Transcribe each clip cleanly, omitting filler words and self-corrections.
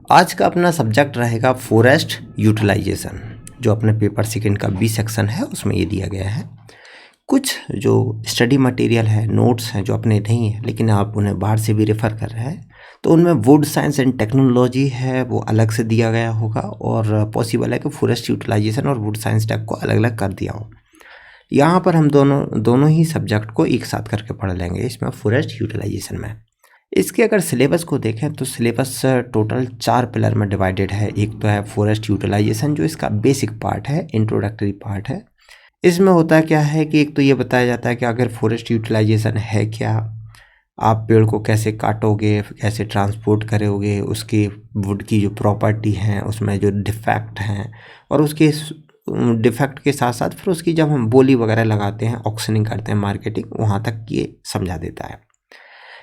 आज का अपना सब्जेक्ट रहेगा फॉरेस्ट यूटिलाइजेशन। जो अपने पेपर सेकंड का बी सेक्शन है उसमें ये दिया गया है। कुछ जो स्टडी मटेरियल है, नोट्स हैं जो अपने नहीं है लेकिन आप उन्हें बाहर से भी रेफ़र कर रहे हैं, तो उनमें वुड साइंस एंड टेक्नोलॉजी है वो अलग से दिया गया होगा और पॉसिबल है कि फॉरेस्ट यूटिलाइजेशन और वुड साइंस टैग को अलग अलग कर दिया हो। यहाँ पर हम दोनों ही सब्जेक्ट को एक साथ करके पढ़ लेंगे इसमें फॉरेस्ट यूटिलाइजेशन में। इसके अगर सिलेबस को देखें तो सिलेबस टोटल 4 पिलर में डिवाइडेड है। एक तो है फॉरेस्ट यूटिलाइजेशन जो इसका बेसिक पार्ट है, इंट्रोडक्टरी पार्ट है। इसमें होता क्या है कि एक तो ये बताया जाता है कि अगर फॉरेस्ट यूटिलाइजेशन है क्या, आप पेड़ को कैसे काटोगे, कैसे ट्रांसपोर्ट करोगे, उसकी वुड की जो प्रॉपर्टी हैं उसमें जो डिफेक्ट हैं, और उसके डिफेक्ट के साथ साथ फिर उसकी जब हम बोली वगैरह लगाते हैं, ऑक्शनिंग करते हैं, मार्केटिंग, वहाँ तक ये समझा देता है।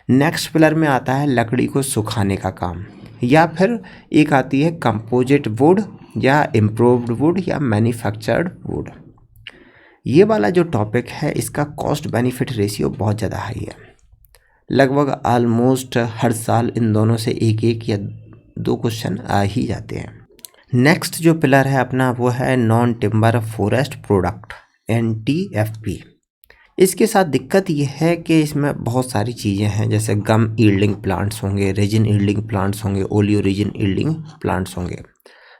नेक्स्ट पिलर में आता है लकड़ी को सुखाने का काम, या फिर एक आती है कंपोजिट वुड या इम्प्रूव्ड वुड या मैन्युफैक्चर्ड वुड। ये वाला जो टॉपिक है इसका कॉस्ट बेनिफिट रेशियो बहुत ज़्यादा हाई है। लगभग ऑलमोस्ट हर साल इन दोनों से एक या 2 क्वेश्चन आ ही जाते हैं। नेक्स्ट जो पिलर है अपना वो है non timber forest product, NTFP। इसके साथ दिक्कत ये है कि इसमें बहुत सारी चीज़ें हैं, जैसे गम ईल्डिंग प्लांट्स होंगे, रेजिन ईल्डिंग प्लांट्स होंगे, ओलियो रेजिन ईल्डिंग प्लांट्स होंगे।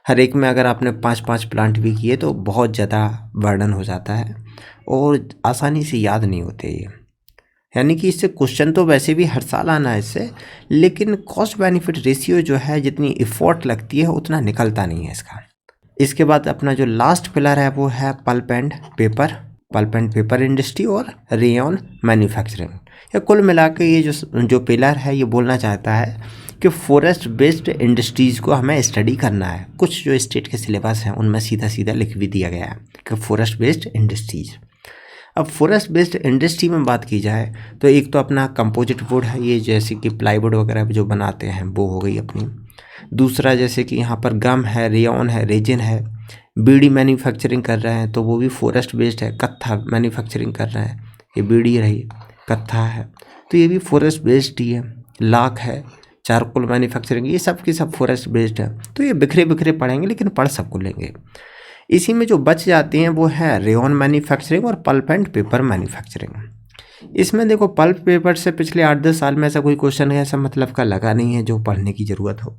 हर एक में अगर आपने 5-5 प्लांट भी किए तो बहुत ज़्यादा बर्डन हो जाता है और आसानी से याद नहीं होते ये। यानी कि इससे क्वेश्चन तो वैसे भी हर साल आना है इससे, लेकिन कॉस्ट बेनिफिट रेशियो जो है, जितनी एफर्ट लगती है उतना निकलता नहीं है इसका। इसके बाद अपना जो लास्ट पिलर है वो है पल्प एंड पेपर इंडस्ट्री और रेयन मैन्युफैक्चरिंग। या कुल मिला के ये जो पिलर है ये बोलना चाहता है कि फॉरेस्ट बेस्ड इंडस्ट्रीज़ को हमें स्टडी करना है। कुछ जो स्टेट के सिलेबस हैं उनमें सीधा सीधा लिख भी दिया गया है कि फॉरेस्ट बेस्ड इंडस्ट्रीज़। अब फॉरेस्ट बेस्ड इंडस्ट्री में बात की जाए तो एक तो अपना कंपोजिट वुड है, ये जैसे कि प्लाईवुड वगैरह जो बनाते हैं वो हो गई अपनी। दूसरा जैसे कि यहाँ पर गम है, रेयन है, रेजिन है। बीड़ी मैन्युफैक्चरिंग कर रहे हैं तो वो भी फॉरेस्ट बेस्ड है। कत्था मैन्युफैक्चरिंग कर रहे हैं, ये बीड़ी रही, कत्था है तो ये भी फॉरेस्ट बेस्ड ही है। लाख है, चारकोल मैन्युफैक्चरिंग, ये सब की सब फॉरेस्ट बेस्ड है। तो ये बिखरे बिखरे पढ़ेंगे लेकिन पढ़ सबको लेंगे। इसी में जो बच जाती हैं वो है रेयन मैन्युफैक्चरिंग और पल्प एंड पेपर मैन्युफैक्चरिंग। इसमें देखो पल्प पेपर से पिछले 8-10 साल में ऐसा कोई क्वेश्चन है ऐसा मतलब का लगा नहीं है जो पढ़ने की ज़रूरत हो।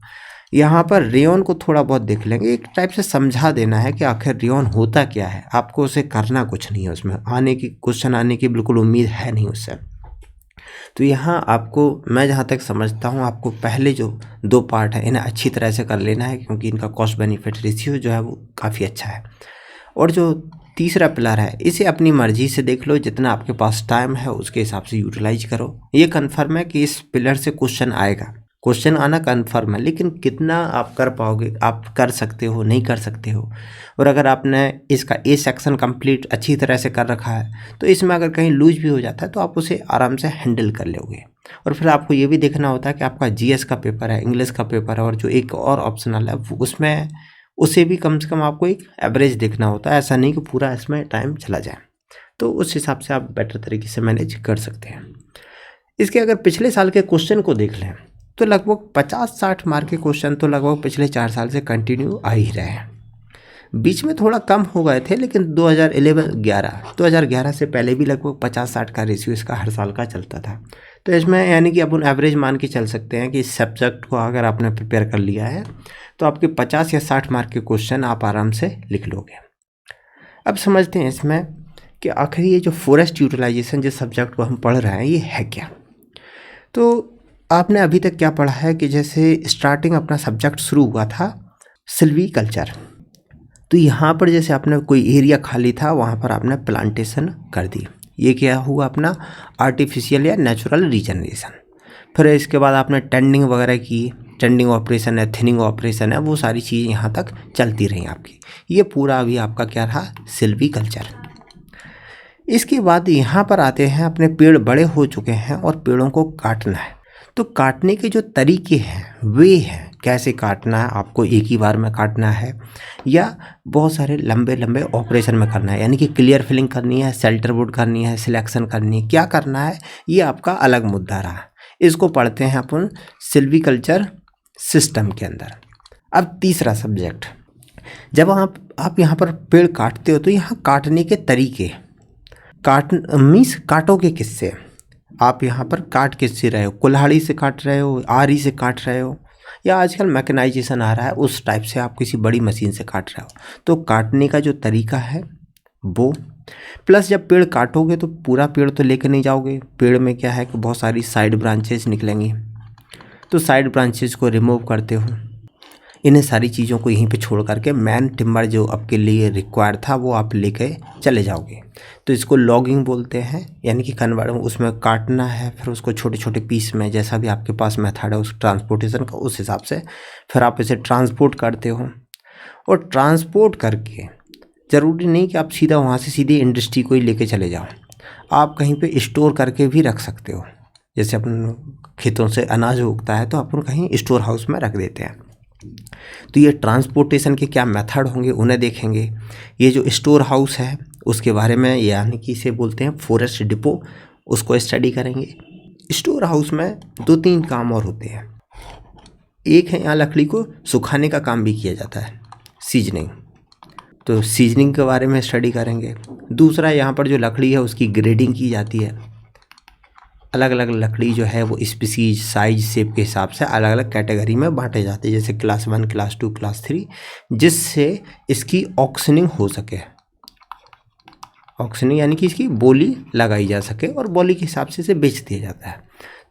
यहाँ पर रेयन को थोड़ा बहुत देख लेंगे, एक टाइप से समझा देना है कि आखिर रेयन होता क्या है। आपको उसे करना कुछ नहीं है, उसमें क्वेश्चन आने की बिल्कुल उम्मीद है नहीं उससे। तो यहाँ आपको, मैं जहाँ तक समझता हूँ, आपको पहले जो 2 पार्ट है इन्हें अच्छी तरह से कर लेना है क्योंकि इनका कॉस्ट बेनिफिट रेशियो जो है वो काफ़ी अच्छा है। और जो तीसरा पिलर है इसे अपनी मर्जी से देख लो, जितना आपके पास टाइम है उसके हिसाब से यूटिलाइज करो। ये कन्फर्म है कि इस पिलर से क्वेश्चन आएगा, क्वेश्चन आना कन्फर्म है, लेकिन कितना आप कर पाओगे, आप कर सकते हो नहीं कर सकते हो। और अगर आपने इसका ए सेक्शन कंप्लीट अच्छी तरह से कर रखा है तो इसमें अगर कहीं लूज भी हो जाता है तो आप उसे आराम से हैंडल कर लोगे। और फिर आपको ये भी देखना होता है कि आपका GS का पेपर है, इंग्लिश का पेपर है, और जो एक और ऑप्शनल है उसमें उसे भी कम से कम आपको एक एवरेज देखना होता है। ऐसा नहीं कि पूरा इसमें टाइम चला जाए, तो उस हिसाब से आप बेटर तरीके से मैनेज कर सकते हैं। इसके अगर पिछले साल के क्वेश्चन को देख लें तो लगभग 50-60 मार्क के क्वेश्चन तो लगभग पिछले 4 साल से कंटिन्यू आ ही रहे हैं। बीच में थोड़ा कम हो गए थे लेकिन 2011 से पहले भी लगभग 50-60 का रेशियो इसका हर साल का चलता था। तो इसमें यानी कि अपन एवरेज मान के चल सकते हैं कि इस सब्जेक्ट को अगर आपने प्रिपेयर कर लिया है तो आपके 50 या 60 मार्क के क्वेश्चन आप आराम से लिख लोगे। अब समझते हैं इसमें कि आखिर ये जो फॉरेस्ट यूटिलाइजेशन जिस सब्जेक्ट को हम पढ़ रहे हैं ये है क्या। तो आपने अभी तक क्या पढ़ा है कि जैसे स्टार्टिंग अपना सब्जेक्ट शुरू हुआ था सिल्वीकल्चर, तो यहाँ पर जैसे आपने कोई एरिया खाली था वहाँ पर आपने प्लांटेशन कर दी। ये क्या हुआ अपना आर्टिफिशियल या नेचुरल रीजनरेशन। फिर इसके बाद आपने टेंडिंग वगैरह की, टेंडिंग ऑपरेशन है, थिनिंग ऑपरेशन है, वो सारी चीज़ यहाँ तक चलती रही आपकी। ये पूरा अभी आपका क्या रहा, सिल्वीकल्चर। इसके बाद यहाँ पर आते हैं, अपने पेड़ बड़े हो चुके हैं और पेड़ों को काटना है। तो काटने के जो तरीके हैं वे हैं, कैसे काटना है, आपको एक ही बार में काटना है या बहुत सारे लंबे लंबे ऑपरेशन में करना है, यानी कि क्लियर फिलिंग करनी है, शेल्टर वुड करनी है, सिलेक्शन करनी है, क्या करना है, ये आपका अलग मुद्दा रहा। इसको पढ़ते हैं अपन सिल्वीकल्चर सिस्टम के अंदर। अब तीसरा सब्जेक्ट, जब आप यहाँ पर पेड़ काटते हो तो यहाँ काटने के तरीके, काटोगे किससे, आप यहाँ पर काट किससे रहे हो, कुल्हाड़ी से काट रहे हो, आरी से काट रहे हो, या आजकल मैकेनाइजेशन आ रहा है उस टाइप से आप किसी बड़ी मशीन से काट रहे हो। तो काटने का जो तरीका है वो, प्लस जब पेड़ काटोगे तो पूरा पेड़ तो लेकर नहीं जाओगे, पेड़ में क्या है कि बहुत सारी साइड ब्रांचेस निकलेंगी, तो साइड ब्रांचेस को रिमूव करते हो। इन्हें सारी चीज़ों को यहीं पे छोड़ करके मैन टिम्बर जो आपके लिए रिक्वायर था वो आप लेके चले जाओगे। तो इसको लॉगिंग बोलते हैं, यानी कि कन्वर्ट, उसमें काटना है, फिर उसको छोटे छोटे पीस में, जैसा भी आपके पास मेथड है उस ट्रांसपोर्टेशन का, उस हिसाब से फिर आप इसे ट्रांसपोर्ट करते हो। और ट्रांसपोर्ट करके ज़रूरी नहीं कि आप सीधा वहाँ से सीधे इंडस्ट्री को ही लेके चले जाओ, आप कहीं पे स्टोर करके भी रख सकते हो। जैसे अपन खेतों से अनाज उगता है तो अपन कहीं स्टोर हाउस में रख देते हैं। तो ये ट्रांसपोर्टेशन के क्या मेथड होंगे उन्हें देखेंगे। ये जो स्टोर हाउस है उसके बारे में, यानी कि इसे बोलते हैं फॉरेस्ट डिपो, उसको स्टडी करेंगे। स्टोर हाउस में 2-3 काम और होते हैं। एक है, यहाँ लकड़ी को सुखाने का काम भी किया जाता है, सीजनिंग, तो सीजनिंग के बारे में स्टडी करेंगे। दूसरा, यहाँ पर जो लकड़ी है उसकी ग्रेडिंग की जाती है, अलग अलग लकड़ी जो है वो स्पीसीज, साइज, शेप के हिसाब से अलग अलग कैटेगरी में बांटे जाते हैं, जैसे क्लास 1, क्लास 2, क्लास 3, जिससे इसकी ऑक्शनिंग हो सके। ऑक्शनिंग यानी कि इसकी बोली लगाई जा सके और बोली के हिसाब से इसे बेच दिया जाता है।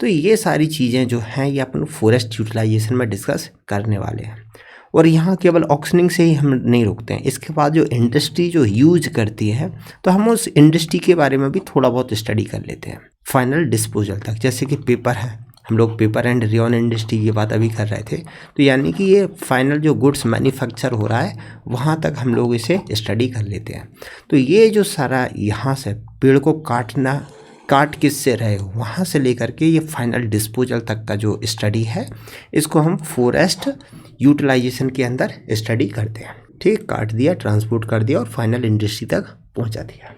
तो ये सारी चीज़ें जो हैं ये अपन फॉरेस्ट यूटिलाइजेशन में डिस्कस करने वाले हैं। और यहाँ केवल ऑक्शनिंग से ही हम नहीं रुकते हैं, इसके बाद जो इंडस्ट्री जो यूज करती है तो हम उस इंडस्ट्री के बारे में भी थोड़ा बहुत स्टडी कर लेते हैं फाइनल डिस्पोजल तक। जैसे कि पेपर है, हम लोग पेपर एंड रेयन इंडस्ट्री की बात अभी कर रहे थे, तो यानी कि ये फाइनल जो गुड्स मैन्युफैक्चर हो रहा है वहाँ तक हम लोग इसे स्टडी कर लेते हैं। तो ये जो सारा यहाँ से पेड़ को काट किससे रहे हो वहाँ से लेकर के ये फाइनल डिस्पोजल तक का जो स्टडी है, इसको हम फॉरेस्ट यूटिलाइजेशन के अंदर स्टडी करते हैं। ठीक, काट दिया, ट्रांसपोर्ट कर दिया और फाइनल इंडस्ट्री तक पहुँचा दिया।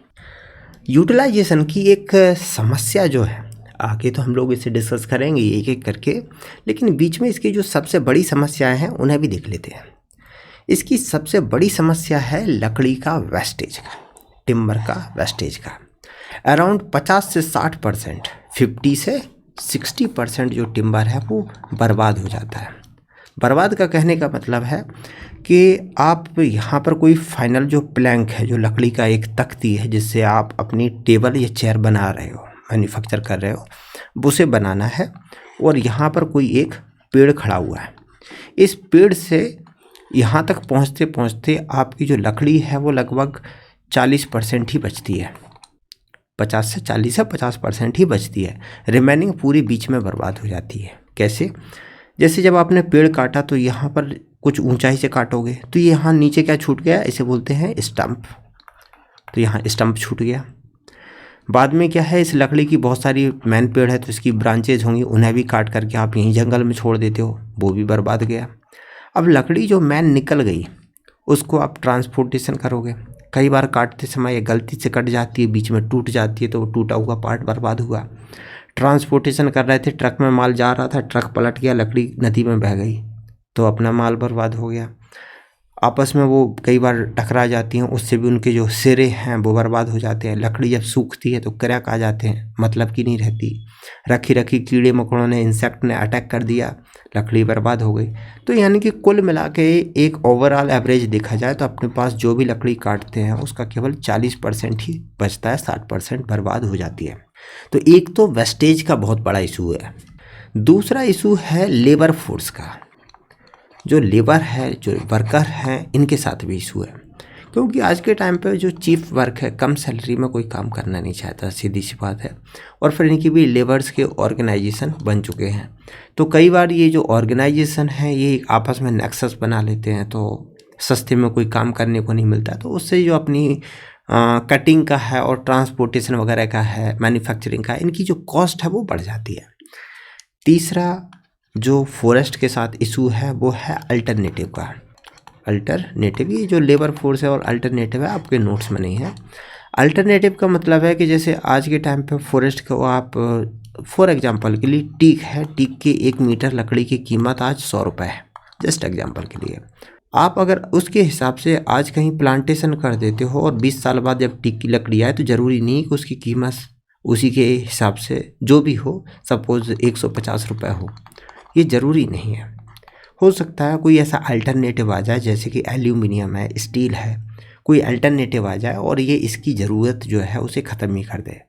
यूटिलाइजेशन की एक समस्या जो है, आगे तो हम लोग इसे डिस्कस करेंगे एक एक करके, लेकिन बीच में इसकी जो सबसे बड़ी समस्याएं हैं उन्हें भी देख लेते हैं। इसकी सबसे बड़ी समस्या है लकड़ी का वेस्टेज का, टिम्बर का वेस्टेज का। अराउंड 50 से 60%, 50 से 60% जो टिम्बर है वो बर्बाद हो जाता है। बर्बाद का कहने का मतलब है कि आप यहाँ पर कोई फाइनल जो प्लैंक है, जो लकड़ी का एक तख्ती है जिससे आप अपनी टेबल या चेयर बना रहे हो, मैन्युफैक्चर कर रहे हो, उसे बनाना है, और यहाँ पर कोई एक पेड़ खड़ा हुआ है। इस पेड़ से यहाँ तक पहुँचते पहुँचते आपकी जो लकड़ी है वो लगभग 40% ही बचती है, 50 से 40 से 50% ही बचती है, रिमेनिंग पूरी बीच में बर्बाद हो जाती है। कैसे? जैसे जब आपने पेड़ काटा तो यहाँ पर कुछ ऊंचाई से काटोगे तो यहाँ नीचे क्या छूट गया, इसे बोलते हैं स्टंप, तो यहाँ स्टंप छूट गया। बाद में क्या है, इस लकड़ी की बहुत सारी मैन पेड़ है तो इसकी ब्रांचेज होंगी, उन्हें भी काट करके आप यहीं जंगल में छोड़ देते हो, वो भी बर्बाद गया। अब लकड़ी जो मैन निकल गई उसको आप ट्रांसपोर्टेशन करोगे, कई बार काटते समय गलती से कट जाती है, बीच में टूट जाती है, तो वो टूटा हुआ पार्ट बर्बाद हुआ। ट्रांसपोर्टेशन कर रहे थे, ट्रक में माल जा रहा था, ट्रक पलट गया, लकड़ी नदी में बह गई, तो अपना माल बर्बाद हो गया। आपस में वो कई बार टकरा जाती हैं, उससे भी उनके जो सिरे हैं वो बर्बाद हो जाते हैं। लकड़ी जब सूखती है तो क्रैक आ जाते हैं, मतलब की नहीं रहती, रखी रखी कीड़े मकोड़ों ने, इंसेक्ट ने अटैक कर दिया, लकड़ी बर्बाद हो गई। तो यानी कि कुल मिला के एक ओवरऑल एवरेज देखा जाए तो अपने पास जो भी लकड़ी काटते हैं उसका केवल 40% ही बचता है, 60% बर्बाद हो जाती है। तो एक तो वेस्टेज का बहुत बड़ा इशू है। दूसरा इशू है लेबर फोर्स का, जो लेबर है, जो वर्कर हैं, इनके साथ भी इशू है, क्योंकि आज के टाइम पे जो चीफ वर्क है, कम सैलरी में कोई काम करना नहीं चाहता, सीधी सी बात है। और फिर इनकी भी लेबर्स के ऑर्गेनाइजेशन बन चुके हैं, तो कई बार ये जो ऑर्गेनाइजेशन है ये आपस में नेक्सस बना लेते हैं, तो सस्ते में कोई काम करने को नहीं मिलता, तो उससे जो अपनी कटिंग का है और ट्रांसपोर्टेशन वगैरह का है, मैन्युफैक्चरिंग का, इनकी जो कॉस्ट है वो बढ़ जाती है। तीसरा जो फॉरेस्ट के साथ इशू है वो है अल्टरनेटिव का। अल्टरनेटिव, ये जो लेबर फोर्स है और अल्टरनेटिव है आपके नोट्स में नहीं है। अल्टरनेटिव का मतलब है कि जैसे आज के टाइम पे फॉरेस्ट को आप फॉर एग्जांपल के लिए टीक है, टीक के 1 मीटर लकड़ी की कीमत आज 100 रुपये है, जस्ट एग्जांपल के लिए। आप अगर उसके हिसाब से आज कहीं प्लांटेशन कर देते हो और 20 साल बाद जब टीक की लकड़ी आए, तो ज़रूरी नहीं कि उसकी कीमत उसी के हिसाब से जो भी हो, सपोज़ 150 रुपये हो, ये ज़रूरी नहीं है। हो सकता है कोई ऐसा अल्टरनेटिव आ जाए, जैसे कि एल्यूमिनियम है, स्टील है, कोई अल्टरनेटिव आ जाए और ये इसकी ज़रूरत जो है उसे ख़त्म ही कर दे।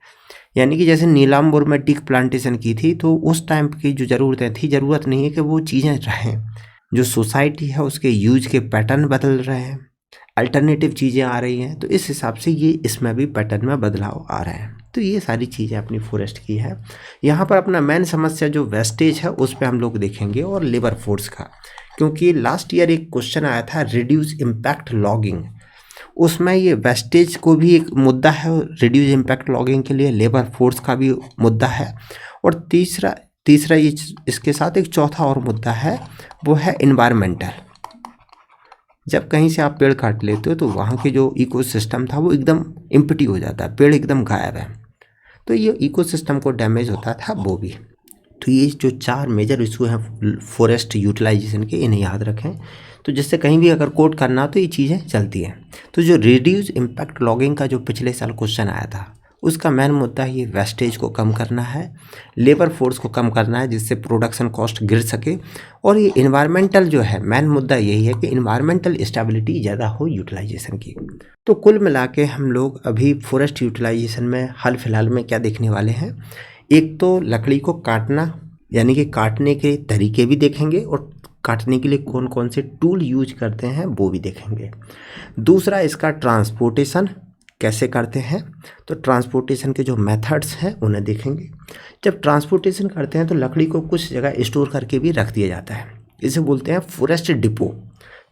यानी कि जैसे नीलाम्बूर में टीक प्लांटेशन की थी, तो उस टाइम की जो ज़रूरतें थी, ज़रूरत नहीं है कि वो चीज़ें रहें। जो सोसाइटी है उसके यूज के पैटर्न बदल रहे हैं, अल्टरनेटिव चीज़ें आ रही हैं, तो इस हिसाब से ये इसमें भी पैटर्न में बदलाव आ रहे हैं। तो ये सारी चीज़ें अपनी फॉरेस्ट की है। यहाँ पर अपना मेन समस्या जो वेस्टेज है उस पर हम लोग देखेंगे और लेबर फोर्स का, क्योंकि लास्ट ईयर एक क्वेश्चन आया था रिड्यूस इम्पैक्ट लॉगिंग, उसमें ये वेस्टेज को भी एक मुद्दा है, रिड्यूस इम्पैक्ट लॉगिंग के लिए लेबर फोर्स का भी मुद्दा है, और तीसरा ये इसके साथ एक चौथा और मुद्दा है, वो है इन्वायरमेंटल। जब कहीं से आप पेड़ काट लेते हो तो वहाँ के जो इकोसिस्टम था वो एकदम एम्प्टी हो जाता है, पेड़ एकदम गायब है, तो ये इकोसिस्टम को डैमेज होता था वो भी। तो ये जो 4 मेजर इशू हैं फॉरेस्ट यूटिलाइजेशन के, इन्हें याद रखें, तो जिससे कहीं भी अगर कोट करना हो तो ये चीज़ें चलती हैं। तो जो रिड्यूस इम्पैक्ट लॉगिंग का जो पिछले साल क्वेश्चन आया था, उसका मेन मुद्दा ये वेस्टेज को कम करना है, लेबर फोर्स को कम करना है जिससे प्रोडक्शन कॉस्ट गिर सके, और ये इन्वायरमेंटल जो है मेन मुद्दा यही है कि इन्वायरमेंटल स्टेबिलिटी ज़्यादा हो यूटिलाइजेशन की। तो कुल मिला के हम लोग अभी फॉरेस्ट यूटिलाइजेशन में हाल फिलहाल में क्या देखने वाले हैं, एक तो लकड़ी को काटना, यानी कि काटने के तरीके भी देखेंगे और काटने के लिए कौन कौन से टूल यूज करते हैं वो भी देखेंगे। दूसरा इसका ट्रांसपोर्टेशन कैसे करते हैं, तो ट्रांसपोर्टेशन के जो मेथड्स हैं उन्हें देखेंगे। जब ट्रांसपोर्टेशन करते हैं तो लकड़ी को कुछ जगह स्टोर करके भी रख दिया जाता है, इसे बोलते हैं फॉरेस्ट डिपो।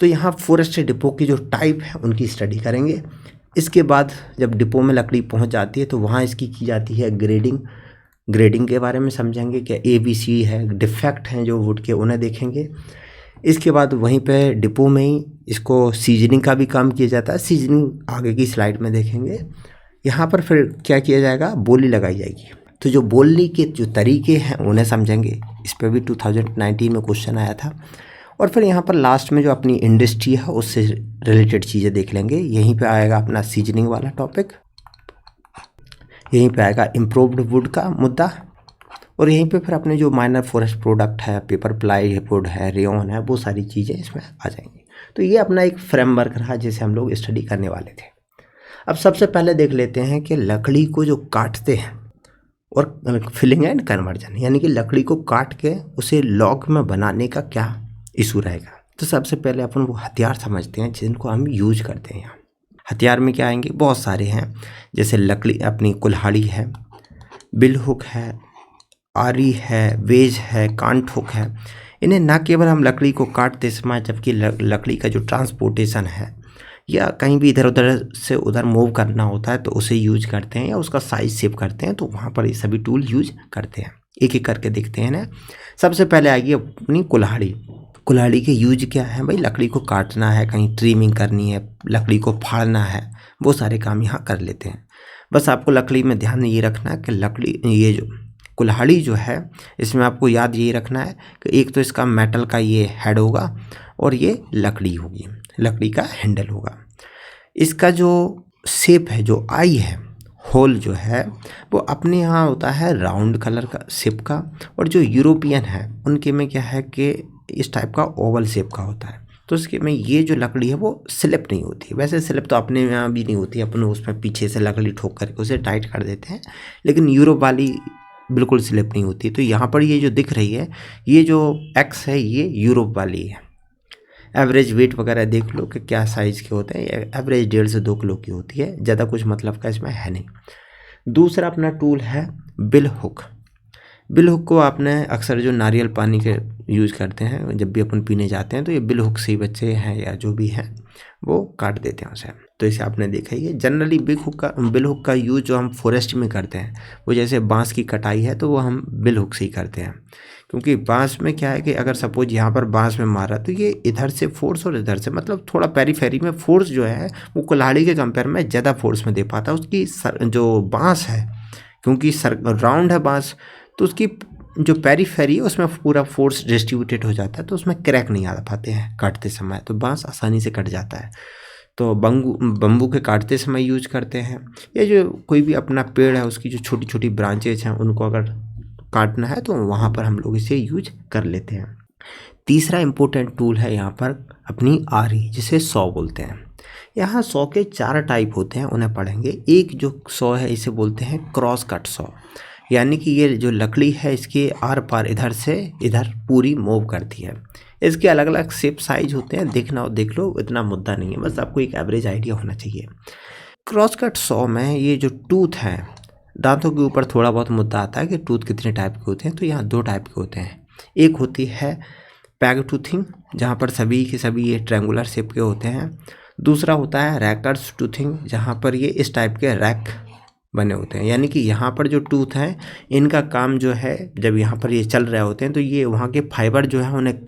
तो यहाँ फॉरेस्ट डिपो की जो टाइप है उनकी स्टडी करेंगे। इसके बाद जब डिपो में लकड़ी पहुँच जाती है तो वहाँ इसकी की जाती है ग्रेडिंग के बारे में समझेंगे, क्या ABC है, डिफेक्ट हैं जो वुड के, उन्हें देखेंगे। इसके बाद वहीं पे डिपो में ही इसको सीजनिंग का भी काम किया जाता है, सीजनिंग आगे की स्लाइड में देखेंगे। यहाँ पर फिर क्या किया जाएगा, बोली लगाई जाएगी। तो जो बोलने के जो तरीके हैं उन्हें समझेंगे, इस पर भी 2019 में क्वेश्चन आया था। और फिर यहाँ पर लास्ट में जो अपनी इंडस्ट्री है उससे रिलेटेड चीज़ें देख लेंगे। यहीं पे आएगा अपना सीजनिंग वाला टॉपिक, यहीं पे आएगा इम्प्रूव्ड वुड का मुद्दा, और यहीं पे फिर अपने जो माइनर फॉरेस्ट प्रोडक्ट है, पेपर प्लाई वुड है, रेयन है, वो सारी चीज़ें इसमें आ जाएंगी। तो ये अपना एक फ्रेमवर्क रहा जिसे हम लोग स्टडी करने वाले थे। अब सबसे पहले देख लेते हैं कि लकड़ी को जो काटते हैं और फिलिंग एंड कन्वर्जन, यानी कि लकड़ी को काट के उसे लॉग में बनाने का क्या इशू रहेगा। तो सबसे पहले अपन वो हथियार समझते हैं जिनको हम यूज करते हैं। यहाँ हथियार में क्या आएंगे, बहुत सारे हैं, जैसे लकड़ी अपनी कुल्हाड़ी है, बिल हुक है, आरी है, वेज है, कांट हुक है। इन्हें ना केवल हम लकड़ी को काटते समय, जबकि लकड़ी का जो ट्रांसपोर्टेशन है या कहीं भी इधर उधर से उधर मूव करना होता है तो उसे यूज करते हैं, या उसका साइज सेव करते हैं, तो वहाँ पर ये सभी टूल यूज करते हैं। एक एक करके देखते हैं ना। सबसे पहले आएगी अपनी कुल्हाड़ी। कुल्हाड़ी के यूज क्या है भाई, लकड़ी को काटना है, कहीं ट्रिमिंग करनी है, लकड़ी को फाड़ना है, वो सारे काम यहाँ कर लेते हैं। बस आपको लकड़ी में ध्यान ये रखना है कि लकड़ी, ये जो कुल्हाड़ी जो है इसमें आपको याद ये रखना है कि एक तो इसका मेटल का ये हेड होगा और ये लकड़ी होगी, लकड़ी का हैंडल होगा। इसका जो शेप है, जो आई है, होल जो है वो अपने यहाँ होता है राउंड कलर का शेप का, और जो यूरोपियन है उनके में क्या है कि इस टाइप का ओवल शेप का होता है। तो इसके में ये जो लकड़ी है वो स्लिप नहीं होती। वैसे स्लिप तो अपने यहाँ भी नहीं होती, अपन उसमें पीछे से लकड़ी ठोक करके उसे टाइट कर देते हैं, लेकिन यूरोप वाली बिल्कुल स्लिप नहीं होती। तो यहाँ पर ये जो दिख रही है, ये जो एक्स है ये यूरोप वाली है। एवरेज वेट वगैरह देख लो कि क्या साइज़ के होते हैं, एवरेज 1.5 से 2 किलो की होती है, ज़्यादा कुछ मतलब का इसमें है नहीं। दूसरा अपना टूल है बिल हुक। बिल हुक को आपने अक्सर जो नारियल पानी के यूज़ करते हैं, जब भी अपन पीने जाते हैं तो ये बिल हुक से ही बच्चे हैं या जो भी हैं वो काट देते हैं उसे। तो इसे आपने देखा ही है। जनरली बिल हुक का यूज़ जो हम फॉरेस्ट में करते हैं, वो जैसे बांस की कटाई है तो वो हम बिल हुक से ही करते हैं, क्योंकि बांस में क्या है कि अगर सपोज यहाँ पर बांस में मारा तो ये इधर से फोर्स और इधर से, मतलब थोड़ा पेरीफेरी में फोर्स जो है वो कुल्हाड़ी के कंपेयर में ज़्यादा फोर्स में दे पाता है। उसकी जो बांस है, क्योंकि राउंड है बांस, तो उसकी जो पेरीफेरी है उसमें पूरा फोर्स डिस्ट्रीब्यूटेड हो जाता है, तो उसमें क्रैक नहीं आ पाते हैं काटते समय, तो बांस आसानी से कट जाता है। तो बम्बू के काटते समय यूज करते हैं। या जो कोई भी अपना पेड़ है उसकी जो छोटी छोटी ब्रांचेज हैं उनको अगर काटना है तो वहाँ पर हम लोग इसे यूज कर लेते हैं। तीसरा इम्पोर्टेंट टूल है यहाँ पर अपनी आरी, जिसे सॉ बोलते हैं। यहाँ सॉ के 4 टाइप होते हैं, उन्हें पढ़ेंगे। एक जो सॉ है इसे बोलते हैं क्रॉस कट सॉ, यानी कि ये जो लकड़ी है इसके आर पार इधर से इधर पूरी मूव करती है। इसके अलग अलग शेप साइज होते हैं, देखना हो देख लो, इतना मुद्दा नहीं है, बस आपको एक एवरेज आइडिया होना चाहिए। क्रॉस कट सॉ में ये जो टूथ हैं, दांतों के ऊपर थोड़ा बहुत मुद्दा आता है कि टूथ कितने टाइप के होते हैं, तो यहाँ 2 टाइप के होते हैं। एक होती है पैग टूथिंग, जहाँ पर सभी के सभी ये ट्रायंगुलर शेप के होते हैं। दूसरा होता है रैकर्स टूथिंग, जहाँ पर ये इस टाइप के रैक बने होते हैं, यानी कि यहाँ पर जो टूथ हैं इनका काम जो है, जब यहाँ पर ये चल रहे होते हैं तो ये वहाँ के फाइबर जो है उन्हें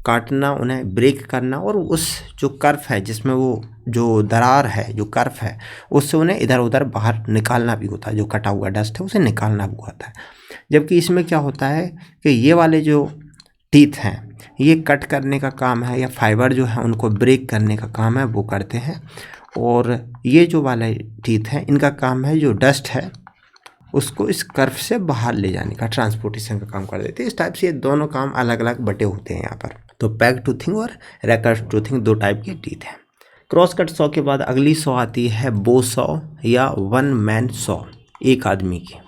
काटना उन्हें ब्रेक करना, और उस जो कर्व है जिसमें वो जो दरार है, जो कर्व है, उससे उन्हें इधर उधर बाहर निकालना भी होता है, जो कटा हुआ डस्ट है उसे निकालना भी होता है। जबकि इसमें क्या होता है कि ये वाले जो टीथ हैं ये कट करने का काम है, या फाइबर जो है उनको ब्रेक करने का काम है वो करते हैं, और ये जो वाले टीथ हैं इनका काम है जो डस्ट है उसको इस कर्व से बाहर ले जाने का, ट्रांसपोर्टेशन का काम कर देते हैं। इस टाइप से ये दोनों काम अलग अलग बटे होते हैं यहाँ पर। तो पैग टूथिंग और रैकर टूथिंग 2 टाइप के टीथ हैं। क्रॉस कट सॉ के बाद अगली सॉ आती है बो सॉ या 1 मैन सॉ, एक आदमी की।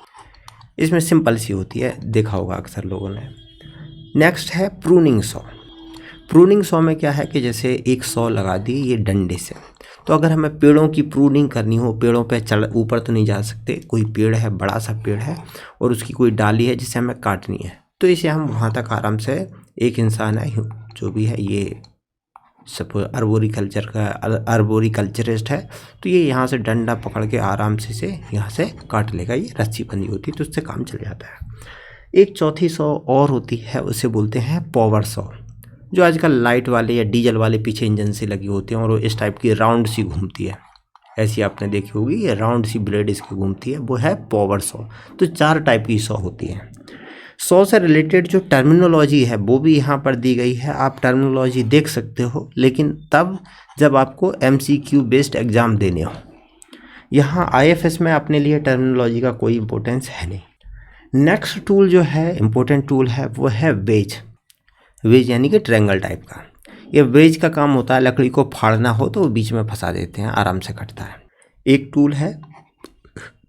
इसमें सिंपल सी होती है, देखा होगा अक्सर लोगों ने। नेक्स्ट है प्रूनिंग सॉ। प्रूनिंग सॉ में क्या है कि जैसे एक सॉ लगा दी ये डंडे से, तो अगर हमें पेड़ों की प्रूनिंग करनी हो, पेड़ों पे चढ़ ऊपर तो नहीं जा सकते, कोई पेड़ है बड़ा सा पेड़ है और उसकी कोई डाली है जिसे हमें काटनी है, तो इसे हम वहाँ तक आराम से, एक इंसान है जो भी है, ये सपोज अर्बोरिकल्चरिस्ट है, तो ये यहाँ से डंडा पकड़ के आराम से यहाँ से काट लेगा। ये रस्सी बंधी होती है तो उससे काम चल जाता है। एक चौथी सॉ और होती है, उसे बोलते हैं पावर सॉ, जो आजकल लाइट वाले या डीजल वाले पीछे इंजन से लगी होती हैं और वो इस टाइप की राउंड सी घूमती है, ऐसी आपने देखी होगी, ये राउंड सी ब्लेड इसकी घूमती है, वो है पावर सॉ। तो 4 टाइप की सॉ होती है। सॉ से रिलेटेड जो टर्मिनोलॉजी है वो भी यहाँ पर दी गई है, आप टर्मिनोलॉजी देख सकते हो, लेकिन तब जब आपको MCQ बेस्ड एग्ज़ाम देने हो। यहाँ IFS में अपने लिए टर्मिनोलॉजी का कोई इंपॉर्टेंस है नहीं। नेक्स्ट टूल जो है इम्पोर्टेंट टूल है वो है वेज यानी कि ट्रायंगल टाइप का। ये वेज का काम होता है, लकड़ी को फाड़ना हो तो बीच में फंसा देते हैं, आराम से कटता है। एक टूल है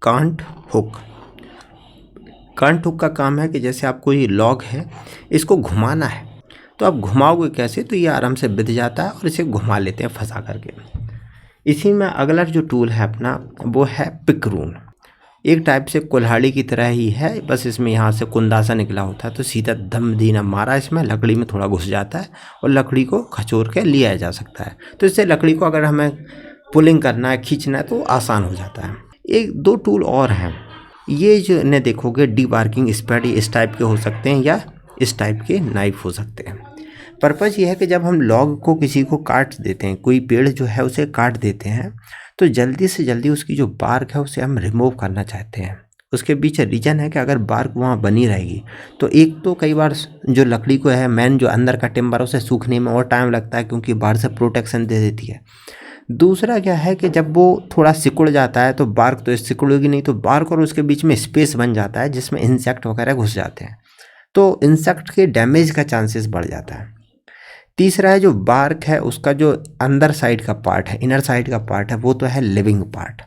कांट हुक। कांट हुक का काम है कि जैसे आपको ये लॉग है इसको घुमाना है, तो आप घुमाओगे कैसे, तो ये आराम से बिध जाता है और इसे घुमा लेते हैं फंसा करके। इसी में अगला जो टूल है अपना वो है पिकरून। एक टाइप से कुल्हाड़ी की तरह ही है, बस इसमें यहाँ से कुंदा सा निकला होता है, तो सीधा दम दीना मारा इसमें लकड़ी में थोड़ा घुस जाता है और लकड़ी को खचोर के लिया जा सकता है। तो इससे लकड़ी को अगर हमें पुलिंग करना है, खींचना है तो आसान हो जाता है। 1-2 टूल और हैं, ये जो इन्हें देखोगे डीबार्किंग स्पैड, इस टाइप के हो सकते हैं या इस टाइप के नाइफ हो सकते हैं। पर्पज़ ये है कि जब हम लॉग को किसी को काट देते हैं, कोई पेड़ जो है उसे काट देते हैं, तो जल्दी से जल्दी उसकी जो बार्क है उसे हम रिमूव करना चाहते हैं। उसके पीछे रीज़न है कि अगर बार्क वहाँ बनी रहेगी तो एक तो कई बार जो लकड़ी को है मेन जो अंदर का टिम्बर उसे सूखने में और टाइम लगता है, क्योंकि बाहर से प्रोटेक्शन दे देती है। दूसरा क्या है कि जब वो थोड़ा सिकुड़ जाता है तो बार्क तो सिकुड़ेगी नहीं, तो बार्क और उसके बीच में स्पेस बन जाता है जिसमें इंसेक्ट वगैरह घुस जाते हैं, तो इंसेक्ट के डैमेज का चांसेस बढ़ जाता है। तीसरा है जो बार्क है उसका जो अंदर साइड का पार्ट है, इनर साइड का पार्ट है, वो तो है लिविंग पार्ट,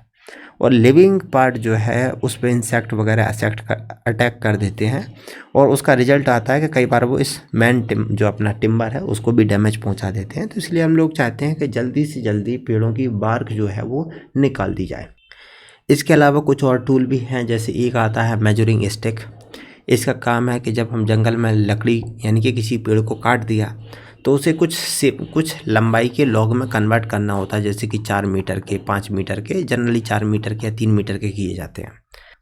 और लिविंग पार्ट जो है उस पर इंसेक्ट वगैरह अटैक कर देते हैं, और उसका रिजल्ट आता है कि कई बार वो इस मेन जो अपना टिम्बर है उसको भी डैमेज पहुंचा देते हैं। तो इसलिए हम लोग चाहते हैं कि जल्दी से जल्दी पेड़ों की बार्क जो है वो निकाल दी जाए। इसके अलावा कुछ और टूल भी हैं, जैसे एक आता है मेजरिंग स्टिक। इसका काम है कि जब हम जंगल में लकड़ी यानी कि किसी पेड़ को काट दिया तो उसे कुछ लंबाई के लॉग में कन्वर्ट करना होता है, जैसे कि 4 मीटर के, 5 मीटर के, जनरली 4 मीटर के या 3 मीटर के किए जाते हैं।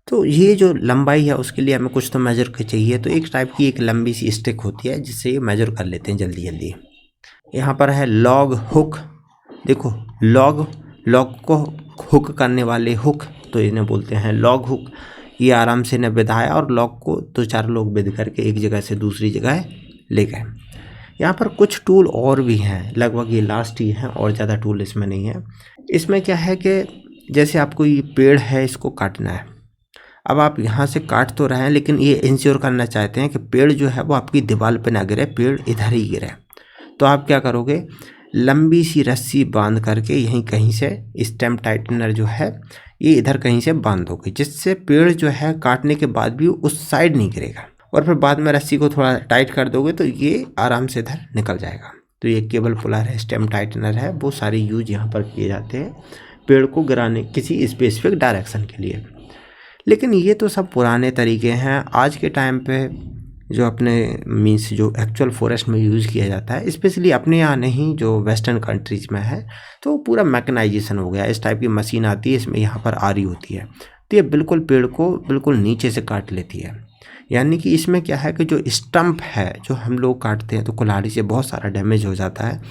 तो ये जो लंबाई है उसके लिए हमें कुछ तो मेजर के चाहिए, तो एक टाइप की एक लंबी सी स्टिक होती है जिससे ये मेजर कर लेते हैं जल्दी जल्दी। यहाँ पर है लॉग हुक। देखो लॉग को हुक करने वाले हुक, तो इन्हें बोलते हैं लॉग हुक। ये आराम से ने बिठाया और लॉक को 2-4 लोग बिध करके एक जगह से दूसरी जगह ले गए। यहाँ पर कुछ टूल और भी हैं, लगभग ये लास्ट ही हैं और ज़्यादा टूल इसमें नहीं है। इसमें क्या है कि जैसे आपको ये पेड़ है, इसको काटना है। अब आप यहाँ से काट तो रहे हैं, लेकिन ये इंश्योर करना चाहते हैं कि पेड़ जो है वो आपकी दीवार पे ना गिरे, पेड़ इधर ही गिरे। तो आप क्या करोगे, लंबी सी रस्सी बांध करके यहीं कहीं से स्टेम टाइटनर जो है ये इधर कहीं से बांध दोगे, जिससे पेड़ जो है काटने के बाद भी उस साइड नहीं गिरेगा। और फिर बाद में रस्सी को थोड़ा टाइट कर दोगे तो ये आराम से इधर निकल जाएगा। तो ये केबल पुलर है, स्टेम टाइटनर है, वो सारे यूज यहाँ पर किए जाते हैं पेड़ को गिराने किसी स्पेसिफिक डायरेक्शन के लिए। लेकिन ये तो सब पुराने तरीके हैं। आज के टाइम पे जो अपने मीन्स जो एक्चुअल फॉरेस्ट में यूज़ किया जाता है, स्पेशली अपने यहाँ नहीं, जो वेस्टर्न कंट्रीज़ में है, तो पूरा मैकेनाइजेशन हो गया। इस टाइप की मशीन आती है, इसमें यहाँ पर आरी होती है, तो ये बिल्कुल पेड़ को बिल्कुल नीचे से काट लेती है। यानी कि इसमें क्या है कि जो स्टंप है जो हम लोग काटते हैं तो कुल्हाड़ी से बहुत सारा डैमेज हो जाता है,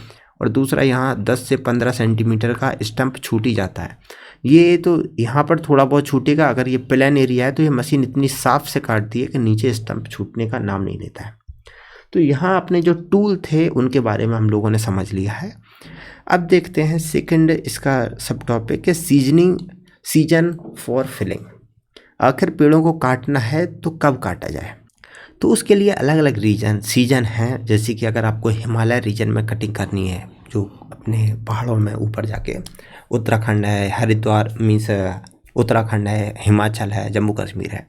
और दूसरा यहाँ 10 से 15 सेंटीमीटर का स्टंप छूट ही जाता है। ये तो यहाँ पर थोड़ा बहुत छूटेगा, अगर ये प्लेन एरिया है तो ये मशीन इतनी साफ से काटती है कि नीचे स्टंप छूटने का नाम नहीं लेता है। तो यहाँ अपने जो टूल थे उनके बारे में हम लोगों ने समझ लिया है। अब देखते हैं सेकंड इसका सब टॉपिक है सीजन फॉर फिलिंग। आखिर पेड़ों को काटना है तो कब काटा जाए, तो उसके लिए अलग अलग सीजन हैं। जैसे कि अगर आपको हिमालय रीजन में कटिंग करनी है, जो अपने पहाड़ों में ऊपर जाके, उत्तराखंड है, हरिद्वार मीन्स उत्तराखंड है, हिमाचल है, जम्मू कश्मीर है,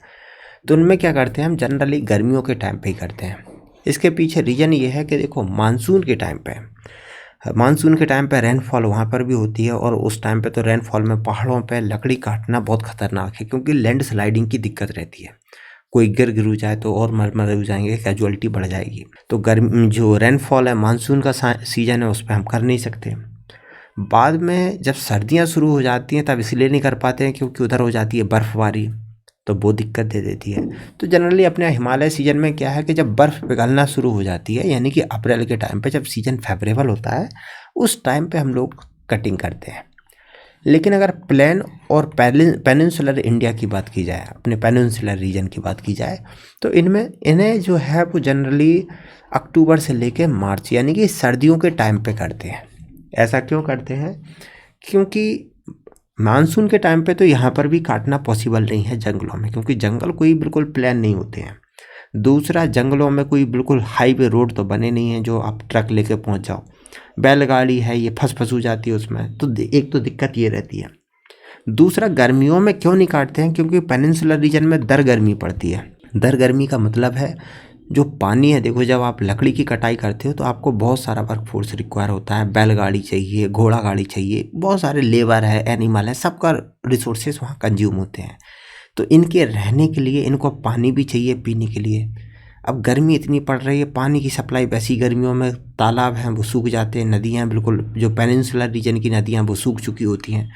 तो उनमें क्या करते हैं हम जनरली गर्मियों के टाइम पे ही करते हैं। इसके पीछे रीज़न ये है कि देखो मानसून के टाइम पे रेनफॉल वहाँ पर भी होती है, और उस टाइम पे तो रेनफॉल में पहाड़ों पे लकड़ी काटना बहुत ख़तरनाक है, क्योंकि लैंड स्लाइडिंग की दिक्कत रहती है। कोई गिर जाए तो और मर हो जाएंगे, कैजुअलिटी बढ़ जाएगी। तो गर्मी जो रेनफॉल है, मानसून का सीजन है, उस पर हम कर नहीं सकते। बाद में जब सर्दियाँ शुरू हो जाती हैं तब इसलिए नहीं कर पाते हैं क्योंकि उधर हो जाती है बर्फ़बारी, तो वो दिक्कत दे देती है। तो जनरली अपने हिमालय सीजन में क्या है कि जब बर्फ़ पिघलना शुरू हो जाती है, यानी कि अप्रैल के टाइम पे जब सीजन फेवरेबल होता है, उस टाइम पे हम लोग कटिंग करते हैं। लेकिन अगर प्लेन और पेनिनसुलर इंडिया की बात की जाए, अपने पेनिनसुलर रीजन की बात की जाए, तो इन्हें जो है वो जनरली अक्टूबर से लेके मार्च, यानी कि सर्दियों के टाइम पे करते हैं। ऐसा क्यों करते हैं, क्योंकि मानसून के टाइम पे तो यहाँ पर भी काटना पॉसिबल नहीं है जंगलों में, क्योंकि जंगल कोई बिल्कुल प्लान नहीं होते हैं। दूसरा, जंगलों में कोई बिल्कुल हाईवे रोड तो बने नहीं हैं जो आप ट्रक लेके पहुँच जाओ। बैलगाड़ी है, ये फंस हो जाती है उसमें, तो एक तो दिक्कत ये रहती है। दूसरा, गर्मियों में क्यों नहीं काटते हैं, क्योंकि पेनिनसुलर रीजन में दर गर्मी पड़ती है। दर गर्मी का मतलब है जो पानी है, देखो जब आप लकड़ी की कटाई करते हो तो आपको बहुत सारा वर्क फोर्स रिक्वायर होता है। बैलगाड़ी चाहिए, घोड़ा गाड़ी चाहिए, बहुत सारे लेबर है, एनिमल है, सबका रिसोर्सेज वहाँ कंज्यूम होते हैं। तो इनके रहने के लिए इनको पानी भी चाहिए पीने के लिए। अब गर्मी इतनी पड़ रही है, पानी की सप्लाई वैसी गर्मियों में, तालाब हैं वो सूख जाते हैं, नदियाँ बिल्कुल जो पेनिनसुलर रीजन की नदियाँ वो सूख चुकी होती हैं,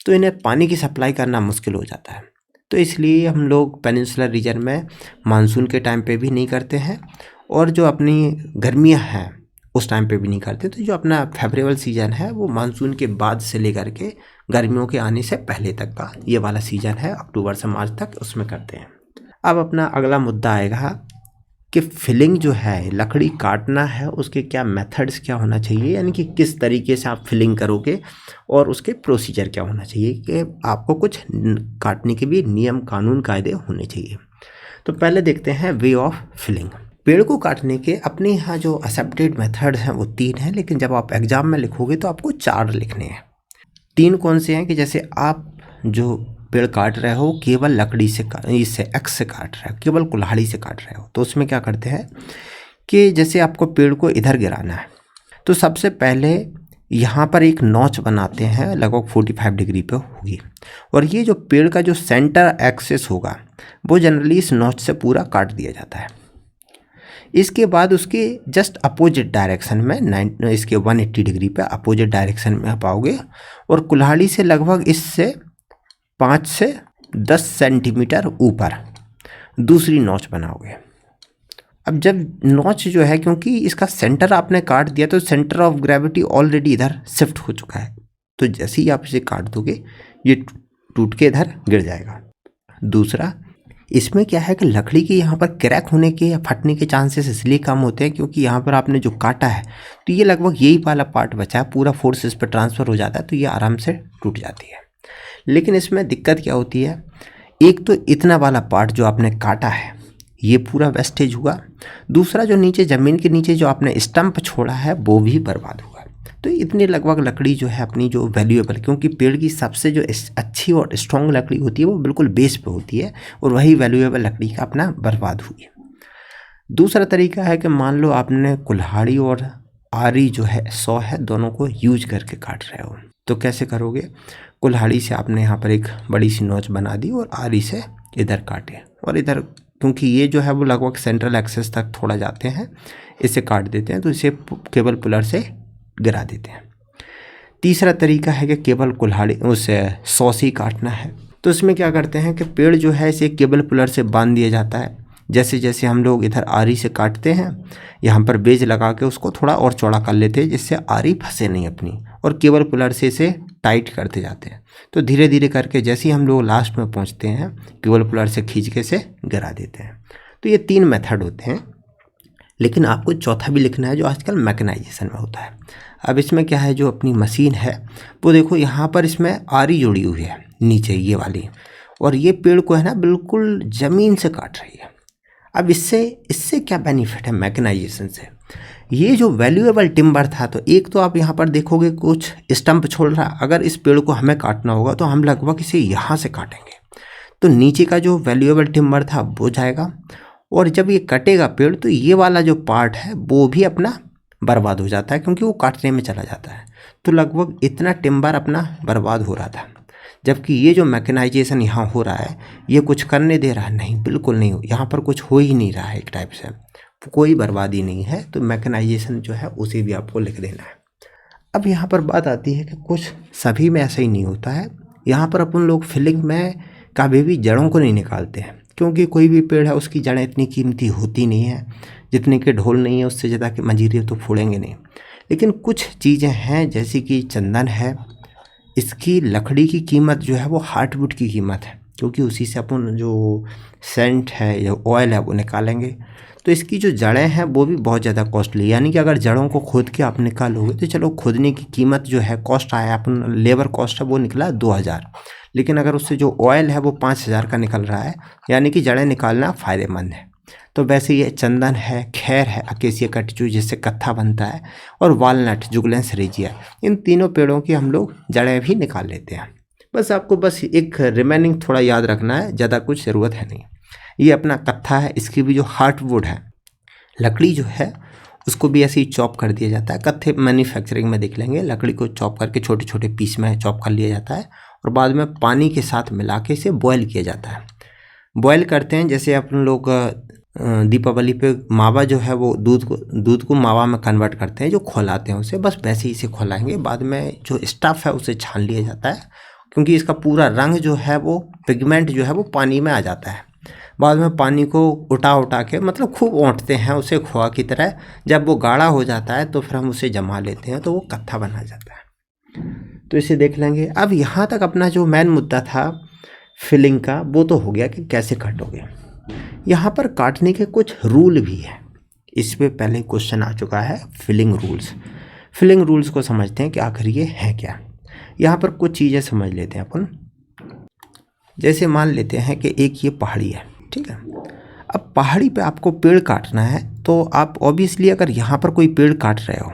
तो इन्हें पानी की सप्लाई करना मुश्किल हो जाता है। तो इसलिए हम लोग पेनिनसुलर रीजन में मानसून के टाइम पे भी नहीं करते हैं, और जो अपनी गर्मियाँ हैं उस टाइम पे भी नहीं करते। तो जो अपना फेवरेबल सीज़न है वो मानसून के बाद से लेकर के गर्मियों के आने से पहले तक का ये वाला सीज़न है, अक्टूबर से मार्च तक, उसमें करते हैं। अब अपना अगला मुद्दा आएगा कि फिलिंग जो है, लकड़ी काटना है, उसके क्या मेथड्स क्या होना चाहिए, यानी कि किस तरीके से आप फिलिंग करोगे और उसके प्रोसीजर क्या होना चाहिए, कि आपको कुछ काटने के भी नियम कानून कायदे होने चाहिए। तो पहले देखते हैं वे ऑफ फिलिंग। पेड़ को काटने के अपने यहाँ जो एक्सेप्टेड मेथड हैं वो 3 हैं, लेकिन जब आप एग्जाम में लिखोगे तो आपको 4 लिखने हैं। 3 कौन से हैं, कि जैसे आप जो पेड़ काट रहे हो केवल लकड़ी से इससे एक्स से काट रहे हो, केवल कुल्हाड़ी से काट रहे हो, तो उसमें क्या करते हैं कि जैसे आपको पेड़ को इधर गिराना है, तो सबसे पहले यहाँ पर एक नॉच बनाते हैं, लगभग 45 डिग्री पे होगी, और ये जो पेड़ का जो सेंटर एक्सेस होगा वो जनरली इस नॉच से पूरा काट दिया जाता है। इसके बाद उसके जस्ट अपोजिट डायरेक्शन में इसके 180 डिग्री पे अपोजिट डायरेक्शन में आप आओगे, और कुल्हाड़ी से लगभग इससे 5 से 10 सेंटीमीटर ऊपर दूसरी नॉच बनाओगे। अब जब नॉच जो है, क्योंकि इसका सेंटर आपने काट दिया तो सेंटर ऑफ ग्रेविटी ऑलरेडी इधर शिफ्ट हो चुका है, तो जैसे ही आप इसे काट दोगे ये टूट के इधर गिर जाएगा। दूसरा, इसमें क्या है कि लकड़ी के यहाँ पर क्रैक होने के या फटने के चांसेस इसलिए कम होते हैं क्योंकि यहाँ पर आपने जो काटा है तो ये लगभग यही वाला पार्ट बचा है, पूरा फोर्स इस पर ट्रांसफ़र हो जाता है तो ये आराम से टूट जाती है। लेकिन इसमें दिक्कत क्या होती है, एक तो इतना वाला पार्ट जो आपने काटा है ये पूरा वेस्टेज हुआ, दूसरा जो नीचे ज़मीन के नीचे जो आपने स्टंप छोड़ा है वो भी बर्बाद हुआ। तो इतनी लगभग लकड़ी जो है अपनी जो वैल्यूएबल, क्योंकि पेड़ की सबसे जो अच्छी और स्ट्रॉन्ग लकड़ी होती है वो बिल्कुल बेस पे होती है और वही वैल्यूएबल लकड़ी का अपना बर्बाद हुई है। दूसरा तरीका है कि मान लो आपने कुल्हाड़ी और आरी जो है 100 है दोनों को यूज करके काट रहे हो, तो कैसे करोगे, कुल्हाड़ी से आपने यहाँ पर एक बड़ी सी नोच बना दी और आरी से इधर काटे और इधर, क्योंकि ये जो है वो लगभग सेंट्रल एक्सेस तक थोड़ा जाते हैं, इसे काट देते हैं तो इसे केबल पुलर से गिरा देते हैं। तीसरा तरीका है कि केबल कुल्हाड़ी उसे 100 से काटना है, तो इसमें क्या करते हैं कि पेड़ जो है इसे केबल पुलर से बांध दिया जाता है। जैसे जैसे हम लोग इधर आरी से काटते हैं यहाँ पर बेज लगा के उसको थोड़ा और चौड़ा कर लेते हैं जिससे आरी फंसे नहीं अपनी, और केबल पुलर से इसे टाइट करते जाते हैं। तो धीरे धीरे करके जैसे ही हम लोग लास्ट में पहुँचते हैं केबल पुलर से खींच के इसे गिरा देते हैं। तो ये 3 मेथड होते हैं, लेकिन आपको चौथा भी लिखना है जो आजकल मैकेनाइजेशन में होता है। अब इसमें क्या है, जो अपनी मशीन है वो देखो यहाँ पर इसमें आरी जुड़ी हुई है नीचे ये वाली, और ये पेड़ को है ना बिल्कुल ज़मीन से काट रही है। अब इससे क्या बेनिफिट है मैकेनाइजेशन से, ये जो वैल्यूएबल टिम्बर था, तो एक तो आप यहाँ पर देखोगे कुछ स्टंप छोड़ रहा, अगर इस पेड़ को हमें काटना होगा तो हम लगभग इसे यहाँ से काटेंगे तो नीचे का जो वैल्यूएबल टिम्बर था वो जाएगा, और जब ये कटेगा पेड़ तो ये वाला जो पार्ट है वो भी अपना बर्बाद हो जाता है क्योंकि वो काटने में चला जाता है। तो लगभग इतना टिम्बर अपना बर्बाद हो रहा था, जबकि ये जो मैकेनाइजेशन यहाँ हो रहा है ये कुछ करने दे रहा है नहीं, बिल्कुल नहीं, यहाँ पर कुछ हो ही नहीं रहा है, एक टाइप से कोई बर्बादी नहीं है। तो मैकेनाइजेशन जो है उसे भी आपको लिख देना है। अब यहाँ पर बात आती है कि कुछ सभी में ऐसा ही नहीं होता है। यहाँ पर अपन लोग फिलिंग में कभी भी जड़ों को नहीं निकालते हैं, क्योंकि कोई भी पेड़ है उसकी जड़ें इतनी कीमती होती नहीं है, जितने के ढोल नहीं है उससे ज़्यादा के मंजीरे तो फोड़ेंगे नहीं। लेकिन कुछ चीज़ें हैं जैसे कि चंदन है, इसकी लकड़ी की कीमत जो है वो हार्टवुड की कीमत है, क्योंकि उसी से अपन जो सेंट है या ऑयल है वो निकालेंगे। तो इसकी जो जड़ें हैं वो भी बहुत ज़्यादा कॉस्टली, यानी कि अगर जड़ों को खोद के आप निकालोगे तो चलो खोदने की कीमत जो है कॉस्ट आया, अपन लेबर कॉस्ट है वो निकला 2000, लेकिन अगर उससे जो ऑयल है वो 5000 का निकल रहा है, यानी कि जड़ें निकालना फ़ायदेमंद है। तो वैसे ये चंदन है, खैर है, अकेसिया कैटचू जिससे कत्था बनता है, और वालनट जुगलेंस रेजिया, इन तीनों पेड़ों की हम लोग जड़ें भी निकाल लेते हैं। बस आपको बस एक रिमेनिंग थोड़ा याद रखना है, ज़्यादा कुछ ज़रूरत है नहीं। ये अपना कत्था है, इसकी भी जो हार्टवुड है लकड़ी जो है उसको भी ऐसे ही चॉप कर दिया जाता है। कत्थे मैन्युफैक्चरिंग में देख लेंगे, लकड़ी को चॉप करके छोटे छोटे पीस में चॉप कर लिया जाता है और बाद में पानी के साथ मिला के इसे बॉयल किया जाता है। बॉयल करते हैं जैसे अपन लोग दीपावली पे मावा जो है वो दूध को मावा में कन्वर्ट करते हैं, जो खौलाते हैं उसे, बस वैसे ही इसे खौलाएंगे। बाद में जो स्टफ़ है उसे छान लिया जाता है, क्योंकि इसका पूरा रंग जो है वो पिगमेंट जो है वो पानी में आ जाता है। बाद में पानी को उठा के मतलब खूब औंटते हैं उसे खोआ की तरह। जब वो गाढ़ा हो जाता है तो फिर हम उसे जमा लेते हैं तो वो कत्था बना जाता है। तो इसे देख लेंगे। अब यहाँ तक अपना जो मेन मुद्दा था फिलिंग का वो तो हो गया कि कैसे काटोगे। यहाँ पर काटने के कुछ रूल भी हैं। इस पे पहले क्वेश्चन आ चुका है फिलिंग रूल्स। फिलिंग रूल्स को समझते हैं कि आखिर ये है क्या। यहाँ पर कुछ चीज़ें समझ लेते हैं अपन। जैसे मान लेते हैं कि एक ये पहाड़ी है, ठीक है। अब पहाड़ी पे आपको पेड़ काटना है तो आप ऑब्वियसली अगर यहाँ पर कोई पेड़ काट रहे हो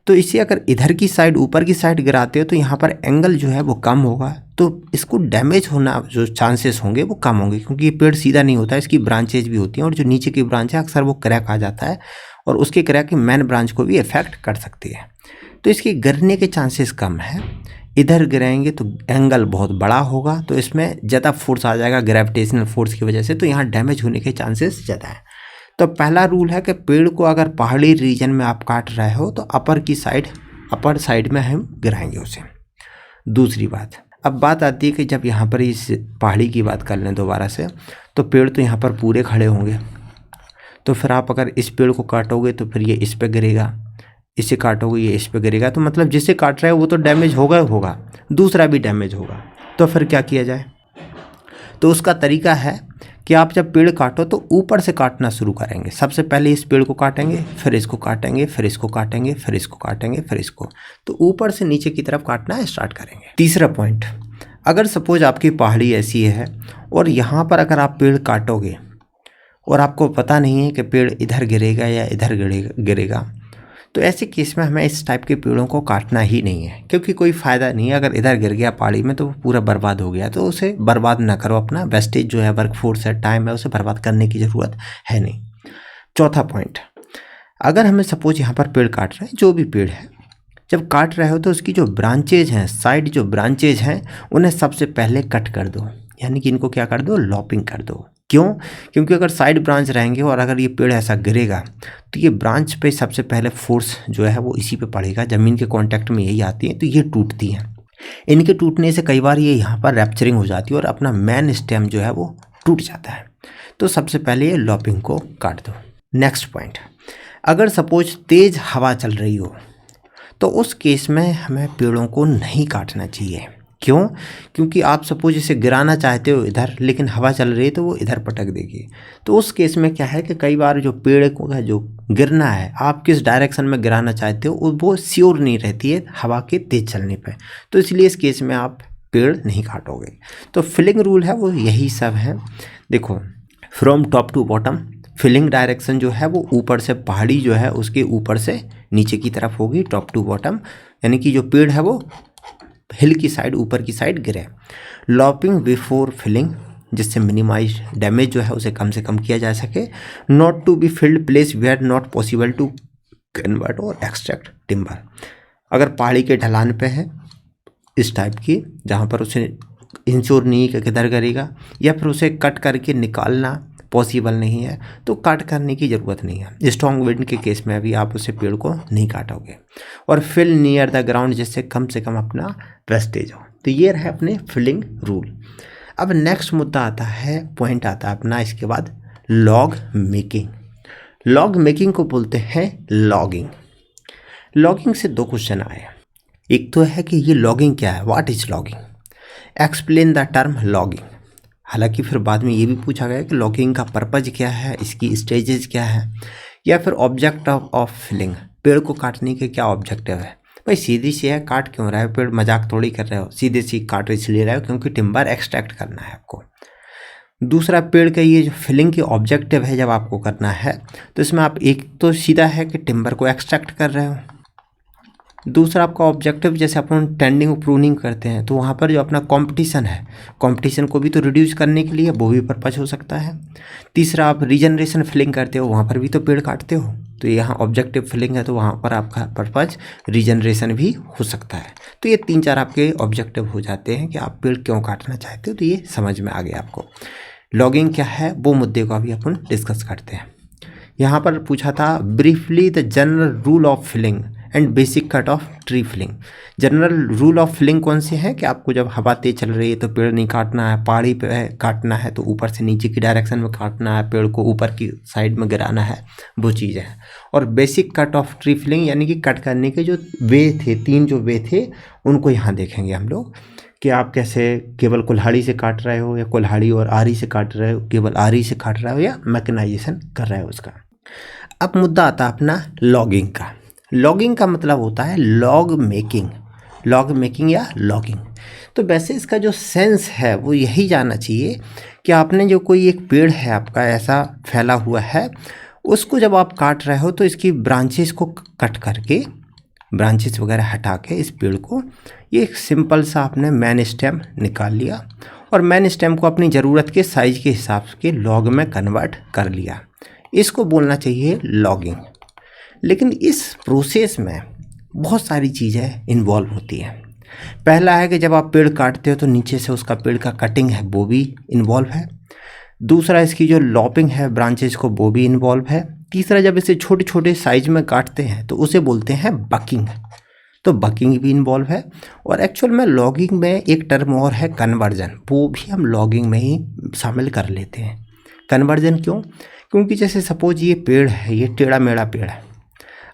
तो इसे अगर इधर की साइड ऊपर की साइड गिराते हो तो यहाँ पर एंगल जो है वो कम होगा, तो इसको डैमेज होना जो चांसेस होंगे वो कम होंगे, क्योंकि ये पेड़ सीधा नहीं होता है, इसकी ब्रांचेज भी होती हैं और जो नीचे की ब्रांच है अक्सर वो क्रैक आ जाता है और उसके क्रैक की मेन ब्रांच को भी इफेक्ट कर सकती है। तो इसके गिरने के चांसेस कम है। इधर गिराएंगे तो एंगल बहुत बड़ा होगा, तो इसमें ज़्यादा फोर्स आ जाएगा ग्रेविटेशनल फोर्स की वजह से, तो यहाँ डैमेज होने के चांसेस ज़्यादा है। तो पहला रूल है कि पेड़ को अगर पहाड़ी रीजन में आप काट रहे हो तो अपर साइड में हम गिराएंगे उसे। दूसरी बात, अब बात आती है कि जब यहाँ पर इस पहाड़ी की बात कर लें दोबारा से, तो पेड़ तो यहाँ पर पूरे खड़े होंगे, तो फिर आप अगर इस पेड़ को काटोगे तो फिर ये इस पे गिरेगा, इसे काटोगे ये इस पे गिरेगा, तो मतलब जिसे काट रहे हो वो तो डैमेज होगा, दूसरा भी डैमेज होगा। तो फिर क्या किया जाए? तो उसका तरीका है कि आप जब पेड़ काटो तो ऊपर से काटना शुरू करेंगे। सबसे पहले इस पेड़ को काटेंगे, फिर इसको काटेंगे, फिर इसको काटेंगे, फिर इसको काटेंगे, फिर इसको, तो ऊपर से नीचे की तरफ काटना स्टार्ट करेंगे। तीसरा पॉइंट, अगर सपोज आपकी पहाड़ी ऐसी है और यहाँ पर अगर आप पेड़ काटोगे और आपको पता नहीं है कि पेड़ इधर गिरेगा या इधर गिरेगा, तो ऐसे केस में हमें इस टाइप के पेड़ों को काटना ही नहीं है, क्योंकि कोई फ़ायदा नहीं है। अगर इधर गिर गया पहाड़ी में तो पूरा बर्बाद हो गया, तो उसे बर्बाद ना करो। अपना वेस्टेज जो है, वर्कफोर्स है, टाइम है, उसे बर्बाद करने की ज़रूरत है नहीं। चौथा पॉइंट, अगर हमें सपोज यहाँ पर पेड़ काट रहे हैं, जो भी पेड़ है, जब काट रहे हो तो उसकी जो ब्रांचेज हैं, साइड जो ब्रांचेज हैं, उन्हें सबसे पहले कट कर दो, यानी कि इनको क्या कर दो, लॉपिंग कर दो। क्यों? क्योंकि अगर साइड ब्रांच रहेंगे और अगर ये पेड़ ऐसा गिरेगा तो ये ब्रांच पे सबसे पहले फोर्स जो है वो इसी पे पड़ेगा, ज़मीन के कांटेक्ट में यही आती है, तो ये टूटती हैं। इनके टूटने से कई बार ये यहाँ पर रैप्चरिंग हो जाती है और अपना मेन स्टेम जो है वो टूट जाता है। तो सबसे पहले ये लॉपिंग को काट दो। नेक्स्ट पॉइंट, अगर सपोज तेज़ हवा चल रही हो तो उस केस में हमें पेड़ों को नहीं काटना चाहिए। क्यों? क्योंकि आप सपोज इसे गिराना चाहते हो इधर, लेकिन हवा चल रही है तो वो इधर पटक देगी। तो उस केस में क्या है कि कई बार जो पेड़ का जो गिरना है, आप किस डायरेक्शन में गिराना चाहते हो वो श्योर नहीं रहती है हवा के तेज चलने पे, तो इसलिए इस केस में आप पेड़ नहीं काटोगे। तो फिलिंग रूल है वो यही सब है। देखो, from top to bottom, felling direction जो है वो ऊपर से, पहाड़ी जो है उसके ऊपर से नीचे की तरफ होगी, टॉप टू बॉटम, यानी कि जो पेड़ है वो हिल की साइड, ऊपर की साइड गिरे। लॉपिंग बिफोर फिलिंग, जिससे मिनिमाइज डैमेज जो है उसे कम से कम किया जा सके। Not to be felled place where not possible to convert और एक्सट्रैक्ट टिम्बर, अगर पहाड़ी के ढलान पे है इस टाइप की, जहाँ पर उसे इंश्योर नहीं कि किधर गिरेगा, या फिर उसे कट करके निकालना पॉसिबल नहीं है, तो कट करने की ज़रूरत नहीं है। स्ट्रॉन्ग विंड के केस में भी आप उसे पेड़ को नहीं काटोगे। और फिल नियर द ग्राउंड, जिससे कम से कम अपना वेस्टेज हो। तो ये रहे अपने फिलिंग रूल। अब नेक्स्ट मुद्दा आता है, पॉइंट आता है अपना इसके बाद, लॉग मेकिंग। लॉग मेकिंग को बोलते हैं लॉगिंग। लॉगिंग से दो क्वेश्चन आए। एक तो है कि ये लॉगिंग क्या है, what is logging, explain the term logging. हालांकि फिर बाद में ये भी पूछा गया कि लॉगिंग का पर्पज क्या है, इसकी स्टेजेस क्या है, या फिर ऑब्जेक्ट ऑफ फिलिंग, पेड़ को काटने के क्या ऑब्जेक्टिव है। भाई सीधी सी है, काट क्यों रहा है पेड़, मजाक थोड़ी कर रहे हो, सीधे सी काट इसलिए रहे हो क्योंकि टिम्बर एक्सट्रैक्ट करना है आपको। दूसरा, पेड़ का ये जो फिलिंग की ऑब्जेक्टिव है जब आपको करना है, तो इसमें आप एक तो सीधा है कि टिम्बर को एक्सट्रैक्ट कर रहे हो, दूसरा आपका ऑब्जेक्टिव, जैसे अपन टेंडिंग प्रूनिंग करते हैं तो वहाँ पर जो अपना कंपटीशन है, कंपटीशन को भी तो रिड्यूस करने के लिए वो भी पर्पज हो सकता है। तीसरा, आप रीजनरेशन फिलिंग करते हो, वहाँ पर भी तो पेड़ काटते हो, तो यहाँ ऑब्जेक्टिव फिलिंग है तो वहाँ पर आपका पर्पज रीजनरेशन भी हो सकता है। तो ये 3-4 आपके ऑब्जेक्टिव हो जाते हैं कि आप पेड़ क्यों काटना चाहते हो, तो ये समझ में आ गया आपको। लॉगिंग क्या है वो मुद्दे को अभी अपन डिस्कस करते हैं। यहाँ पर पूछा था briefly the general rule of felling and basic cut of tree felling. General rule of felling कौन से हैं कि आपको जब हवा तेज चल रही है तो पेड़ नहीं काटना है, पहाड़ी पे काटना है तो ऊपर से नीचे की डायरेक्शन में काटना है, पेड़ को ऊपर की साइड में गिराना है, वो चीज़ है। और basic cut of tree felling, यानी कि कट करने के जो वे थे, 3 जो वे थे, उनको यहाँ देखेंगे हम लोग कि आप कैसे केवल कुल्हाड़ी से काट रहे हो, या कुल्हाड़ी और आरी से काट रहे हो, केवल आरी से काट रहे हो, या मैकेनाइजेशन कर रहे हो उसका। अब मुद्दा आता है अपना लॉगिंग का। लॉगिंग का मतलब होता है लॉग मेकिंग, लॉग मेकिंग या लॉगिंग। तो वैसे इसका जो सेंस है वो यही जानना चाहिए कि आपने जो कोई एक पेड़ है आपका ऐसा फैला हुआ है, उसको जब आप काट रहे हो तो इसकी ब्रांचेस को कट करके, ब्रांचेस वगैरह हटा के इस पेड़ को, ये एक सिंपल सा आपने मेन स्टेम निकाल लिया और मेन स्टेम को अपनी ज़रूरत के साइज के हिसाब के लॉग में कन्वर्ट कर लिया। इसको बोलना चाहिए लॉगिंग। लेकिन इस प्रोसेस में बहुत सारी चीज़ें इन्वॉल्व होती हैं। पहला है कि जब आप पेड़ काटते हो तो नीचे से उसका पेड़ का कटिंग है वो भी इन्वॉल्व है। दूसरा, इसकी जो लॉपिंग है ब्रांचेस को, वो भी इन्वॉल्व है। तीसरा, जब इसे छोटे छोटे साइज में काटते हैं तो उसे बोलते हैं बकिंग, तो बकिंग भी इन्वॉल्व है। और एक्चुअल में लॉगिंग में एक टर्म और है कन्वर्जन, वो भी हम लॉगिंग में ही शामिल कर लेते हैं। कन्वर्जन क्यों? क्योंकि जैसे सपोज ये पेड़ है, ये टेढ़ा मेढ़ा पेड़ है।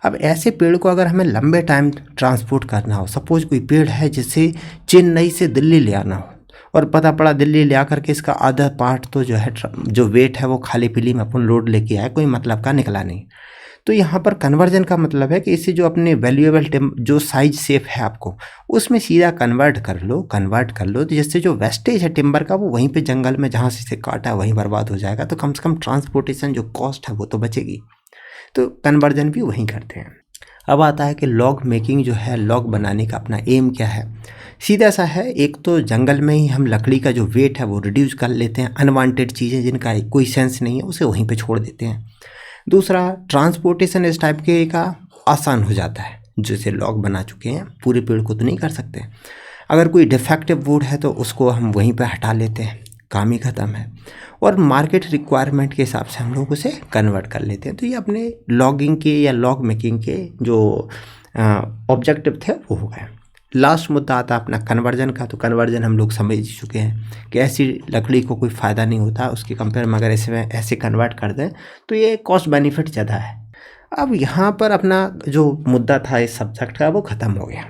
अब ऐसे पेड़ को अगर हमें लंबे टाइम ट्रांसपोर्ट करना हो, सपोज कोई पेड़ है जिसे चेन्नई से दिल्ली ले आना हो, और पता पड़ा दिल्ली ले आकर के इसका आधा पार्ट तो जो है जो वेट है वो खाली पीली में अपन लोड लेके आए, कोई मतलब का निकला नहीं। तो यहाँ पर कन्वर्जन का मतलब है कि इससे जो अपने वैल्यूएबल जो साइज सेफ है आपको उसमें सीधा कन्वर्ट कर लो तो जिससे जो वेस्टेज है टिम्बर का वो वहीं पे जंगल में जहाँ से इसे काटा वहीं बर्बाद हो जाएगा, तो कम से कम ट्रांसपोर्टेशन जो कॉस्ट है वो तो बचेगी। तो कन्वर्जन भी वहीं करते हैं। अब आता है कि लॉग मेकिंग जो है, लॉग बनाने का अपना एम क्या है। सीधा सा है, एक तो जंगल में ही हम लकड़ी का जो वेट है वो रिड्यूस कर लेते हैं, अनवांटेड चीज़ें जिनका कोई सेंस नहीं है उसे वहीं पे छोड़ देते हैं। दूसरा, ट्रांसपोर्टेशन इस टाइप के का आसान हो जाता है, जैसे लॉग बना चुके हैं, पूरे पेड़ को तो नहीं कर सकते। अगर कोई डिफेक्टिव वुड है तो उसको हम वहीं पे हटा लेते हैं, काम ही ख़त्म है। और मार्केट रिक्वायरमेंट के हिसाब से हम लोग उसे कन्वर्ट कर लेते हैं। तो ये अपने लॉगिंग के या लॉग मेकिंग के जो ऑब्जेक्टिव थे वो हो गए। लास्ट मुद्दा आता अपना कन्वर्जन का। तो कन्वर्जन हम लोग समझ चुके हैं कि ऐसी लकड़ी को कोई फ़ायदा नहीं होता, उसके कंपेयर में अगर ऐसे कन्वर्ट कर दें तो ये कॉस्ट बेनिफिट ज़्यादा है। अब यहाँ पर अपना जो मुद्दा था इस सब्जेक्ट का वो ख़त्म हो गया।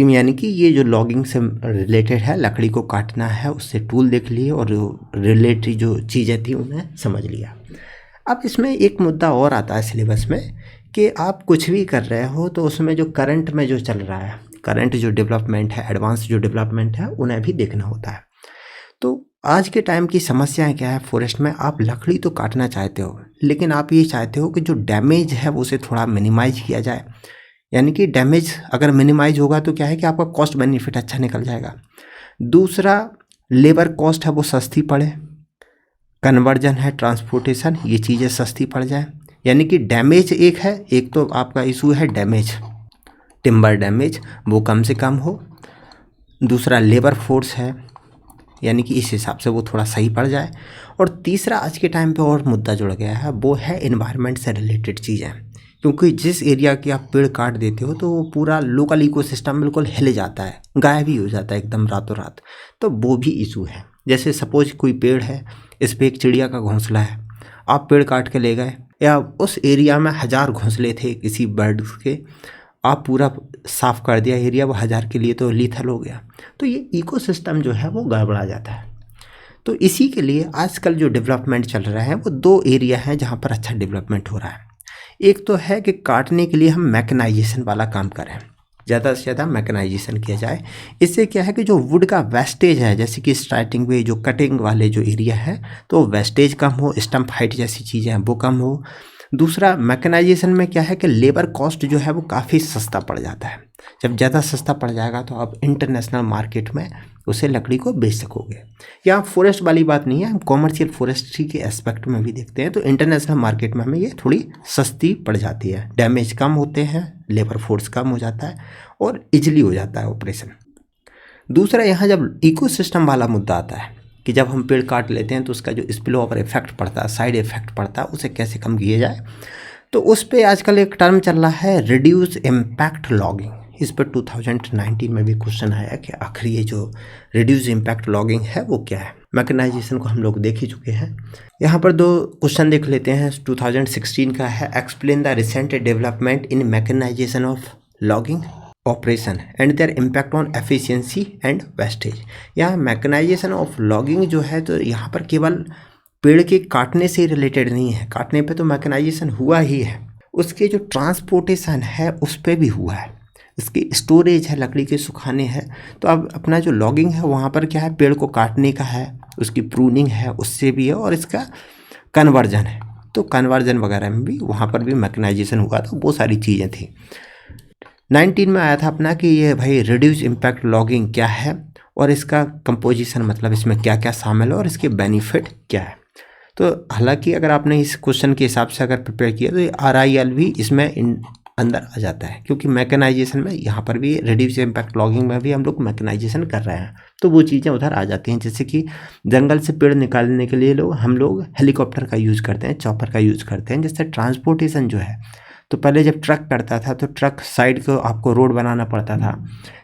यानी कि ये जो लॉगिंग से रिलेटेड है, लकड़ी को काटना है, उससे टूल देख लिए और रिलेटेड जो चीज़ें थी उन्हें समझ लिया। अब इसमें एक मुद्दा और आता है सिलेबस में कि आप कुछ भी कर रहे हो तो उसमें जो करंट में जो चल रहा है, करंट जो डेवलपमेंट है, एडवांस जो डेवलपमेंट है, उन्हें भी देखना होता है। तो आज के टाइम की समस्याएं क्या है फॉरेस्ट में, आप लकड़ी तो काटना चाहते हो लेकिन आप ये चाहते हो कि जो डैमेज है उसे थोड़ा मिनिमाइज किया जाए। यानी कि डैमेज अगर मिनिमाइज होगा तो क्या है कि आपका कॉस्ट बेनिफिट अच्छा निकल जाएगा। दूसरा, लेबर कॉस्ट है वो सस्ती पड़े, कन्वर्जन है, ट्रांसपोर्टेशन, ये चीज़ें सस्ती पड़ जाए। यानी कि डैमेज एक है, एक तो आपका इशू है डैमेज, टिम्बर डैमेज, वो कम से कम हो। दूसरा, लेबर फोर्स है, यानी कि इस हिसाब से वो थोड़ा सही पड़ जाए। और तीसरा, आज के टाइम पे और मुद्दा जुड़ गया है, वो है इन्वायरमेंट से रिलेटेड चीज़ें। क्योंकि जिस एरिया की आप पेड़ काट देते हो तो वो पूरा लोकल इकोसिस्टम बिल्कुल हिल जाता है, गायब ही हो जाता है एकदम रातों रात। तो वो भी इशू है। जैसे सपोज कोई पेड़ है, इस पर एक चिड़िया का घोंसला है, आप पेड़ काट के ले गए, या उस एरिया में 1000 घोंसले थे किसी बर्ड्स के, आप पूरा साफ़ कर दिया एरिया, वो 1000 के लिए तो लीथल हो गया। तो ये इकोसिस्टम जो है वो गड़बड़ा जाता है। तो इसी के लिए आजकल जो डेवलपमेंट चल रहा है वो 2 एरिया हैं जहाँ पर अच्छा डेवलपमेंट हो रहा है। एक तो है कि काटने के लिए हम मैकेनाइजेशन वाला काम करें, ज़्यादा से ज़्यादा मैकेनाइजेशन किया जाए। इससे क्या है कि जो वुड का वेस्टेज है, जैसे कि स्टार्टिंग में जो कटिंग वाले जो एरिया है तो वेस्टेज कम हो, स्टम्प हाइट जैसी चीज़ें हैं वो कम हो। दूसरा, मैकेनाइजेशन में क्या है कि लेबर कॉस्ट जो है वो काफ़ी सस्ता पड़ जाता है। जब ज़्यादा सस्ता पड़ जाएगा तो आप इंटरनेशनल मार्केट में उसे लकड़ी को बेच सकोगे। यहाँ फॉरेस्ट वाली बात नहीं है, हम कॉमर्शियल फॉरेस्ट्री के एस्पेक्ट में भी देखते हैं। तो इंटरनेशनल मार्केट में हमें ये थोड़ी सस्ती पड़ जाती है, डैमेज कम होते हैं, लेबर फोर्स कम हो जाता है और इजीली हो जाता है ऑपरेशन। दूसरा, यहाँ जब इकोसिस्टम वाला मुद्दा आता है कि जब हम पेड़ काट लेते हैं तो उसका जो स्पिल ओवर इफेक्ट पड़ता है, साइड इफेक्ट पड़ता है, उसे कैसे कम किया जाए। तो उस पर आजकल एक टर्म चल रहा है रिड्यूस इम्पैक्ट लॉगिंग। इस पर 2019 में भी क्वेश्चन आया कि आखिर ये जो रिड्यूस इम्पैक्ट लॉगिंग है वो क्या है। मैकेनाइजेशन को हम लोग देख ही चुके हैं। यहाँ पर 2 क्वेश्चन देख लेते हैं। 2016 का है, explain the recent development in mechanization of logging operation and their impact on efficiency and wastage. यहाँ मैकेनाइजेशन ऑफ लॉगिंग जो है तो यहाँ पर केवल पेड़ के काटने से रिलेटेड नहीं है, काटने पे तो मैकेनाइजेशन हुआ ही है, उसके जो ट्रांसपोर्टेशन है उस पर भी हुआ है, इसकी स्टोरेज है, लकड़ी के सुखाने हैं। तो अब अपना जो लॉगिंग है वहाँ पर क्या है, पेड़ को काटने का है, उसकी प्रूनिंग है उससे भी है, और इसका कन्वर्जन है। तो कन्वर्जन वगैरह में भी वहाँ पर भी मैकेनाइजेशन हुआ था, बहुत सारी चीज़ें थी। 19 में आया था अपना कि ये भाई रिड्यूस इम्पैक्ट लॉगिंग क्या है और इसका कंपोजिशन, मतलब इसमें क्या क्या शामिल है और इसके बेनिफिट क्या है। तो हालांकि अगर आपने इस क्वेश्चन के हिसाब से अगर प्रिपेयर किया तो ये RIL भी इसमें अंदर आ जाता है, क्योंकि मैकेनाइजेशन में यहाँ पर भी रिड्यूस इम्पैक्ट लॉगिंग में भी हम लोग मैकेनाइजेशन कर रहे हैं, तो वो चीज़ें उधर आ जाती हैं। जैसे कि जंगल से पेड़ निकालने के लिए हम लोग हेलीकॉप्टर का यूज़ करते हैं, चॉपर का यूज़ करते हैं। जैसे ट्रांसपोर्टेशन जो है, तो पहले जब ट्रक करता था तो ट्रक साइड को आपको रोड बनाना पड़ता था,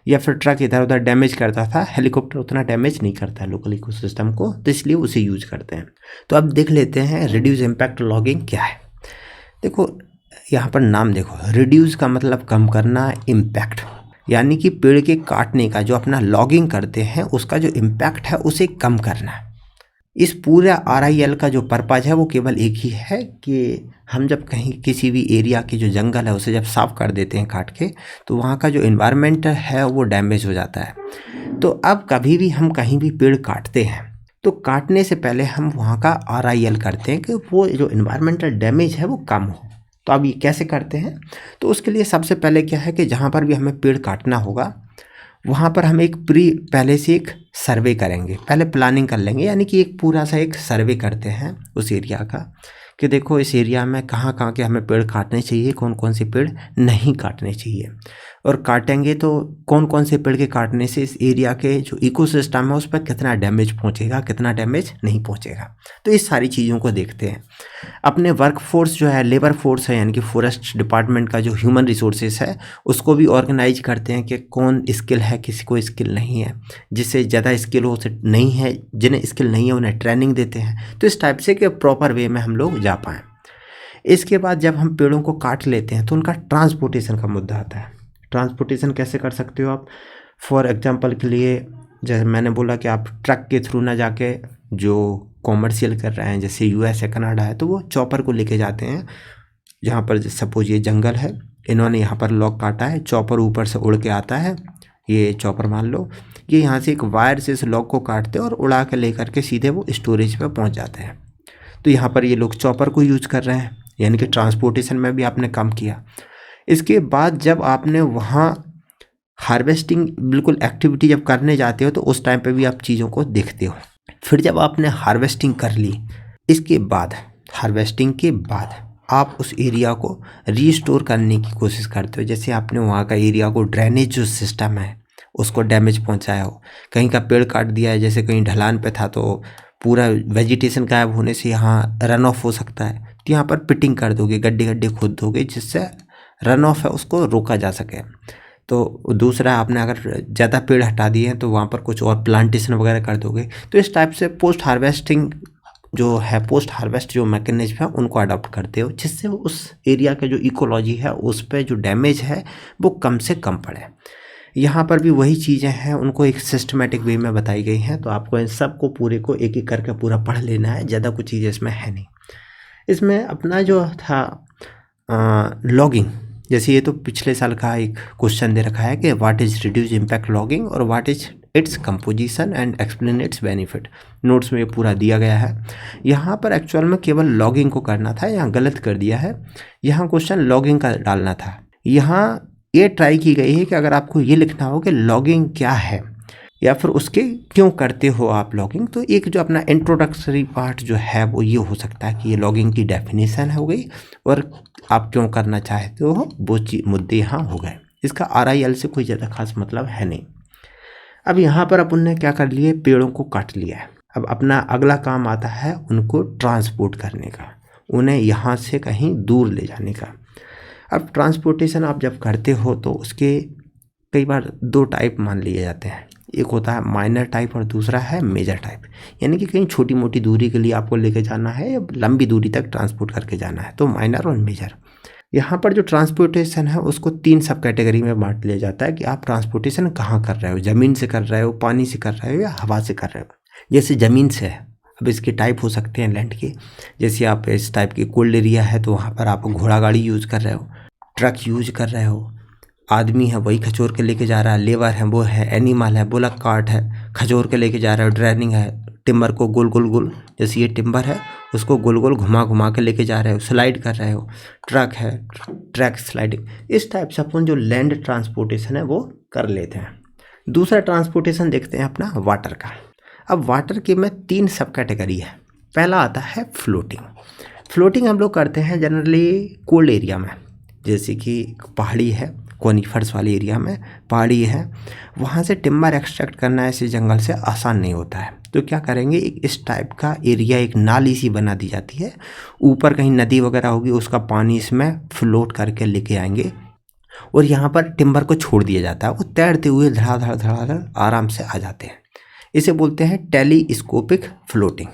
या फिर ट्रक इधर उधर डैमेज करता था। हेलीकॉप्टर उतना डैमेज नहीं करता है लोकल इकोसिस्टम को, तो इसलिए उसे यूज करते हैं। तो अब देख लेते हैं रिड्यूस इम्पैक्ट लॉगिंग क्या है। देखो यहाँ पर नाम देखो, रिड्यूस का मतलब कम करना, इम्पैक्ट यानी कि पेड़ के काटने का जो अपना लॉगिंग करते हैं उसका जो इम्पैक्ट है उसे कम करना। इस पूरा RIL का जो पर्पज़ है वो केवल एक ही है कि हम जब कहीं किसी भी एरिया के जो जंगल है उसे जब साफ़ कर देते हैं काट के, तो वहाँ का जो इन्वायरमेंट है वो डैमेज हो जाता है। तो अब कभी भी हम कहीं भी पेड़ काटते हैं तो काटने से पहले हम वहाँ का RIL करते हैं कि वो जो इन्वायरमेंटल डैमेज है वो कम हो। तो अब ये कैसे करते हैं? तो उसके लिए सबसे पहले क्या है कि जहाँ पर भी हमें पेड़ काटना होगा वहाँ पर हम एक पहले से एक सर्वे करेंगे, पहले प्लानिंग कर लेंगे, यानी कि एक पूरा सा एक सर्वे करते हैं उस एरिया का कि देखो इस एरिया में कहाँ कहाँ के हमें पेड़ काटने चाहिए, कौन कौन से पेड़ नहीं काटने चाहिए, और काटेंगे तो कौन कौन से पेड़ के काटने से इस एरिया के जो इकोसिस्टम है उस पर कितना डैमेज पहुँचेगा, कितना डैमेज नहीं पहुँचेगा। तो इस सारी चीज़ों को देखते हैं। अपने वर्कफोर्स जो है, लेबर फोर्स है, यानी कि फॉरेस्ट डिपार्टमेंट का जो ह्यूमन रिसोर्सेज है उसको भी ऑर्गेनाइज करते हैं कि कौन स्किल है, किसी को स्किल नहीं है, जिससे ज़्यादा स्किल हो से नहीं है, जिन्हें स्किल नहीं है उन्हें ट्रेनिंग देते हैं। तो इस टाइप से कि प्रॉपर वे में हम लोग जा पाएँ। इसके बाद जब हम पेड़ों को काट लेते हैं तो उनका ट्रांसपोर्टेशन का मुद्दा आता है। ट्रांसपोर्टेशन कैसे कर सकते हो आप? फॉर एग्जांपल के लिए जैसे मैंने बोला कि आप ट्रक के थ्रू ना जाके जो कॉमर्शियल कर रहे हैं, जैसे US है, कनाडा है, तो वो चॉपर को लेके जाते हैं। जहाँ पर सपोज ये जंगल है, इन्होंने यहाँ पर लॉग काटा है, चॉपर ऊपर से उड़ के आता है, ये चॉपर मान लो, ये यहाँ से एक वायर से इस लॉग को काटते हैं और उड़ा के लेकर के सीधे वो स्टोरेज पे पहुँच जाते हैं। तो यहाँ पर ये लोग चॉपर को यूज कर रहे हैं, यानी कि ट्रांसपोर्टेशन में भी आपने काम किया। इसके बाद जब आपने वहाँ हार्वेस्टिंग बिल्कुल एक्टिविटी जब करने जाते हो तो उस टाइम पे भी आप चीज़ों को देखते हो। फिर जब आपने हार्वेस्टिंग कर ली, इसके बाद हार्वेस्टिंग के बाद आप उस एरिया को रीस्टोर करने की कोशिश करते हो। जैसे आपने वहाँ का एरिया को ड्रेनेज जो सिस्टम है उसको डैमेज पहुँचाया हो, कहीं का पेड़ काट दिया है, जैसे कहीं ढलान पे था तो पूरा वेजिटेशन गायब होने से यहाँ रन ऑफ हो सकता है, तो यहाँ पर पिटिंग कर दोगे, गड्ढे गड्ढे खोद दोगे जिससे रन ऑफ है उसको रोका जा सके। तो दूसरा, आपने अगर ज़्यादा पेड़ हटा दिए हैं तो वहाँ पर कुछ और प्लांटेशन वगैरह कर दोगे। तो इस टाइप से पोस्ट हार्वेस्टिंग जो है, पोस्ट हार्वेस्ट जो मैकेनिज्म है उनको अडॉप्ट करते हो, जिससे उस एरिया का जो इकोलॉजी है उस पर जो डैमेज है वो कम से कम पड़े। यहाँ पर भी वही चीज़ें हैं, उनको एक सिस्टमेटिक वे में बताई गई हैं। तो आपको इन सब को पूरे को एक एक करके पूरा पढ़ लेना है, ज़्यादा कुछ चीज़ें इसमें है नहीं। इसमें अपना जो था लॉगिंग, जैसे ये तो पिछले साल का एक क्वेश्चन दे रखा है कि what is reduce impact logging और what is its composition and explain its benefit. Notes में ये पूरा दिया गया है। यहाँ पर एक्चुअल में केवल लॉगिंग को करना था, यहाँ गलत कर दिया है, यहाँ क्वेश्चन लॉगिंग का डालना था। यहाँ ये ट्राई की गई है कि अगर आपको ये लिखना हो कि लॉगिंग क्या है या फिर उसके क्यों करते हो आप लॉगिंग, तो एक जो अपना इंट्रोडक्टरी पार्ट जो है वो ये हो सकता है कि ये लॉगिंग की डेफिनेशन हो गई और आप क्यों करना चाहते हो वो मुद्दे यहाँ हो गए। इसका RIL से कोई ज़्यादा खास मतलब है नहीं। अब यहाँ पर अपन ने क्या कर लिए, पेड़ों को काट लिया है। अब अपना अगला काम आता है उनको ट्रांसपोर्ट करने का, उन्हें यहाँ से कहीं दूर ले जाने का। अब ट्रांसपोर्टेशन आप जब करते हो तो उसके कई बार दो टाइप मान लिए जाते हैं, एक होता है माइनर टाइप और दूसरा है मेजर टाइप। यानी कि कहीं छोटी मोटी दूरी के लिए आपको लेके जाना है या लंबी दूरी तक ट्रांसपोर्ट करके जाना है, तो माइनर और मेजर। यहाँ पर जो ट्रांसपोर्टेशन है उसको 3 सब कैटेगरी में बांट लिया जाता है कि आप ट्रांसपोर्टेशन कहाँ कर रहे हो, ज़मीन से कर रहे हो, पानी से कर रहे हो या हवा से कर रहे हो। जैसे ज़मीन से है, अब इसके टाइप हो सकते हैं लैंड के, जैसे आप इस टाइप की कोल्ड एरिया है तो वहाँ पर आप घोड़ा गाड़ी यूज़ कर रहे हो, ट्रक यूज कर रहे हो, आदमी है वही खचोर के लेके जा रहा है, लेबर है वो है, एनिमल है बुलक कार्ट है खचोर के लेके जा रहा है, ड्रैनिंग है टिम्बर को गोल गोल गोल, जैसे ये टिम्बर है उसको गोल गोल घुमा घुमा के लेके जा रहे हो, स्लाइड कर रहे हो, ट्रक है ट्रैक स्लाइडिंग। इस टाइप से अपन जो लैंड ट्रांसपोर्टेशन है वो कर लेते हैं। दूसरा ट्रांसपोर्टेशन देखते हैं अपना वाटर का। अब वाटर के में 3 सब कैटेगरी है। पहला आता है फ्लोटिंग। फ्लोटिंग हम लोग करते हैं जनरली कोल्ड एरिया में, जैसे कि पहाड़ी है, कोनिफर्स वाले एरिया में पहाड़ी है, वहाँ से टिम्बर एक्सट्रैक्ट करना ऐसे जंगल से आसान नहीं होता है। तो क्या करेंगे, एक इस टाइप का एरिया, एक नाली सी बना दी जाती है, ऊपर कहीं नदी वगैरह होगी उसका पानी इसमें फ्लोट करके लेके आएंगे और यहाँ पर टिम्बर को छोड़ दिया जाता है, वो तैरते हुए धड़ाधड़ धड़ाधड़ आराम से आ जाते हैं। इसे बोलते हैं टेलीस्कोपिक फ्लोटिंग।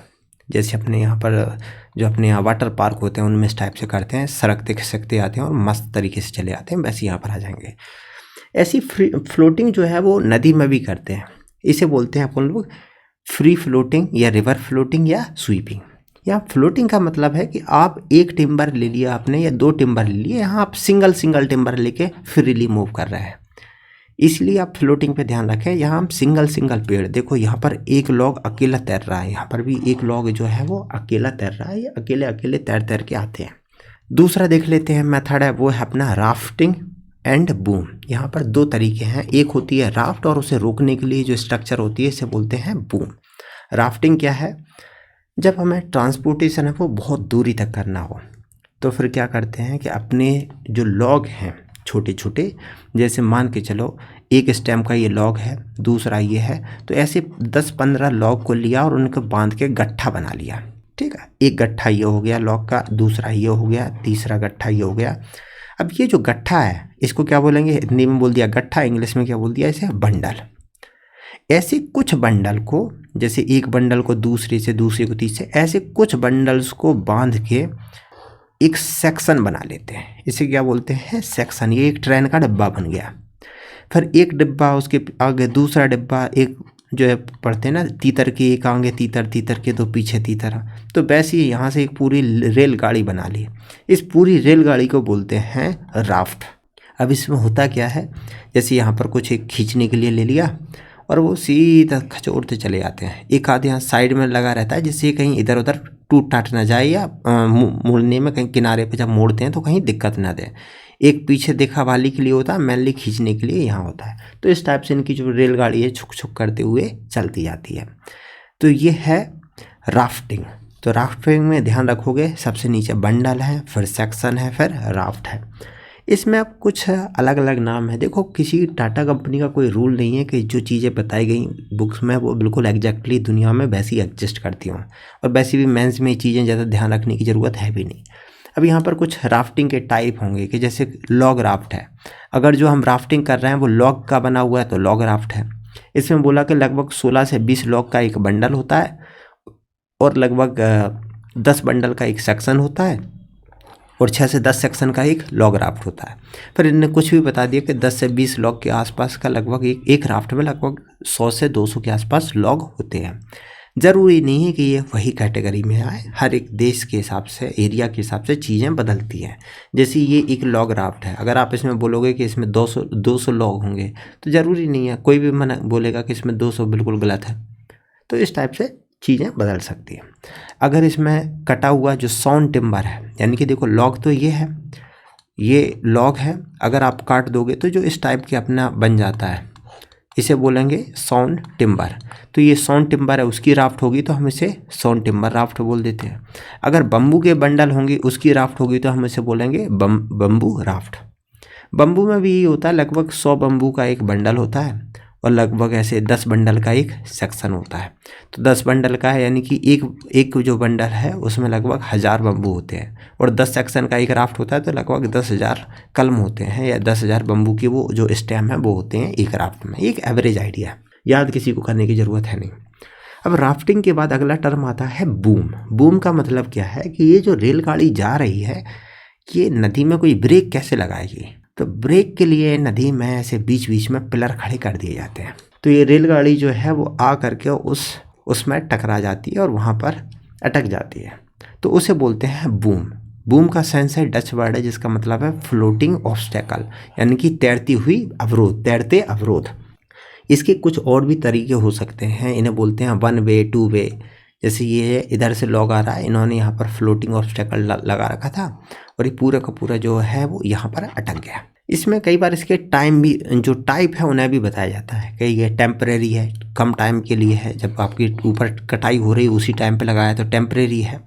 जैसे अपने यहाँ पर जो अपने यहाँ वाटर पार्क होते हैं उनमें इस टाइप से करते हैं, सरकते खिसकते आते हैं और मस्त तरीके से चले आते हैं, वैसे यहाँ पर आ जाएंगे। ऐसी फ्री फ्लोटिंग जो है वो नदी में भी करते हैं, इसे बोलते हैं अपन लोग फ्री फ्लोटिंग या रिवर फ्लोटिंग या स्वीपिंग। या फ्लोटिंग का मतलब है कि आप एक टिम्बर ले लिया आपने या दो टिम्बर ले लिए, यहाँ आप सिंगल सिंगल टिम्बर लेके फ्रीली मूव कर रहे हैं, इसलिए आप फ्लोटिंग पे ध्यान रखें। यहाँ हम सिंगल सिंगल पेड़, देखो यहाँ पर एक लॉग अकेला तैर रहा है, यहाँ पर भी एक लॉग जो है वो अकेला तैर रहा है, ये अकेले अकेले तैर तैर के आते हैं। दूसरा देख लेते हैं मेथड है, वो है अपना राफ्टिंग एंड बूम। यहाँ पर दो तरीके हैं, एक होती है राफ्ट और उसे रोकने के लिए जो स्ट्रक्चर होती है इसे बोलते हैं बूम। राफ्टिंग क्या है, जब हमें ट्रांसपोर्टेशन है वो बहुत दूरी तक करना हो तो फिर क्या करते हैं कि अपने जो लॉग हैं छोटे छोटे, जैसे मान के चलो एक स्टेम का ये लॉग है, दूसरा ये है, तो ऐसे 10-15 लॉग को लिया और उनको बांध के गट्ठा बना लिया। ठीक है, एक गट्ठा ये हो गया लॉग का, दूसरा ये हो गया, तीसरा गट्ठा ये हो गया। अब ये जो गट्ठा है इसको क्या बोलेंगे, हिंदी में बोल दिया गट्ठा, इंग्लिश में क्या बोल दिया इसे, बंडल। ऐसे कुछ बंडल को, जैसे एक बंडल को दूसरे से, दूसरे को तीसरे, ऐसे कुछ बंडल्स को बांध के एक सेक्शन बना लेते हैं, इसे क्या बोलते हैं, सेक्शन। ये एक ट्रेन का डिब्बा बन गया। फिर एक डिब्बा, उसके आगे दूसरा डिब्बा, एक जो है पढ़ते हैं ना तीतर के, एक आगे तीतर, तीतर के दो पीछे तीतर, तो वैसे ही यहाँ से एक पूरी रेलगाड़ी बना ली। इस पूरी रेलगाड़ी को बोलते हैं राफ्ट। अब इसमें होता क्या है, जैसे यहाँ पर कुछ एक खींचने के लिए ले लिया और वो सीधा खचोड़ते चले जाते हैं। एक आधे यहाँ साइड में लगा रहता है जिससे कहीं इधर उधर टूट टाट ना जाए, या मुड़ने में कहीं किनारे पे जब मोड़ते हैं तो कहीं दिक्कत ना दे। एक पीछे देखा वाली के लिए होता है, मेनली खींचने के लिए यहाँ होता है। तो इस टाइप से इनकी जो रेलगाड़ी है छुक छुक करते हुए चलती जाती है। तो ये है राफ्टिंग। तो राफ्टिंग में ध्यान रखोगे सबसे नीचे बंडल है, फिर सेक्शन है, फिर राफ्ट है। इसमें अब कुछ अलग अलग नाम है। देखो किसी टाटा कंपनी का कोई रूल नहीं है कि जो चीज़ें बताई गई बुक्स में वो बिल्कुल एग्जैक्टली दुनिया में वैसी एग्जिस्ट करती हों, और वैसे भी मेंस में ये चीज़ें ज़्यादा ध्यान रखने की ज़रूरत है भी नहीं। अब यहाँ पर कुछ राफ्टिंग के टाइप होंगे कि जैसे लॉग राफ्ट है, अगर जो हम राफ्टिंग कर रहे हैं वो लॉग का बना हुआ है तो लॉग राफ्ट है। इसमें बोला कि लगभग 16 से 20 लॉग का एक बंडल होता है और लगभग 10 बंडल का एक सेक्शन होता है और 6 से 10 सेक्शन का एक लॉग राफ्ट होता है। फिर इन्होंने कुछ भी बता दिया कि 10 से 20 लॉग के आसपास का लगभग एक राफ्ट में लगभग 100 से 200 के आसपास लॉग होते हैं। ज़रूरी नहीं है कि ये वही कैटेगरी में आए, हर एक देश के हिसाब से, एरिया के हिसाब से चीज़ें बदलती हैं। जैसे ये एक लॉग राफ्ट है, अगर आप इसमें बोलोगे कि इसमें 200 लॉग होंगे तो ज़रूरी नहीं है, कोई भी मना बोलेगा कि इसमें 200 बिल्कुल गलत है। तो इस टाइप से चीज़ें बदल सकती हैं। अगर इसमें कटा हुआ जो साउंड टिम्बर है, यानी कि देखो लॉग तो ये है, ये लॉग है, अगर आप काट दोगे तो जो इस टाइप के अपना बन जाता है, इसे बोलेंगे साउंड टिम्बर। तो ये साउंड टिम्बर है, उसकी राफ्ट होगी तो हम इसे साउंड टिम्बर राफ्ट बोल देते हैं। अगर बम्बू के बंडल होंगे उसकी राफ्ट होगी तो हम इसे बोलेंगे बम्बू राफ्ट। बम्बू में भी यही होता है, लगभग 100 बम्बू का एक बंडल होता है और लगभग ऐसे 10 बंडल का एक सेक्शन होता है। तो 10 बंडल का है, यानी कि एक जो बंडल है उसमें लगभग 1000 बम्बू होते हैं, और 10 सेक्शन का एक राफ्ट होता है तो लगभग 10,000 कलम होते हैं, या 10,000 बम्बू की वो जो स्टेम है वो होते हैं एक राफ्ट में। एक एवरेज आइडिया है, याद किसी को करने की ज़रूरत है नहीं। अब राफ्टिंग के बाद अगला टर्म आता है बूम। बूम का मतलब क्या है कि ये जो रेलगाड़ी जा रही है ये नदी में कोई ब्रेक कैसे लगाएगी, तो ब्रेक के लिए नदी में ऐसे बीच बीच में पिलर खड़े कर दिए जाते हैं। तो ये रेलगाड़ी जो है वो आ करके उसमें टकरा जाती है और वहाँ पर अटक जाती है, तो उसे बोलते हैं बूम। बूम का सेंस है डच वर्ड है जिसका मतलब है फ्लोटिंग ऑब्स्टेकल, यानी कि तैरती हुई अवरोध, तैरते अवरोध। इसके कुछ और भी तरीके हो सकते हैं, इन्हें बोलते हैं 1 वे 2 वे। जैसे ये इधर से लॉग आ रहा है, इन्होंने यहाँ पर फ्लोटिंग ऑब्स्टेकल लगा रखा था और ये पूरा का पूरा जो है वो यहाँ पर अटक गया। इसमें कई बार इसके टाइम भी, जो टाइप है उन्हें भी बताया जाता है कि ये टेम्परेरी है, कम टाइम के लिए है, जब आपकी ऊपर कटाई हो रही उसी टाइम पे लगाया तो टेम्परेरी है,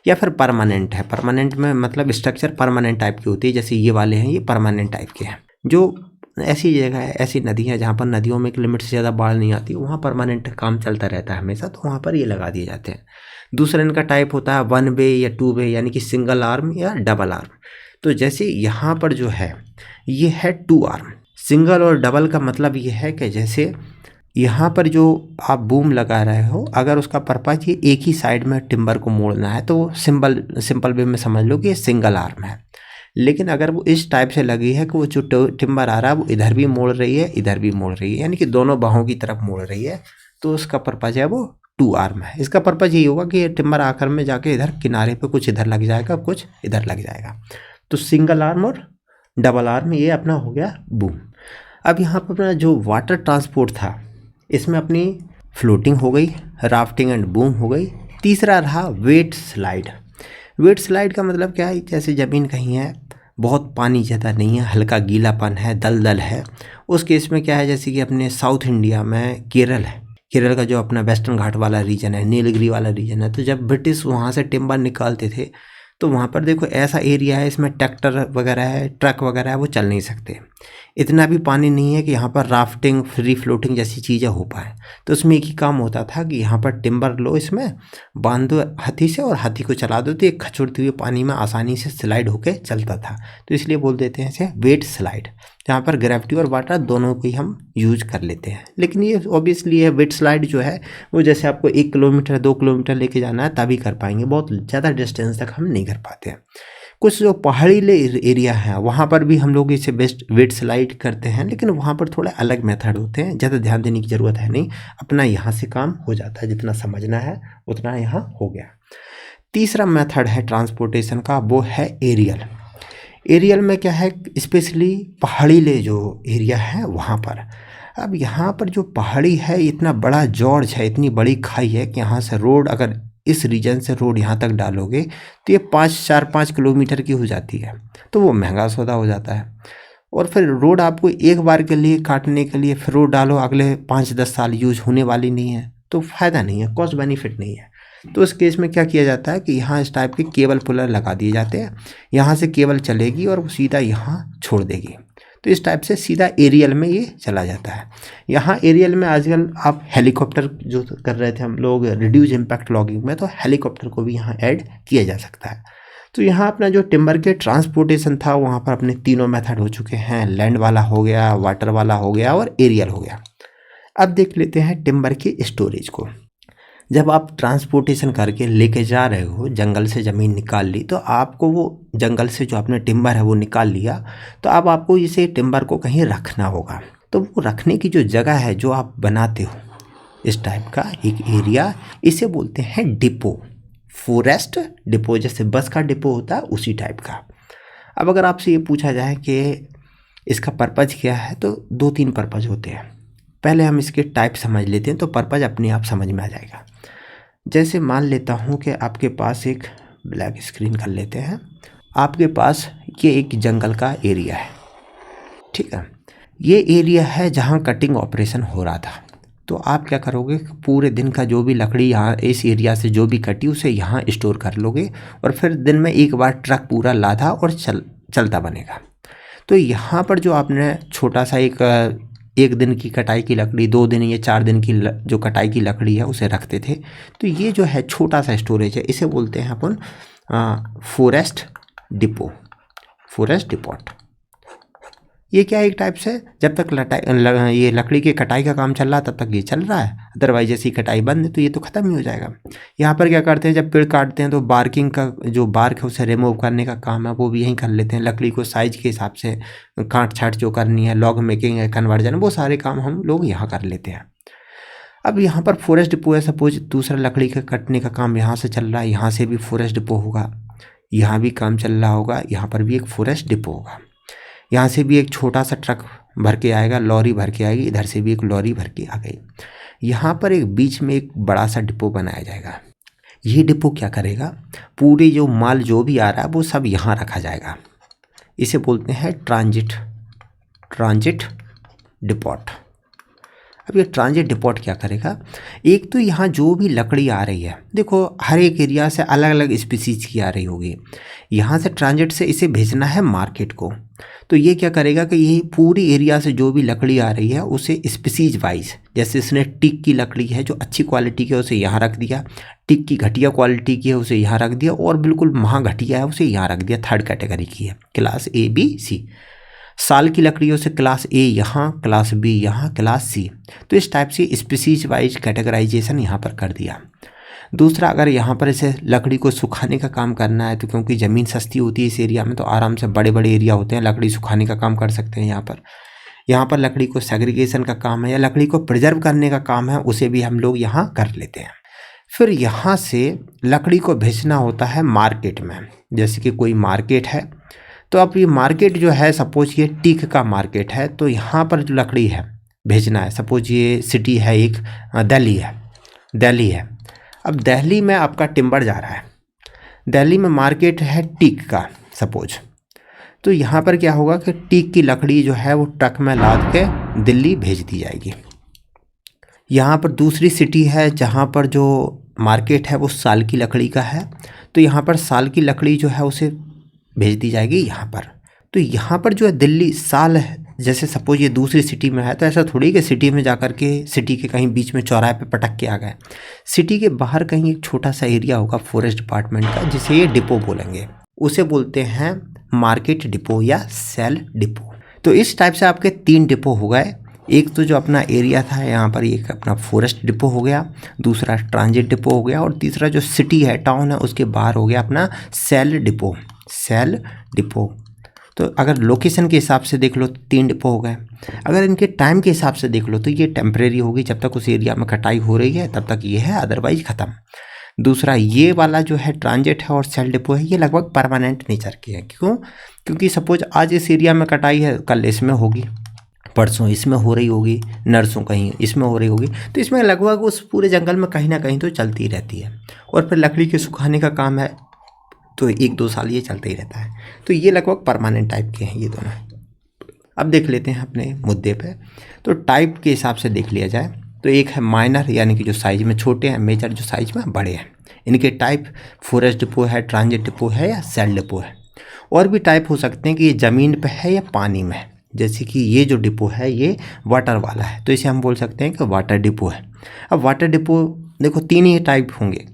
या फिर परमानेंट है। परमानेंट में मतलब स्ट्रक्चर परमानेंट टाइप की होती है, जैसे ये वाले हैं ये परमानेंट टाइप के हैं। जो ऐसी जगह है, ऐसी नदी है जहाँ पर नदियों में एक लिमिट से ज़्यादा बाढ़ नहीं आती, वहाँ परमानेंट काम चलता रहता है हमेशा, तो वहाँ पर ये लगा दिए जाते हैं। दूसरा इनका टाइप होता है 1 वे या 2 वे, यानी कि सिंगल आर्म या डबल आर्म। तो जैसे यहाँ पर जो है ये है 2 आर्म। सिंगल और डबल का मतलब ये है कि जैसे यहाँ पर जो आप बूम लगा रहे हो, अगर उसका पर्पज ये एक ही साइड में टिम्बर को मोड़ना है तो सिंपल वे में समझ लो कि ये सिंगल आर्म है। लेकिन अगर वो इस टाइप से लगी है कि वो जो टिम्बर आ रहा है वो इधर भी मोड़ रही है, इधर भी मोड़ रही है, यानी कि दोनों बाहों की तरफ मोड़ रही है, तो उसका पर्पज है वो 2 आर्म है। इसका पर्पज यही होगा कि ये टिम्बर आखिर में जाके इधर किनारे पे कुछ इधर लग जाएगा, कुछ इधर लग जाएगा। तो सिंगल आर्म और डबल आर्म ये अपना हो गया बूम। अब यहाँ पर अपना जो वाटर ट्रांसपोर्ट था इसमें अपनी फ्लोटिंग हो गई, राफ्टिंग एंड बूम हो गई। तीसरा रहा वेट स्लाइड। वेट स्लाइड का मतलब क्या है, जैसे ज़मीन कहीं है, बहुत पानी ज़्यादा नहीं है, हल्का गीलापन है, दलदल है, उस केस में क्या है, जैसे कि अपने साउथ इंडिया में केरल है, केरल का जो अपना वेस्टर्न घाट वाला रीजन है, नीलगिरी वाला रीजन है, तो जब ब्रिटिश वहाँ से टिम्बर निकालते थे तो वहाँ पर देखो ऐसा एरिया है, इसमें ट्रैक्टर वगैरह है, ट्रक वगैरह है, वो चल नहीं सकते। इतना भी पानी नहीं है कि यहाँ पर राफ्टिंग, फ्री फ्लोटिंग जैसी चीज़ें हो पाए। तो उसमें एक ही काम होता था कि यहाँ पर टिम्बर लो, इसमें बांध दो हाथी से और हाथी को चला दो, तो एक खचुरते हुए पानी में आसानी से स्लाइड होके चलता था। तो इसलिए बोल देते हैं इसे वेट स्लाइड, जहाँ पर ग्रेविटी और वाटर दोनों को ही हम यूज कर लेते हैं। लेकिन ये ऑब्वियसली है, वेट स्लाइड जो है वो जैसे आपको 1 किलोमीटर 2 किलोमीटर लेके जाना है तभी कर पाएंगे, बहुत ज़्यादा डिस्टेंस तक हम नहीं कर पाते हैं। कुछ जो पहाड़ी एरिया है वहाँ पर भी हम लोग इसे बेस्ट वेट स्लाइड करते हैं, लेकिन वहाँ पर थोड़े अलग मेथड होते हैं, ज़्यादा ध्यान देने की ज़रूरत है नहीं, अपना यहाँ से काम हो जाता है, जितना समझना है उतना यहाँ हो गया। तीसरा मेथड है ट्रांसपोर्टेशन का, वो है एरियल। एरियल में क्या है, स्पेशली पहाड़ी जो एरिया है वहाँ पर। अब यहाँ पर जो पहाड़ी है इतना बड़ा जॉर्ज है, इतनी बड़ी खाई है कि यहाँ से रोड, अगर इस रीजन से रोड यहाँ तक डालोगे तो ये 4-5 किलोमीटर की हो जाती है, तो वो महंगा सौदा हो जाता है। और फिर रोड आपको एक बार के लिए काटने के लिए फिर रोड डालो, अगले 5-10 साल यूज होने वाली नहीं है, तो फ़ायदा नहीं है, कॉस्ट बेनिफिट नहीं है। तो इस केस में क्या किया जाता है कि यहाँ इस टाइप के केबल पुलर लगा दिए जाते हैं, यहाँ से केबल चलेगी और वो सीधा यहाँ छोड़ देगी, तो इस टाइप से सीधा एरियल में ये चला जाता है। यहाँ एरियल में आजकल आप हेलीकॉप्टर जो कर रहे थे हम लोग रिड्यूस इम्पैक्ट लॉगिंग में, तो हेलीकॉप्टर को भी यहाँ ऐड किया जा सकता है। तो यहाँ अपना जो टिम्बर के ट्रांसपोर्टेशन था वहाँ पर अपने तीनों मेथड हो चुके हैं, लैंड वाला हो गया, वाटर वाला हो गया और एरियल हो गया। अब देख लेते हैं टिम्बर की स्टोरेज को। जब आप ट्रांसपोर्टेशन करके लेके जा रहे हो, जंगल से ज़मीन निकाल ली, तो आपको वो जंगल से जो आपने टिम्बर है वो निकाल लिया, तो अब आपको इसे टिम्बर को कहीं रखना होगा। तो वो रखने की जो जगह है जो आप बनाते हो, इस टाइप का एक एरिया, इसे बोलते हैं डिपो, फॉरेस्ट डिपो, जैसे बस का डिपो होता है उसी टाइप का। अब अगर आपसे ये पूछा जाए कि इसका पर्पज़ क्या है, तो 2-3 पर्पज़ होते हैं। पहले हम इसके टाइप समझ लेते हैं तो पर्पज़ अपने आप समझ में आ जाएगा। जैसे मान लेता हूँ कि आपके पास एक ब्लैक स्क्रीन कर लेते हैं, आपके पास ये एक जंगल का एरिया है, ठीक है। ये एरिया है जहाँ कटिंग ऑपरेशन हो रहा था। तो आप क्या करोगे, पूरे दिन का जो भी लकड़ी यहाँ इस एरिया से जो भी कटी उसे यहाँ स्टोर कर लोगे और फिर दिन में एक बार ट्रक पूरा लादा और चलता बनेगा। तो यहाँ पर जो आपने छोटा सा एक दिन की कटाई की लकड़ी, 2 दिन या 4 दिन की जो कटाई की लकड़ी है उसे रखते थे, तो ये जो है छोटा सा स्टोरेज है, इसे बोलते हैं अपन फॉरेस्ट डिपो, फॉरेस्ट डिपोट। ये क्या है, एक टाइप से जब तक ये लकड़ी की कटाई का काम चल रहा है तब तक ये चल रहा है, अदरवाइज जैसी कटाई बंद है तो ये तो ख़त्म ही हो जाएगा। यहाँ पर क्या करते हैं, जब पेड़ काटते हैं तो बार्किंग का जो बार्क है उसे रिमूव करने का काम है वो भी यहीं कर लेते हैं, लकड़ी को साइज के हिसाब से काट छाट जो करनी है, लॉग मेकिंग है, कन्वर्जन, वो सारे काम हम लोग यहाँ कर लेते हैं। अब यहाँ पर फॉरेस्ट डिपो है, सपोज दूसरा लकड़ी के कटने का काम यहाँ से चल रहा है, यहाँ से भी फॉरेस्ट डिपो होगा, यहाँ भी काम चल रहा होगा, यहाँ पर भी एक फॉरेस्ट डिपो होगा, यहाँ से भी एक छोटा सा ट्रक भर के आएगा, लॉरी भर के आएगी, इधर से भी एक लॉरी भर के आ गई। यहाँ पर एक बीच में एक बड़ा सा डिपो बनाया जाएगा। ये डिपो क्या करेगा, पूरे जो माल जो भी आ रहा है वो सब यहाँ रखा जाएगा, इसे बोलते हैं ट्रांजिट डिपोट। अब ये ट्रांजिट डिपोट क्या करेगा, एक तो यहाँ जो भी लकड़ी आ रही है, देखो हर एक एरिया से अलग अलग स्पीसीज की आ रही होगी, यहाँ से ट्रांजिट से इसे भेजना है मार्केट को। तो ये क्या करेगा कि यही पूरी एरिया से जो भी लकड़ी आ रही है उसे स्पीसीज वाइज, जैसे इसने टीक की लकड़ी है जो अच्छी क्वालिटी की है उसे यहाँ रख दिया, टीक की घटिया क्वालिटी की है उसे यहाँ रख दिया, और बिल्कुल महा घटिया है उसे यहाँ रख दिया, 3rd कैटेगरी की है, क्लास A-B-C। साल की लकड़ियों से क्लास A यहाँ, क्लास B यहाँ, क्लास C। तो इस टाइप से स्पीसीज वाइज कैटेगराइजेशन यहाँ पर कर दिया। दूसरा, अगर यहाँ पर इसे लकड़ी को सुखाने का काम करना है तो क्योंकि ज़मीन सस्ती होती है इस एरिया में, तो आराम से बड़े बड़े एरिया होते हैं, लकड़ी सुखाने का काम कर सकते हैं। यहाँ पर लकड़ी को सेग्रीगेशन का काम है या लकड़ी को प्रिजर्व करने का काम है, उसे भी हम लोग यहाँ कर लेते हैं। फिर यहाँ से लकड़ी को भेजना होता है मार्केट में। जैसे कि कोई मार्केट है, तो अब ये मार्केट जो है, सपोज ये टीक का मार्केट है, तो यहाँ पर जो लकड़ी है भेजना है, सपोज ये सिटी है एक, दिल्ली है। अब दिल्ली में आपका टिम्बर जा रहा है, दिल्ली में मार्केट है टीक का सपोज, तो यहाँ पर क्या होगा कि टीक की लकड़ी जो है वो ट्रक में लाद के दिल्ली भेज दी जाएगी। यहाँ पर दूसरी सिटी है जहाँ पर जो मार्केट है वो साल की लकड़ी का है, तो यहाँ पर साल की लकड़ी जो है उसे भेज दी जाएगी यहाँ पर। तो यहाँ पर जो है दिल्ली साल है, जैसे सपोज ये दूसरी सिटी में है, तो ऐसा थोड़ी कि सिटी में जाकर के सिटी के कहीं बीच में चौराहे पे पटक के आ गए। सिटी के बाहर कहीं एक छोटा सा एरिया होगा फॉरेस्ट डिपार्टमेंट का, जिसे ये डिपो बोलेंगे, उसे बोलते हैं मार्केट डिपो या सेल डिपो। तो इस टाइप से आपके 3 डिपो हो गए। एक तो जो अपना एरिया था यहाँ पर एक अपना फॉरेस्ट डिपो हो गया, दूसरा ट्रांजिट डिपो हो गया, और तीसरा जो सिटी है, टाउन है, उसके बाहर हो गया अपना सेल डिपो। तो अगर लोकेशन के हिसाब से देख लो तो 3 डिपो हो गए। अगर इनके टाइम के हिसाब से देख लो तो ये टेम्परेरी होगी, जब तक उस एरिया में कटाई हो रही है तब तक ये है, अदरवाइज ख़त्म। दूसरा, ये वाला जो है ट्रांजिट है और सेल डिपो है, ये लगभग परमानेंट नेचर के हैं। क्यों? क्योंकि सपोज आज इस एरिया में कटाई है, कल इसमें होगी, परसों इसमें हो रही होगी, नरसों कहीं इसमें हो रही होगी, तो इसमें लगभग उस पूरे जंगल में कहीं ना कहीं तो चलती रहती है। और फिर लकड़ी के सुखाने का काम है, तो 1-2 साल ये चलता ही रहता है। तो ये लगभग परमानेंट टाइप के हैं ये दोनों। अब देख लेते हैं अपने मुद्दे पे। तो टाइप के हिसाब से देख लिया जाए तो एक है माइनर, यानी कि जो साइज में छोटे हैं, मेजर जो साइज में बड़े हैं। इनके टाइप फॉरेस्ट डिपो है, ट्रांजिट डिपो है या सेल डिपो है। और भी टाइप हो सकते हैं कि ये ज़मीन पे है या पानी में। जैसे कि ये जो डिपो है ये वाटर वाला है, तो इसे हम बोल सकते हैं कि वाटर डिपो है। अब वाटर डिपो देखो 3 ही टाइप होंगे।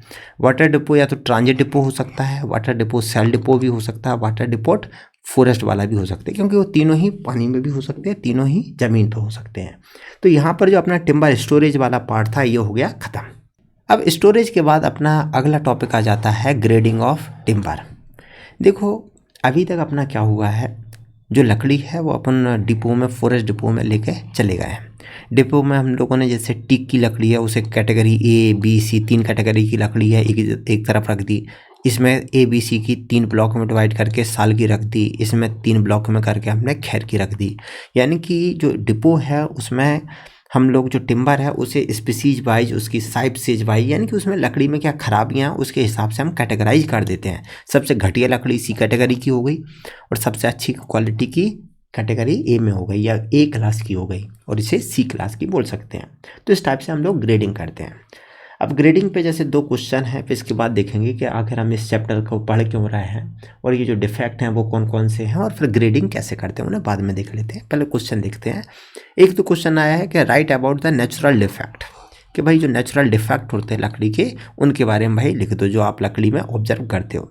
वाटर डिपो या तो ट्रांजिट डिपो हो सकता है, वाटर डिपो सेल डिपो भी हो सकता है, वाटर डिपो फॉरेस्ट वाला भी हो सकते हैं, क्योंकि वो तीनों ही पानी में भी हो सकते हैं, तीनों ही ज़मीन पर हो सकते हैं। तो यहाँ पर जो अपना टिम्बर स्टोरेज वाला पार्ट था ये हो गया ख़त्म। अब स्टोरेज के बाद अपना अगला टॉपिक आ जाता है ग्रेडिंग ऑफ टिम्बर। देखो अभी तक अपना क्या हुआ है, जो लकड़ी है वो अपन डिपो में, फॉरेस्ट डिपो में लेके चले गए हैं। डिपो में हम लोगों ने जैसे टीक की लकड़ी है उसे category A, B, C 3 category की लकड़ी है एक तरफ रख दी। इसमें A, B, C की 3 ब्लॉक में डिवाइड करके साल की रख दी। इसमें 3 ब्लॉक में करके हमने खैर की रख दी। यानी कि जो डिपो है उसमें हम लोग जो टिम्बर है उसे स्पीसीज वाइज, उसकी साइज वाइज, यानी कि उसमें लकड़ी में क्या खराबियाँ उसके हिसाब से हम कैटेगराइज कर देते हैं। सबसे घटिया लकड़ी C कैटेगरी की हो गई और सबसे अच्छी क्वालिटी की कैटेगरी A में हो गई या A क्लास की हो गई, और इसे C क्लास की बोल सकते हैं। तो इस टाइप से हम लोग ग्रेडिंग करते हैं। अब ग्रेडिंग पे जैसे 2 क्वेश्चन हैं, फिर इसके बाद देखेंगे कि आखिर हम इस चैप्टर को पढ़ क्यों रहे हैं और ये जो डिफेक्ट हैं वो कौन कौन से हैं, और फिर ग्रेडिंग कैसे करते हैं उन्हें बाद में देख लेते हैं। पहले क्वेश्चन देखते हैं। एक तो क्वेश्चन आया है कि right about the natural defect, कि भाई जो नेचुरल डिफेक्ट होते हैं लकड़ी के उनके बारे में भाई लिख दो जो आप लकड़ी में ऑब्जर्व करते हो।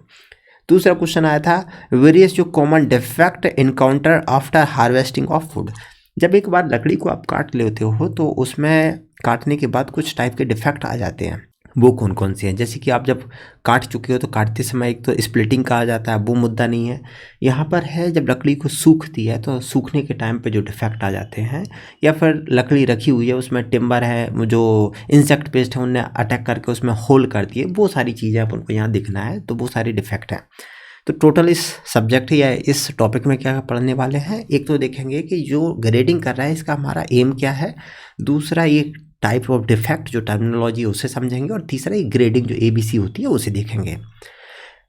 दूसरा क्वेश्चन आया था वेरियस जो common defect encounter after harvesting of food. जब एक बार लकड़ी को आप काट लेते हो तो उसमें काटने के बाद कुछ टाइप के डिफेक्ट आ जाते हैं, वो कौन कौन से हैं। जैसे कि आप जब काट चुके हो तो काटते समय एक तो स्प्लिटिंग का आ जाता है, वो मुद्दा नहीं है यहाँ पर है। जब लकड़ी को सूखती है तो सूखने के टाइम पे जो डिफेक्ट आ जाते हैं, या फिर लकड़ी रखी हुई है उसमें टिम्बर है, जो इंसेक्ट पेस्ट है उनने अटैक करके उसमें होल कर दिए, वो सारी चीज़ें अपन को यहाँ दिखना है, तो वो सारी डिफेक्ट हैं। तो टोटल इस सब्जेक्ट या इस टॉपिक में क्या पढ़ने वाले हैं, एक तो देखेंगे कि जो ग्रेडिंग कर रहा है इसका हमारा एम क्या है, दूसरा ये टाइप ऑफ डिफेक्ट जो टर्मिनोलॉजी उसे समझेंगे, और तीसरा ये ग्रेडिंग जो ABC होती है उसे देखेंगे।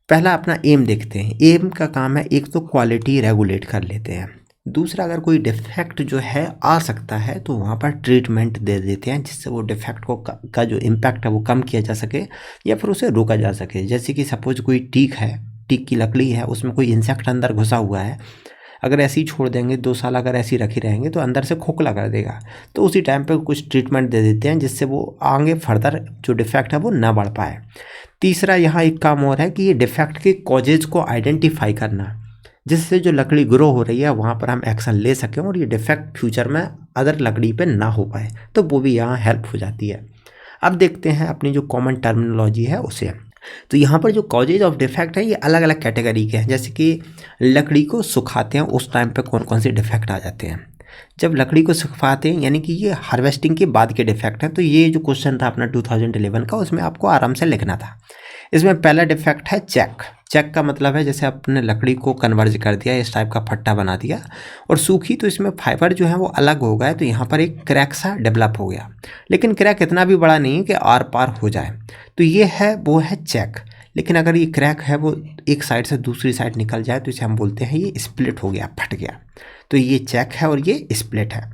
पहला अपना एम देखते हैं। एम का काम है एक तो क्वालिटी रेगुलेट कर लेते हैं, दूसरा अगर कोई डिफेक्ट जो है आ सकता है तो वहाँ पर ट्रीटमेंट दे देते हैं जिससे वो डिफेक्ट को का जो इम्पैक्ट है वो कम किया जा सके या फिर उसे रोका जा सके। जैसे कि सपोज कोई टीक है, टीक की लकड़ी है, उसमें कोई इंसेक्ट अंदर घुसा हुआ है, अगर ऐसे ही छोड़ देंगे 2 साल अगर ऐसे ही रखे रहेंगे तो अंदर से खोखला कर देगा, तो उसी टाइम पे कुछ ट्रीटमेंट दे देते हैं जिससे वो आगे फर्दर जो डिफेक्ट है वो ना बढ़ पाए। तीसरा यहाँ एक काम और है कि ये डिफेक्ट के कॉजेज को आइडेंटिफाई करना, जिससे जो लकड़ी ग्रो हो रही है वहाँ पर हम एक्शन ले सकें और ये डिफेक्ट फ्यूचर में अदर लकड़ी पे ना हो पाए, तो वो भी यहाँ हेल्प हो जाती है। अब देखते हैं अपनी जो कॉमन टर्मिनोलॉजी है उसे। तो यहाँ पर जो कॉजेज ऑफ डिफेक्ट है ये अलग अलग कैटेगरी के हैं। जैसे कि लकड़ी को सुखाते हैं उस टाइम पे कौन कौन से डिफेक्ट आ जाते हैं। जब लकड़ी को सुखाते हैं यानी कि ये हार्वेस्टिंग के बाद के डिफेक्ट हैं। तो ये जो क्वेश्चन था अपना 2011 का, उसमें आपको आराम से लिखना था। इसमें पहला डिफेक्ट है चेक। चेक का मतलब है जैसे आपने लकड़ी को कन्वर्ज कर दिया, इस टाइप का फट्टा बना दिया और सूखी, तो इसमें फाइबर जो है वो अलग हो गया, तो यहाँ पर एक क्रैक सा डेवलप हो गया। लेकिन क्रैक इतना भी बड़ा नहीं है कि आर पार हो जाए, तो ये है वो है चेक। लेकिन अगर ये क्रैक है वो एक साइड से दूसरी साइड निकल जाए तो इसे हम बोलते हैं ये स्प्लिट हो गया, फट गया। तो ये चेक है और ये स्प्लिट है।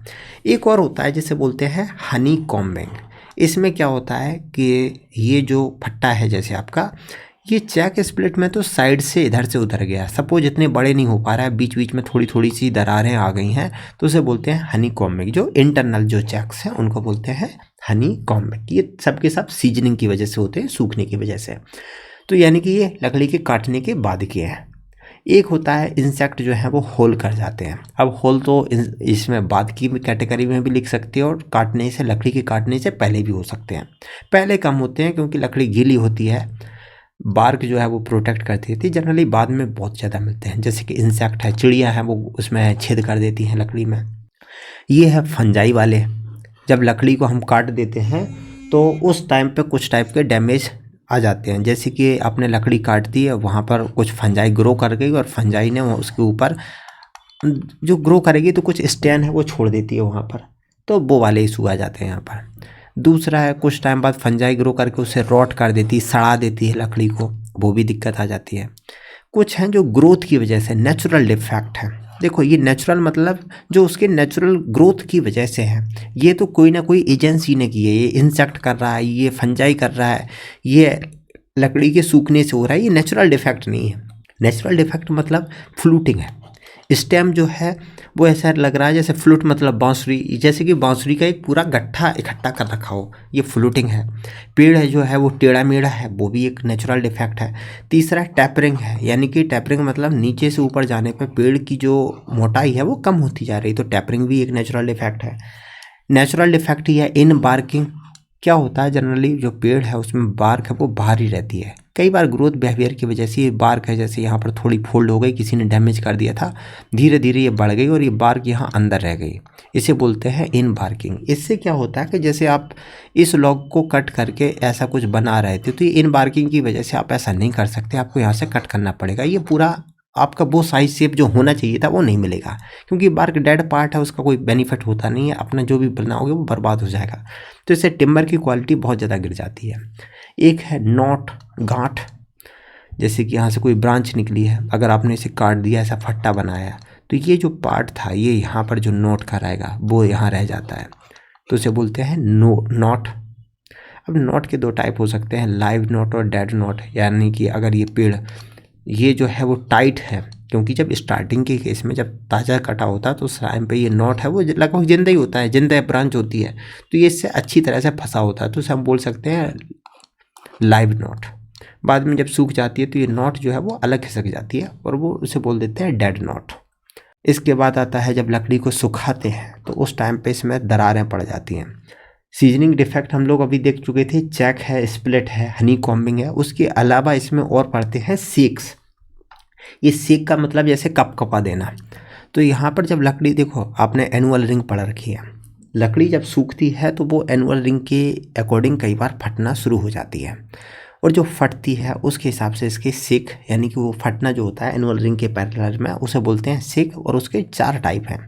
एक और होता है जिसे बोलते हैं हनी कॉम्बिंग। इसमें क्या होता है कि ये जो फट्टा है जैसे आपका, ये चेक स्प्लिट में तो साइड से इधर से उधर गया, सपोज इतने बड़े नहीं हो पा रहा है, बीच बीच में थोड़ी थोड़ी सी दरारें आ गई हैं, तो उसे बोलते हैं हनी कॉम्बिंग। जो इंटरनल जो चेक्स हैं उनको बोलते हैं हनी कॉम्बिंग। ये सबके सब सीजनिंग की वजह से होते हैं, सूखने की वजह से। तो यानी कि ये लकड़ी के काटने के बाद के हैं। एक होता है इंसेक्ट जो है वो होल कर जाते हैं। अब होल तो इसमें बाद की कैटेगरी में भी लिख सकते हो और काटने से, लकड़ी के काटने से पहले भी हो सकते हैं। पहले कम होते हैं क्योंकि लकड़ी गीली होती है, बार्क जो है वो प्रोटेक्ट करती थी। जनरली बाद में बहुत ज़्यादा मिलते हैं। जैसे कि इंसेक्ट है, चिड़िया है, वो उसमें छेद कर देती हैं लकड़ी में। ये है फंजाई वाले। जब लकड़ी को हम काट देते हैं तो उस टाइम पे कुछ टाइप के डैमेज आ जाते हैं। जैसे कि आपने लकड़ी काट दी है, वहाँ पर कुछ फंजाई ग्रो कर गई और फंजाई ने उसके ऊपर जो ग्रो करेगी तो कुछ स्टेन है वो छोड़ देती है वहाँ पर, तो वो वाले इशू आ जाते हैं यहाँ पर। दूसरा है कुछ टाइम बाद फंजाई ग्रो करके उसे रॉट कर देती है, सड़ा देती है लकड़ी को, वो भी दिक्कत आ जाती है। कुछ हैं जो ग्रोथ की वजह से नेचुरल डिफेक्ट है। देखो ये नेचुरल मतलब जो उसके नेचुरल ग्रोथ की वजह से है। ये तो कोई ना कोई एजेंसी ने की है, ये इंसेक्ट कर रहा है, ये फंजाई कर रहा है, ये लकड़ी के सूखने से हो रहा है, ये नेचुरल डिफेक्ट नहीं है। नेचुरल डिफेक्ट मतलब फ्लूटिंग है। स्टेम जो है वो ऐसा लग रहा है जैसे फ्लूट मतलब बांसुरी, जैसे कि बांसुरी का एक पूरा गट्ठा इकट्ठा कर रखा हो, ये फ्लूटिंग है। पेड़ है जो है वो टेढ़ा मेढ़ा है, वो भी एक नेचुरल डिफेक्ट है। तीसरा टैपरिंग है, यानी कि टैपरिंग मतलब नीचे से ऊपर जाने पर पेड़ की जो मोटाई है वो कम होती जा रही, तो टैपरिंग भी एक नेचुरल डिफेक्ट है। नेचुरल डिफेक्ट ही है इन बार्किंग। क्या होता है जनरली जो पेड़ है उसमें बार्क है वो बाहर ही रहती है। कई बार ग्रोथ बिहेवियर की वजह से ये बार्क है, जैसे यहाँ पर थोड़ी फोल्ड हो गई, किसी ने डैमेज कर दिया था, धीरे धीरे ये बढ़ गई और ये बार्क यहाँ अंदर रह गई, इसे बोलते हैं इन बार्किंग। इससे क्या होता है कि जैसे आप इस लॉग को कट करके ऐसा कुछ बना रहे थे, तो ये इन बार्किंग की वजह से आप ऐसा नहीं कर सकते, आपको यहाँ से कट करना पड़ेगा। ये पूरा आपका वो साइज शेप जो होना चाहिए था वो नहीं मिलेगा, क्योंकि बार्क डेड पार्ट है, उसका कोई बेनिफिट होता नहीं है, अपना जो भी बनाओगे वो बर्बाद हो जाएगा। तो इससे टिम्बर की क्वालिटी बहुत ज़्यादा गिर जाती है। एक है नॉट, गांठ, जैसे कि यहाँ से कोई ब्रांच निकली है, अगर आपने इसे काट दिया, ऐसा फट्टा बनाया, तो ये जो पार्ट था ये यहाँ पर जो नोट कराएगा वो यहाँ रह जाता है, तो इसे बोलते हैं नॉट। अब नॉट के दो टाइप हो सकते हैं, लाइव नॉट और डेड नॉट। यानी कि अगर ये पेड़ ये जो है वो टाइट है, क्योंकि जब स्टार्टिंग के केस में जब ताज़ा कटा होता है तो उस टाइम पे ये नॉट है वो लगभग जिंदा ही होता है, जिंदा ब्रांच होती है, तो ये इससे अच्छी तरह से फंसा होता है, तो इसे हम बोल सकते हैं लाइव नॉट। बाद में जब सूख जाती है तो ये नॉट जो है वो अलग खिसक जाती है और वो उसे बोल देते हैं डेड नॉट। इसके बाद आता है जब लकड़ी को सुखाते हैं तो उस टाइम पे इसमें दरारें पड़ जाती हैं। सीजनिंग डिफेक्ट हम लोग अभी देख चुके थे, चेक है, स्प्लिट है, हनी कॉम्बिंग है। उसके अलावा इसमें और पड़ते हैं सेक्स। ये सेक का मतलब जैसे कप कपा देना। तो यहाँ पर जब लकड़ी, देखो आपने एनुअल रिंग पढ़ रखी है, लकड़ी जब सूखती है तो वो एनुअल रिंग के अकॉर्डिंग कई बार फटना शुरू हो जाती है, और जो फटती है उसके हिसाब से इसके सेक, यानी कि वो फटना जो होता है एनुअल रिंग के पैरेलल में, उसे बोलते हैं सेक। और उसके 4 टाइप हैं।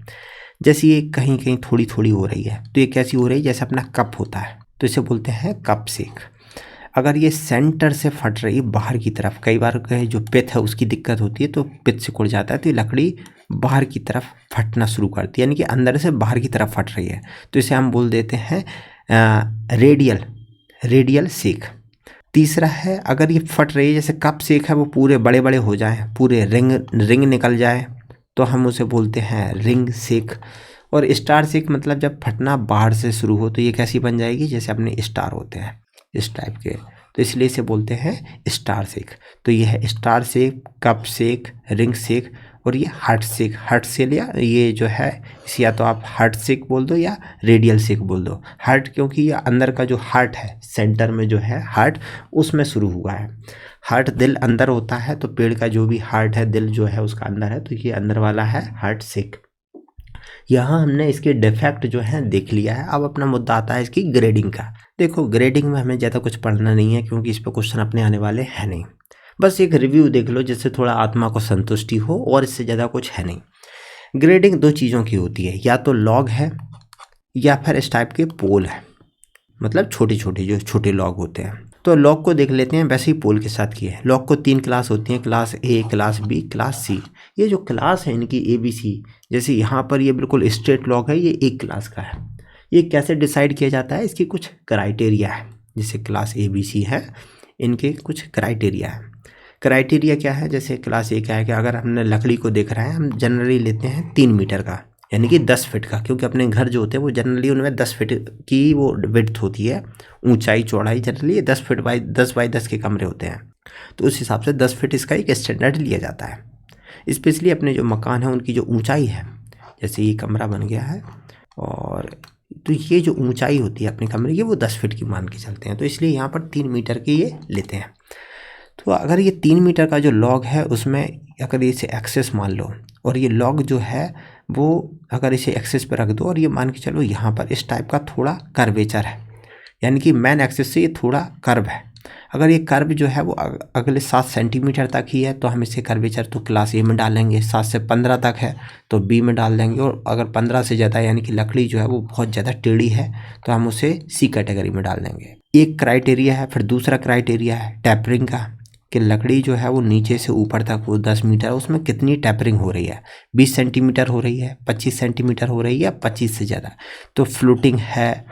जैसे ये कहीं कहीं थोड़ी थोड़ी हो रही है, तो ये कैसी हो रही है, जैसे अपना कप होता है, तो इसे बोलते हैं कप सेक। अगर ये सेंटर से फट रही है बाहर की तरफ, कई बार जो पिथ है उसकी दिक्कत होती है तो पिथ सिकुड़ जाता है, तो ये लकड़ी बाहर की तरफ फटना शुरू करती है, यानी कि अंदर से बाहर की तरफ फट रही है, तो इसे हम बोल देते हैं रेडियल सेक। तीसरा है अगर ये फट रही है, जैसे कप सेक है, वो पूरे बड़े बड़े हो जाए, पूरे रिंग निकल जाए, तो हम उसे बोलते हैं रिंग सेक। और स्टार सेक मतलब जब फटना बाहर से शुरू हो, तो ये कैसी बन जाएगी, जैसे अपने स्टार होते हैं इस टाइप के, तो इसलिए इसे बोलते हैं स्टार सेक। तो ये है स्टार सेक, कप सेक, रिंग सेक और ये हार्ट सेल या ये जो है इसे या तो आप हार्ट सेक बोल दो या रेडियल सेक बोल दो। हार्ट क्योंकि ये अंदर का जो हार्ट है, सेंटर में जो है हार्ट, उसमें शुरू हुआ है। हार्ट दिल अंदर होता है, तो पेड़ का जो भी हार्ट है, दिल जो है उसका अंदर है, तो ये अंदर वाला है हार्ट सेक। यहाँ हमने इसके डिफेक्ट जो है देख लिया है। अब अपना मुद्दा आता है इसकी ग्रेडिंग का। देखो ग्रेडिंग में हमें ज़्यादा कुछ पढ़ना नहीं है क्योंकि इस पर क्वेश्चन अपने आने वाले हैं नहीं। बस एक रिव्यू देख लो जिससे थोड़ा आत्मा को संतुष्टि हो, और इससे ज़्यादा कुछ है नहीं। ग्रेडिंग दो चीज़ों की होती है, या तो लॉग है या फिर इस टाइप के पोल है, मतलब छोटे छोटे जो छोटे लॉग होते हैं। तो लॉग को देख लेते हैं, वैसे ही पोल के साथ किए हैं। लॉग को 3 क्लास होती हैं, class A, class B, class C. ये जो क्लास है इनकी ए बी सी, जैसे यहाँ पर ये बिल्कुल स्ट्रेट लॉग है, ये एक क्लास का है। ये कैसे डिसाइड किया जाता है, इसकी कुछ क्राइटेरिया है। जैसे क्लास ए बी सी है, इनके कुछ क्राइटेरिया है। क्राइटेरिया क्या है, जैसे क्लास ए क्या है कि अगर हमने लकड़ी को देख रहे हैं, हम जनरली लेते हैं 3 मीटर का, यानी कि 10 फीट का, क्योंकि अपने घर जो होते हैं वो जनरली उनमें 10 फीट की वो विड्थ होती है, ऊंचाई चौड़ाई जनरली 10 फीट बाई 10 के कमरे होते हैं, तो उस हिसाब से 10 फीट इसका एक स्टैंडर्ड लिया जाता है। स्पेशली अपने जो मकान है उनकी जो ऊंचाई है, जैसे ये कमरा बन गया है, और तो ये जो ऊंचाई होती है अपने कमरे की वो 10 फीट की मान के चलते हैं, तो इसलिए यहाँ पर 3 मीटर की ये लेते हैं। तो अगर ये 3 मीटर का जो लॉग है उसमें अगर इसे एक्सेस मान लो, और ये लॉग जो है वो अगर इसे एक्सेस पर रख दो, और ये मान के चलो यहाँ पर इस टाइप का थोड़ा कर्वेचर है, यानी कि मेन एक्सेस से ये थोड़ा कर्व है। अगर ये कर्व जो है वो अगले 7 सेंटीमीटर तक ही है, तो हम इसे कर्वेचर तो क्लास ए में डालेंगे। 7 से 15 तक है तो बी में डाल देंगे, और अगर 15 से ज़्यादा यानी कि लकड़ी जो है वो बहुत ज़्यादा टेढ़ी है, तो हम उसे सी कैटेगरी में डाल देंगे। एक क्राइटेरिया है। फिर दूसरा क्राइटेरिया है टैपरिंग का, कि लकड़ी जो है वो नीचे से ऊपर तक वो 10 मीटर, उसमें कितनी टैपरिंग हो रही है, 20 सेंटीमीटर हो रही है, 25 सेंटीमीटर हो रही है, 25 से ज़्यादा, तो फ्लोटिंग है,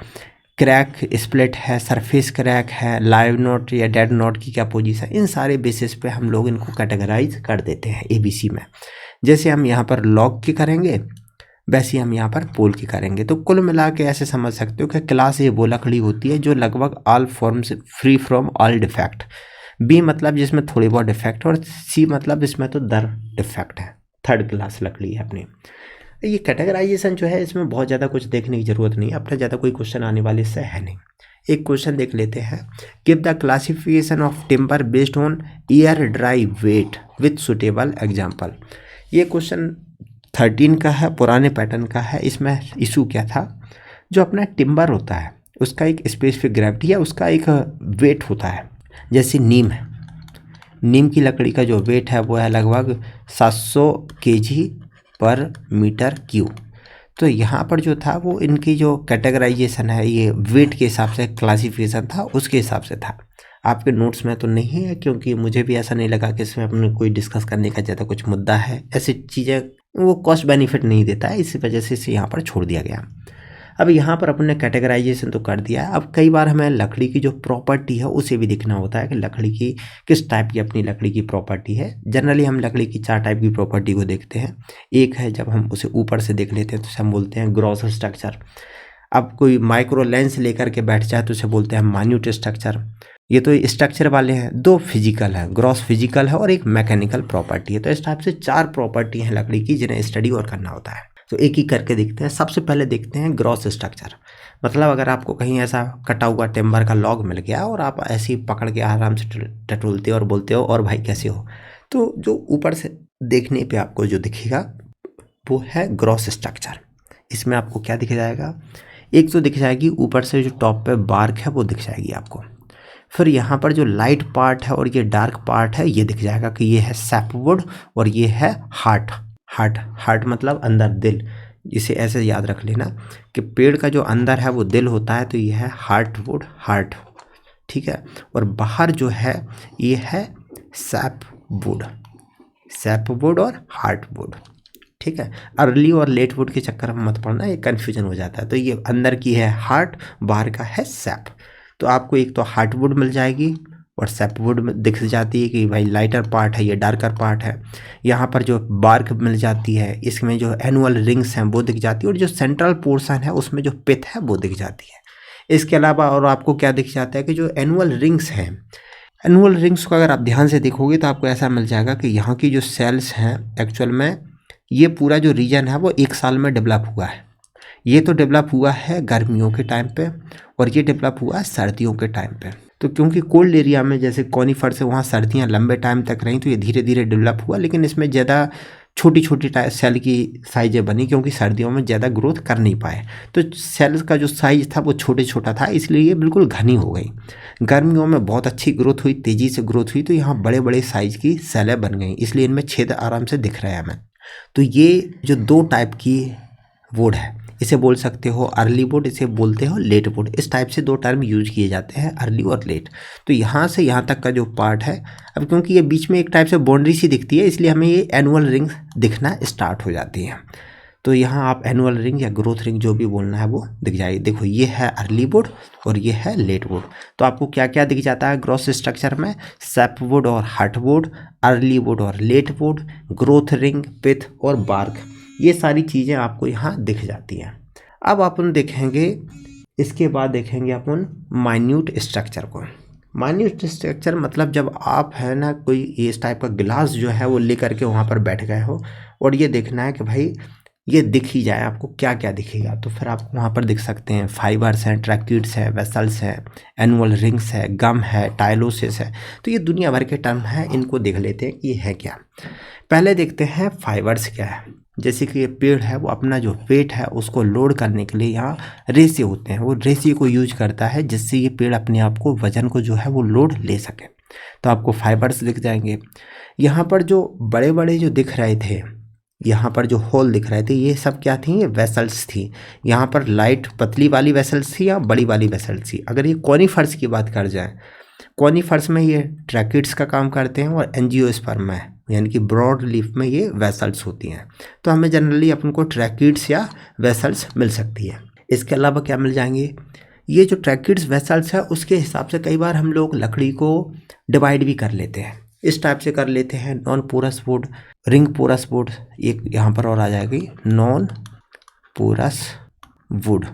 क्रैक स्प्लिट है, सरफेस क्रैक है, लाइव नोट या डेड नोट की क्या पोजीशन, इन सारे बेसिस पे हम लोग इनको कैटेगराइज कर देते हैं एबीसी में। जैसे हम यहाँ पर लॉग की करेंगे वैसे हम यहाँ पर पोल की करेंगे। तो कुल मिला के ऐसे समझ सकते हो कि क्लास ए वो लकड़ी होती है जो लगभग all forms free from all defect, B मतलब जिसमें थोड़ी बहुत डिफेक्ट, और सी मतलब इसमें तो दर डिफेक्ट है, थर्ड क्लास लकड़ी है अपनी। ये कैटेगराइजेशन जो है इसमें बहुत ज़्यादा कुछ देखने की ज़रूरत नहीं है, अपना ज़्यादा कोई क्वेश्चन आने वाले इससे है नहीं। एक क्वेश्चन देख लेते हैं, give the classification of timber based on air dry weight with suitable example. ये क्वेश्चन 13 का है, पुराने पैटर्न का है। इसमें इशू क्या था, जो अपना टिम्बर होता है उसका एक स्पेसिफिक ग्रेविटी है, उसका एक वेट होता है। जैसे नीम है, नीम की लकड़ी का जो वेट है वो है लगभग 700 kg पर मीटर क्यूब। तो यहाँ पर जो था वो इनकी जो कैटेगराइजेशन है ये वेट के हिसाब से क्लासिफिकेशन था, उसके हिसाब से था। आपके नोट्स में तो नहीं है, क्योंकि मुझे भी ऐसा नहीं लगा कि इसमें अपने कोई डिस्कस करने का ज़्यादा कुछ मुद्दा है। ऐसी चीज़ें वो कॉस्ट बेनिफिट नहीं देता है, इसी वजह से इसे यहाँ पर छोड़ दिया गया। अब यहाँ पर अपने कैटेगराइजेशन तो कर दिया है। अब कई बार हमें लकड़ी की जो प्रॉपर्टी है उसे भी देखना होता है कि लकड़ी की किस टाइप की अपनी लकड़ी की प्रॉपर्टी है। जनरली हम लकड़ी की 4 टाइप की प्रॉपर्टी को देखते हैं। एक है जब हम उसे ऊपर से देख लेते हैं तो उसे हम बोलते हैं ग्रॉस स्ट्रक्चर। अब कोई माइक्रो लेंस लेकर के बैठ जाए तो उसे बोलते हैं माइन्यूट स्ट्रक्चर। ये तो स्ट्रक्चर वाले हैं। 2 फिजिकल है, ग्रॉस फिजिकल है और एक मैकेनिकल प्रॉपर्टी है। तो इस टाइप से 4 प्रॉपर्टी हैं लकड़ी की जिन्हें स्टडी और करना होता है। तो एक ही करके देखते हैं। सबसे पहले देखते हैं ग्रॉस स्ट्रक्चर। मतलब अगर आपको कहीं ऐसा कटा हुआ टिम्बर का लॉग मिल गया और आप ऐसे ही पकड़ के आराम से टटोलते हो और बोलते हो और भाई कैसे हो, तो जो ऊपर से देखने पे आपको जो दिखेगा वो है ग्रॉस स्ट्रक्चर। इसमें आपको क्या दिख जाएगा, एक तो दिख जाएगी ऊपर से जो टॉप पे बार्क है वो दिख जाएगी आपको। फिर यहाँ पर जो लाइट पार्ट है और ये डार्क पार्ट है ये दिख जाएगा कि ये है सैपवुड और ये है हार्ट। हार्ट मतलब अंदर दिल। इसे ऐसे याद रख लेना कि पेड़ का जो अंदर है वो दिल होता है, तो ये है हार्टवुड, हार्ट, ठीक है। और बाहर जो है ये है सैपवुड और हार्टवुड, ठीक है। अर्ली और लेट वुड के चक्कर में मत पड़ना, ये कन्फ्यूजन हो जाता है। तो ये अंदर की है हार्ट, बाहर का है सैप। तो आपको एक तो हार्टवुड मिल जाएगी और सैपवुड में दिख जाती है कि भाई लाइटर पार्ट है, ये डार्कर पार्ट है। यहाँ पर जो बार्क मिल जाती है, इसमें जो एनुअल रिंग्स हैं वो दिख जाती है, और जो सेंट्रल पोर्शन है उसमें जो पिथ है वो दिख जाती है। इसके अलावा और आपको क्या दिख जाता है कि जो एनुअल रिंग्स हैं एनुअल रिंग्स को अगर आप ध्यान से देखोगे तो आपको ऐसा मिल जाएगा कि यहाँ की जो सेल्स हैं एक्चुअल में ये पूरा जो रीजन है वो 1 साल में डेवलप हुआ है। ये तो डेवलप हुआ है गर्मियों के टाइम पे और ये डेवलप हुआ है सर्दियों के टाइम पे। तो क्योंकि कोल्ड एरिया में जैसे कॉनिफर से वहाँ सर्दियाँ लंबे टाइम तक रहीं तो ये धीरे धीरे डेवलप हुआ, लेकिन इसमें ज़्यादा छोटी छोटी सेल की साइजें बनी क्योंकि सर्दियों में ज़्यादा ग्रोथ कर नहीं पाए। तो सेल्स का जो साइज़ था वो छोटे छोटा था, इसलिए ये बिल्कुल घनी हो गई। गर्मियों में बहुत अच्छी ग्रोथ हुई, तेज़ी से ग्रोथ हुई, तो यहाँ बड़े बड़े साइज़ की सेलें बन गई, इसलिए इनमें छेद आराम से दिख रहे हैं हमें। तो ये जो 2 टाइप की वुड है, इसे बोल सकते हो अर्ली वुड, इसे बोलते हो लेट वुड। इस टाइप से 2 टर्म यूज किए जाते हैं, अर्ली और लेट। तो यहाँ से यहाँ तक का जो पार्ट है, अब क्योंकि ये बीच में एक टाइप से बाउंड्री सी दिखती है, इसलिए हमें ये एनुअल रिंग्स दिखना स्टार्ट हो जाती हैं। तो यहाँ आप एनुअल रिंग या ग्रोथ रिंग जो भी बोलना है वो दिख जाएगी। देखो ये है अर्ली वुड और ये है लेट वुड। तो आपको क्या क्या दिख जाता है ग्रोथ स्ट्रक्चर में? सैप वुड और हर्ट वुड, अर्ली वुड और लेट वुड, ग्रोथ रिंग, पिथ और बार्क, ये सारी चीज़ें आपको यहाँ दिख जाती हैं। अब अपन देखेंगे, इसके बाद देखेंगे अपन माइन्यूट स्ट्रक्चर को। माइन्यूट स्ट्रक्चर मतलब जब आप है ना कोई इस टाइप का गिलास जो है वो लेकर के वहाँ पर बैठ गए हो और ये देखना है कि भाई ये दिख ही जाए, आपको क्या क्या दिखेगा। तो फिर आपको वहाँ पर दिख सकते हैं फाइबर्स हैं, ट्रैक्यूड्स हैं, वेसल्स हैं, एनुअल रिंग्स है, गम है, टाइलोसिस है। तो ये दुनिया भर के टर्म है, इनको देख लेते हैं कि ये है क्या। पहले देखते हैं फाइबर्स क्या है। जैसे कि ये पेड़ है वो अपना जो वेट है उसको लोड करने के लिए यहाँ रेसे होते हैं, वो रेसे को यूज करता है जिससे ये पेड़ अपने आप को वजन को जो है वो लोड ले सके। तो आपको फाइबर्स दिख जाएंगे। यहाँ पर जो बड़े बड़े जो दिख रहे थे, यहाँ पर जो होल दिख रहे थे, ये सब क्या थी? ये वेसल्स थी। यहाँ पर लाइट पतली वाली वेसल्स थी या बड़ी वाली वेसल्स थी। अगर ये कॉनिफर्स की बात कर जाए, कॉनिफर्स में ये ट्रैकिड्स का काम करते हैं और एंजियोस्पर्म में यानी कि ब्रॉड लीफ में ये वेसल्स होती हैं। तो हमें जनरली अपन को ट्रैकिड्स या वेसल्स मिल सकती है। इसके अलावा क्या मिल जाएंगे? ये जो ट्रैकिड्स वेसल्स है उसके हिसाब से कई बार हम लोग लकड़ी को डिवाइड भी कर लेते हैं। इस टाइप से कर लेते हैं, non porous wood, ring porous wood, एक यहाँ पर और आ जाएगी non porous wood,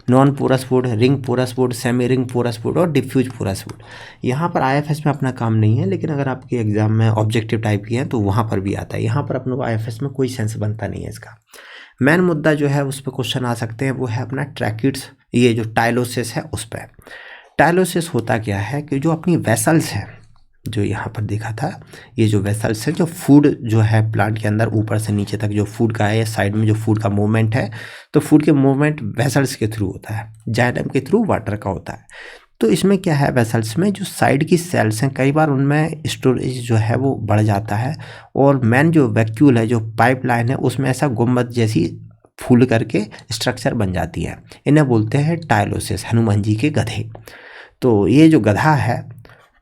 non porous wood, ring porous wood, semi ring porous wood और डिफ्यूज पोरस वुड। यहाँ पर आईएफएस में अपना काम नहीं है, लेकिन अगर आपके एग्जाम में ऑब्जेक्टिव टाइप की है तो वहाँ पर भी आता है। यहाँ पर अपने को आईएफएस में कोई सेंस बनता नहीं है इसका। मेन मुद्दा जो है उस पर क्वेश्चन आ सकते हैं वो है अपना ट्रैकिड्स, ये जो टाइलोसिस है उस पर। टाइलोसिस होता क्या है कि जो अपनी वेसल्स है, जो यहाँ पर देखा था, ये जो वेसल्स है, जो फूड जो है प्लांट के अंदर ऊपर से नीचे तक जो फूड का है, साइड में जो फूड का मूवमेंट है, तो फूड के मूवमेंट वेसल्स के थ्रू होता है, जाइलम के थ्रू वाटर का होता है। तो इसमें क्या है, वेसल्स में जो साइड की सेल्स हैं कई बार उनमें स्टोरेज जो है वो बढ़ जाता है और मेन जो वैक्यूल है, जो पाइपलाइन है, उसमें ऐसा गुम्बद जैसी फूल करके स्ट्रक्चर बन जाती है। इन्हें बोलते हैं टाइलोसिस, हनुमान जी के गधे। तो ये जो गधा है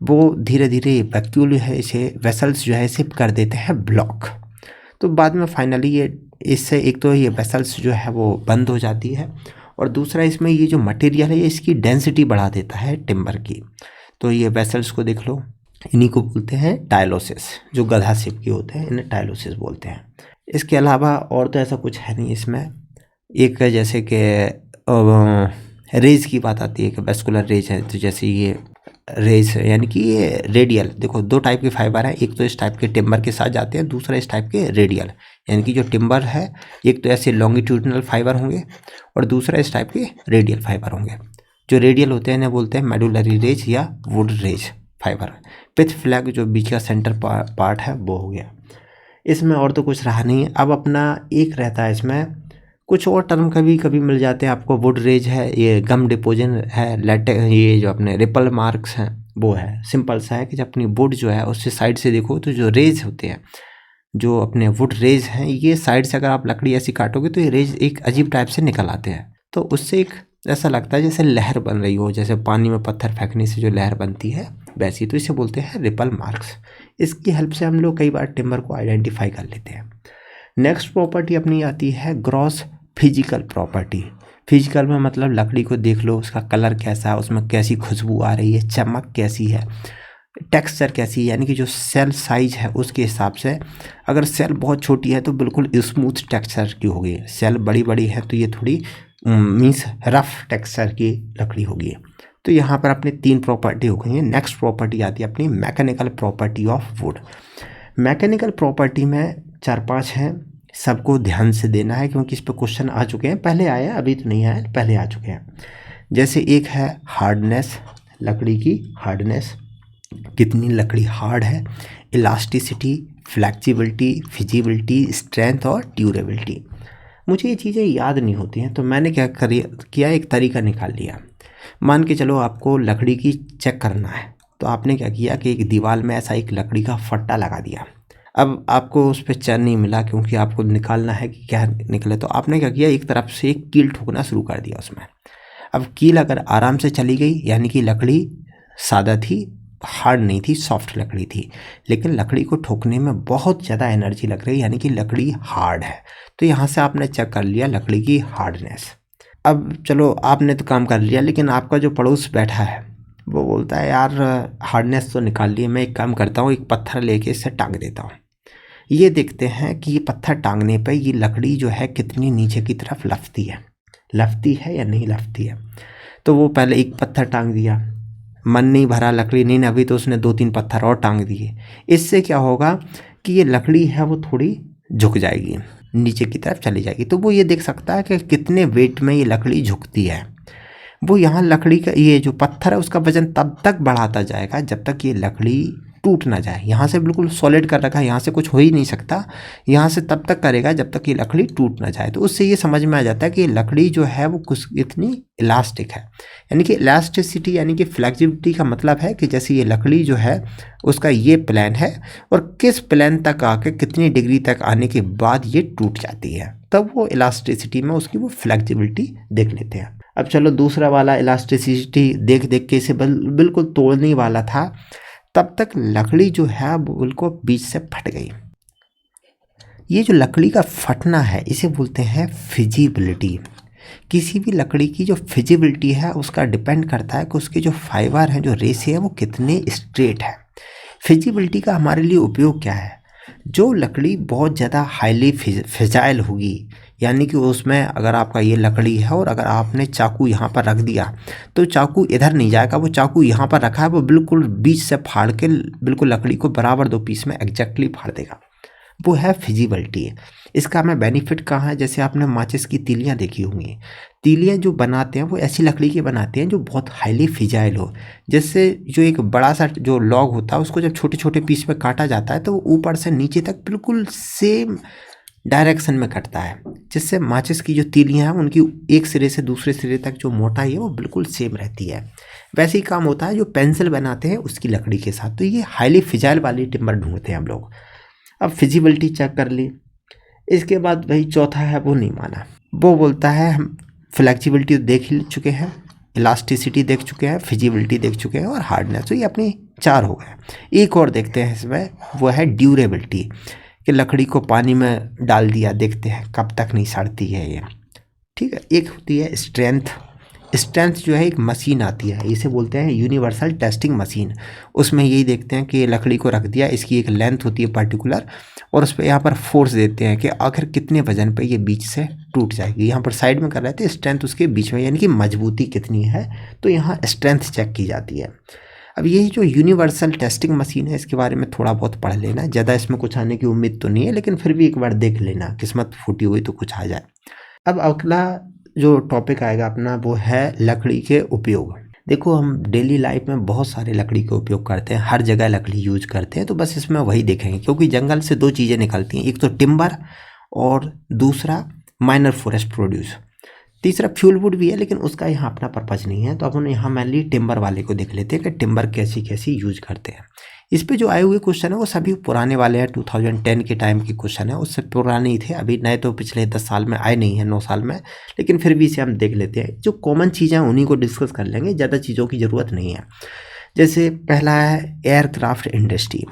वो धीरे धीरे वैक्यूल है इसे वेसल्स जो है इसे कर देते हैं ब्लॉक। तो बाद में फाइनली ये इससे एक तो ये वेसल्स जो है वो बंद हो जाती है और दूसरा इसमें ये जो मटेरियल है इसकी डेंसिटी बढ़ा देता है टिम्बर की। तो ये वेसल्स को देख लो, इन्हीं को बोलते हैं टाइलोसिस, जो गधा शेप के होते हैं इन्हें टाइलोसिस बोलते हैं। इसके अलावा और तो ऐसा कुछ है नहीं इसमें। एक जैसे कि रेज की बात आती है कि वेस्कुलर रेज है, तो जैसे ये रेज यानी कि ये रेडियल, देखो 2 टाइप के फाइबर हैं, एक तो इस टाइप के टिम्बर के साथ जाते हैं, दूसरा इस टाइप के रेडियल, यानी कि जो टिम्बर है एक तो ऐसे लॉन्गिट्यूडनल फाइबर होंगे और दूसरा इस टाइप के रेडियल फाइबर होंगे। जो रेडियल होते हैं इन्हें बोलते हैं मेडुलरी रेज या wood rays fibre. Pith fleck जो बीच का सेंटर पार्ट है वो हो गया। इसमें और तो कुछ रहा नहीं है। अब अपना एक रहता है, इसमें कुछ और टर्म कभी कभी मिल जाते हैं आपको। वुड रेज है, ये गम डिपोजन है, ये जो अपने रिपल मार्क्स हैं वो है। सिंपल सा है कि जब अपनी वुड जो है उससे साइड से देखो तो जो रेज होते हैं, जो अपने वुड रेज हैं, ये साइड से अगर आप लकड़ी ऐसी काटोगे तो ये रेज एक अजीब टाइप से निकल आते हैं। तो उससे एक ऐसा लगता है जैसे लहर बन रही हो, जैसे पानी में पत्थर फेंकने से जो लहर बनती है वैसी। तो इसे बोलते हैं रिपल मार्क्स। इसकी हेल्प से हम लोग कई बार टिम्बर को आइडेंटिफाई कर लेते हैं। नेक्स्ट प्रॉपर्टी अपनी आती है ग्रॉस फिजिकल प्रॉपर्टी। फिजिकल में मतलब लकड़ी को देख लो, उसका कलर कैसा है, उसमें कैसी खुशबू आ रही है, चमक कैसी है, टेक्सचर कैसी है, यानी कि जो सेल साइज है उसके हिसाब से। अगर सेल बहुत छोटी है तो बिल्कुल स्मूथ टेक्सचर की होगी, सेल बड़ी बड़ी है तो ये थोड़ी मीन्स रफ टेक्सचर की लकड़ी होगी। तो यहाँ पर अपने 3 प्रॉपर्टी हो गई हैं। नेक्स्ट प्रॉपर्टी आती है अपनी mechanical property of would. Mechanical property में 4-5 हैं, सबको ध्यान से देना है क्योंकि इस पर क्वेश्चन आ चुके हैं, पहले आया अभी तो नहीं आया, पहले आ चुके हैं। जैसे एक है हार्डनेस, लकड़ी की हार्डनेस, कितनी लकड़ी हार्ड है, इलास्टिसिटी, फ्लेक्सिबिलिटी, फिजिबिलिटी, स्ट्रेंथ और ड्यूरेबिलिटी। मुझे ये चीज़ें याद नहीं होती हैं तो मैंने क्या किया, एक तरीका निकाल लिया। मान के चलो आपको लकड़ी की चेक करना है तो आपने क्या किया कि एक दीवार में ऐसा एक लकड़ी का फट्टा लगा दिया। अब आपको उस पर चैन नहीं मिला क्योंकि आपको निकालना है कि क्या निकले, तो आपने क्या किया, एक तरफ से एक कील ठोकना शुरू कर दिया उसमें। अब कील अगर आराम से चली गई यानी कि लकड़ी सादा थी, हार्ड नहीं थी, सॉफ्ट लकड़ी थी, लेकिन लकड़ी को ठोकने में बहुत ज़्यादा एनर्जी लग रही है यानी कि लकड़ी हार्ड है। तो यहाँ से आपने चेक कर लिया लकड़ी की हार्डनेस। अब चलो आपने तो काम कर लिया, लेकिन आपका जो पड़ोस बैठा है वो बोलता है यार हार्डनेस तो निकाल लिए, मैं एक काम करता हूँ, एक पत्थर लेके इससे टांग देता हूँ। ये देखते हैं कि ये पत्थर टांगने पे ये लकड़ी जो है कितनी नीचे की तरफ लफती है या नहीं लफती है। तो वो पहले एक पत्थर टांग दिया, मन नहीं भरा, लकड़ी नहीं नभी, तो उसने 2-3 पत्थर और टांग दिए। इससे क्या होगा कि ये लकड़ी है वो थोड़ी झुक जाएगी, नीचे की तरफ चली जाएगी। तो वो ये देख सकता है कि कितने वेट में ये लकड़ी झुकती है। वो यहाँ लकड़ी का ये जो पत्थर है उसका वजन तब तक बढ़ाता जाएगा जब तक ये लकड़ी टूट ना जाए। यहाँ से बिल्कुल सॉलिड कर रखा है, यहाँ से कुछ हो ही नहीं सकता, यहाँ से तब तक करेगा जब तक ये लकड़ी टूट ना जाए। तो उससे ये समझ में आ जाता है कि ये लकड़ी जो है वो कुछ इतनी इलास्टिक है, यानी कि इलास्टिसिटी यानी कि फ्लेक्सिबिलिटी का मतलब है कि जैसे ये लकड़ी जो है उसका ये प्लान है और किस प्लान तक आके कितनी डिग्री तक आने के बाद ये टूट जाती है, तब वो इलास्टिसिटी में उसकी वो फ्लेक्सिबिलिटी देख लेते हैं। अब चलो दूसरा वाला इलास्टिसिटी देख देख के इसे बिल्कुल तोड़ने वाला था, तब तक लकड़ी जो है वो बिल्कुल बीच से फट गई। ये जो लकड़ी का फटना है इसे बोलते हैं फिजिबिलिटी। किसी भी लकड़ी की जो फिजिबिलिटी है उसका डिपेंड करता है कि उसके जो फाइबर हैं, जो रेसे हैं, वो कितने स्ट्रेट है। फिजिबिलिटी का हमारे लिए उपयोग क्या है, जो लकड़ी बहुत ज़्यादा हाईली फिजाइल होगी, यानी कि उसमें अगर आपका ये लकड़ी है और अगर आपने चाकू यहाँ पर रख दिया तो चाकू इधर नहीं जाएगा, वो चाकू यहाँ पर रखा है वो बिल्कुल बीच से फाड़ के बिल्कुल लकड़ी को बराबर 2 पीस में एग्जैक्टली फाड़ देगा, वो है फिजिबिलिटी। इसका हमें बेनिफिट कहाँ है, जैसे आपने माचिस की तीलियाँ देखी होंगी, तीलियाँ जो बनाते हैं वो ऐसी लकड़ी की बनाते हैं जो बहुत हाईली फिजाइल हो, जिससे जो एक बड़ा सा जो लॉग होता है उसको जब छोटे छोटे पीस में काटा जाता है तो वो ऊपर से नीचे तक बिल्कुल सेम डायरेक्शन में कटता है, जिससे माचिस की जो तीलियाँ हैं उनकी एक सिरे से दूसरे सिरे तक जो मोटाई है वो बिल्कुल सेम रहती है। वैसे ही काम होता है जो पेंसिल बनाते हैं उसकी लकड़ी के साथ। तो ये हाईली फिजाइल वाली टिम्बर ढूंढते हैं हम लोग। अब फिजिबिलिटी चेक कर ली, इसके बाद भाई चौथा है वो नहीं माना, वो बोलता है हम फ्लेक्सिबिलिटी देख ही चुके हैं, इलास्टिसिटी देख चुके हैं, फिजिबिलिटी देख चुके हैं और हार्डनेस, तो ये अपनी 4 हो गए। एक और देखते हैं इसमें, वो है ड्यूरेबिलिटी, कि लकड़ी को पानी में डाल दिया, देखते हैं कब तक नहीं सड़ती है ये, ठीक है। एक होती है स्ट्रेंथ, स्ट्रेंथ जो है एक मशीन आती है, इसे बोलते हैं यूनिवर्सल टेस्टिंग मशीन। उसमें यही देखते हैं कि लकड़ी को रख दिया, इसकी एक लेंथ होती है पर्टिकुलर, और उस पर यहाँ पर फोर्स देते हैं कि आखिर कितने वजन पे ये बीच से टूट जाएगी। यहाँ पर साइड में कर रहे थे स्ट्रेंथ उसके बीच में, यानी कि मजबूती कितनी है, तो यहाँ स्ट्रेंथ चेक की जाती है। अब यही जो यूनिवर्सल टेस्टिंग मशीन है इसके बारे में थोड़ा बहुत पढ़ लेना, ज़्यादा इसमें कुछ आने की उम्मीद तो नहीं है, लेकिन फिर भी एक बार देख लेना, किस्मत फूटी हुई तो कुछ आ जाए। अब अगला जो टॉपिक आएगा अपना वो है लकड़ी के उपयोग। देखो हम डेली लाइफ में बहुत सारे लकड़ी के उपयोग करते हैं, हर जगह लकड़ी यूज करते हैं, तो बस इसमें वही देखेंगे, क्योंकि जंगल से 2 चीज़ें निकलती हैं, एक तो टिम्बर और दूसरा माइनर फॉरेस्ट प्रोड्यूस, तीसरा फ्यूल वुड भी है, लेकिन उसका यहाँ अपना पर्पज नहीं है। तो अपन यहाँ मेनली टिम्बर वाले को देख लेते हैं कि टिम्बर कैसी कैसी यूज करते हैं। इस पे जो आए हुए क्वेश्चन है वो सभी पुराने वाले हैं, 2010 के टाइम के क्वेश्चन है, उससे पुराने ही थे, अभी नए तो पिछले 10 साल में आए नहीं हैं, 9 साल में, लेकिन फिर भी इसे हम देख लेते हैं। जो कॉमन चीज़ें हैं उन्हीं को डिस्कस कर लेंगे, ज़्यादा चीज़ों की ज़रूरत नहीं है। जैसे पहला है एयरक्राफ्ट इंडस्ट्री।